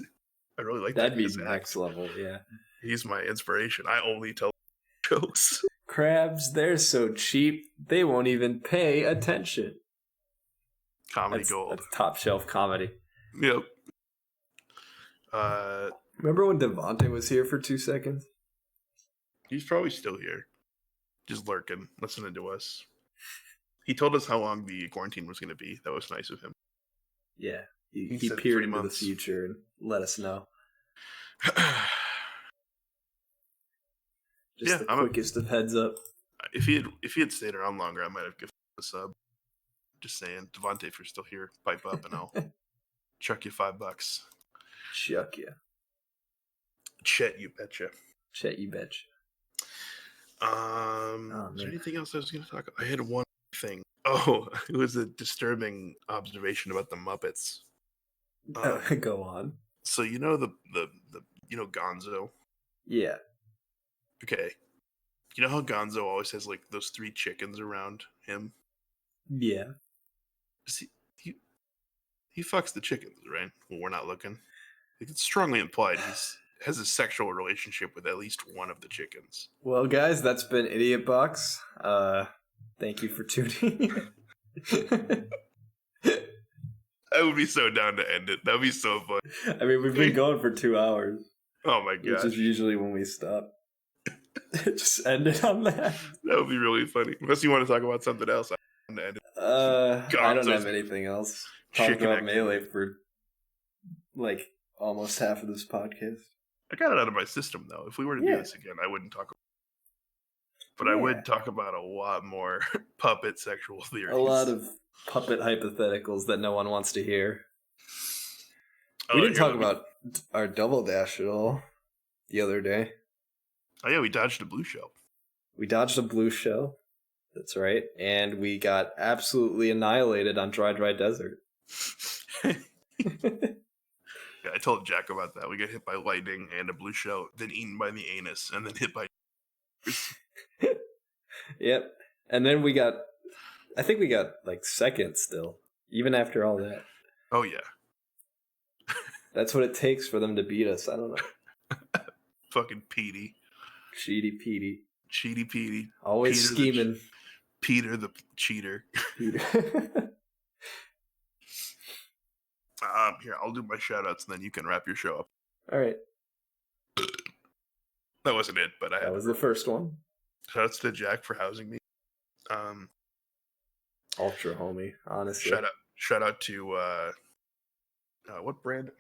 I really like that'd that. That'd be next level, yeah. He's my inspiration. I only tell jokes. Crabs, they're so cheap they won't even pay attention. Comedy gold. That's top shelf comedy. Yep. Remember when Devontae was here for 2 seconds? He's probably still here. Just lurking, listening to us. He told us how long the quarantine was going to be. That was nice of him. Yeah. He peered into the future and let us know. Just the quickest of heads up. If he had stayed around longer, I might have given him a sub. Just saying, Devontae, if you're still here, pipe up and I'll chuck you $5. Chuck you. Chet, you betcha. Chet, you betcha. Is there anything else I was going to talk about? I had one thing. Oh, it was a disturbing observation about the Muppets. Go on. So you know the Gonzo? Yeah. Okay. You know how Gonzo always has like those 3 chickens around him? Yeah. See, he fucks the chickens, right? When we're not looking. Like, it's strongly implied he has a sexual relationship with at least one of the chickens. Well, guys, that's been Idiot Box. Thank you for tuning in. I would be so down to end it. That would be so fun. I mean, we've been going for 2 hours. Oh my god. Which is usually when we stop. Just end it on that. That would be really funny. Unless you want to talk about something else. I don't have anything else. Talk about Melee for like almost half of this podcast. I got it out of my system though. If we were to do this again, I wouldn't talk about it. But I would talk about a lot more puppet sexual theories. A lot of puppet hypotheticals that no one wants to hear. We didn't talk about our Double Dash at all the other day. Oh yeah, we dodged a blue shell. We dodged a blue shell. That's right. And we got absolutely annihilated on Dry Desert. Yeah, I told Jack about that. We get hit by lightning and a blue shell, then eaten by the anus, and then hit by. Yep. And then I think we got like second still, even after all that. Oh yeah. That's what it takes for them to beat us. I don't know. Fucking Petey. Cheaty Petey. Cheaty Petey. Always Peter scheming. Peter the cheater. Peter. Here, I'll do my shout outs and then you can wrap your show up. All right. That wasn't it, but that was the first one. Shout outs to Jack for housing me. Ultra homie, honestly. Shout out to what brand?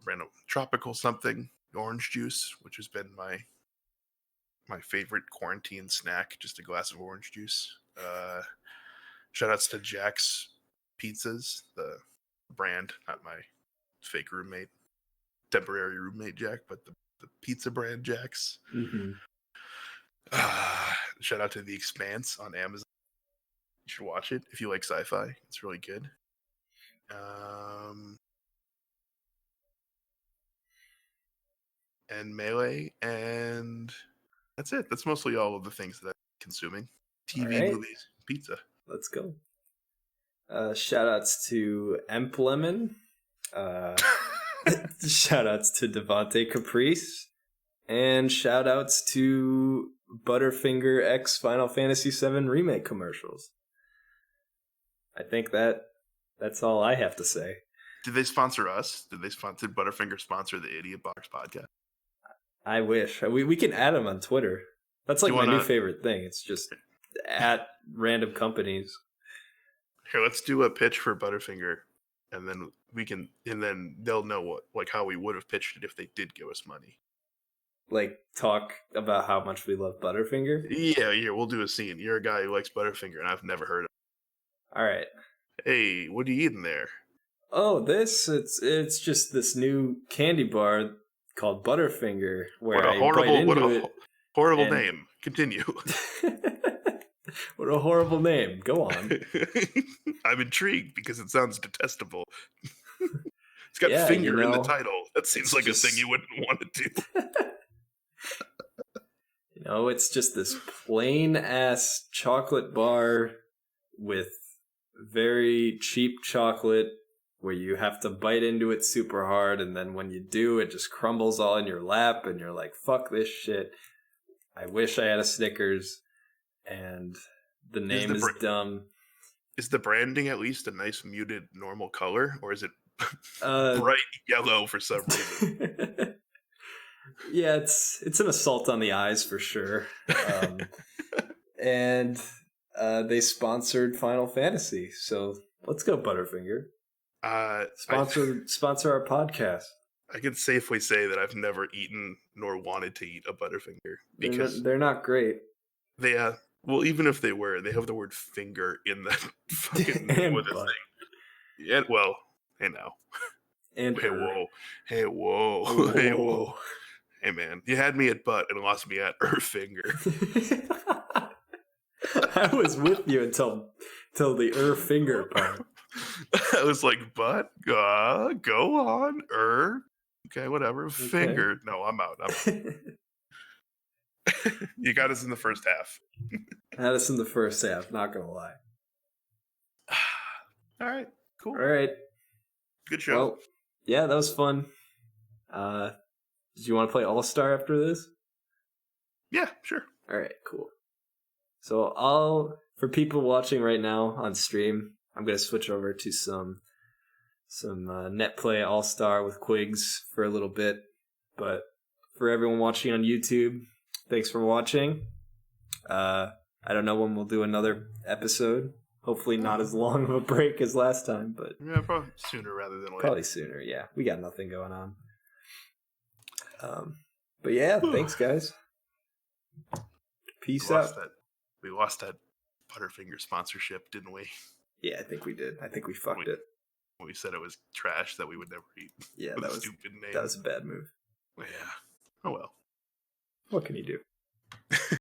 Random tropical something orange juice, which has been my favorite quarantine snack, just a glass of orange juice. Shout outs to Jack's Pizzas, the brand, not my fake roommate, temporary roommate Jack, but the pizza brand Jack's. Mm-hmm. Shout out to The Expanse on Amazon. You should watch it if you like sci-fi. It's really good. And Melee, and that's it. That's mostly all of the things that I'm consuming. TV, movies, pizza. Let's go. Shout outs to Emplemon. Shout outs to Devontae Caprice. And shout outs to Butterfinger X Final Fantasy VII Remake commercials. I think that's all I have to say. Did they sponsor us? Did Butterfinger sponsor the Idiot Box podcast? I wish. We can add them on Twitter. That's like my new favorite thing. It's just at random companies. Here, let's do a pitch for Butterfinger, and then they'll know how we would have pitched it if they did give us money. Like, talk about how much we love Butterfinger? Yeah, we'll do a scene. You're a guy who likes Butterfinger, and I've never heard of it. All right. Hey, what are you eating there? Oh, it's just this new candy bar called Butterfinger, where what a horrible name. Continue. What a horrible name. Go on. I'm intrigued because it sounds detestable. It's got finger in the title. That seems like a thing you wouldn't want to do. It's just this plain ass chocolate bar with very cheap chocolate where you have to bite into it super hard, and then when you do, it just crumbles all in your lap, and you're like, fuck this shit. I wish I had a Snickers, and the name is dumb. Is the branding at least a nice muted normal color, or is it bright yellow for some reason? Yeah, it's an assault on the eyes for sure. And they sponsored Final Fantasy, so let's go Butterfinger. Sponsor our podcast. I can safely say that I've never eaten nor wanted to eat a Butterfinger because they're not great. They well, even if they were, they have the word finger in the fucking name of the thing. Yeah, well, hey now. And hey whoa. Hey man, you had me at butt and lost me at finger. I was with you until the finger part. I was like, butt, go on, okay, whatever, okay. Finger. No, I'm out. You got us in the first half. Had us in the first half, not gonna lie. All right, cool. All right. Good show. Well, yeah, that was fun. Did you want to play All-Star after this? Yeah, sure. All right, cool. So for people watching right now on stream, I'm going to switch over to some net play All-Star with Quigs for a little bit. But for everyone watching on YouTube, thanks for watching. I don't know when we'll do another episode. Hopefully not as long of a break as last time, but yeah, probably sooner rather than later. Probably sooner, yeah. We got nothing going on. But yeah, thanks guys. Peace out. We lost that Butterfinger sponsorship, didn't we? Yeah, I think we did. I think we fucked it. We said it was trash that we would never eat. Yeah, that was stupid name. That was a bad move. Yeah. Oh well. What can you do?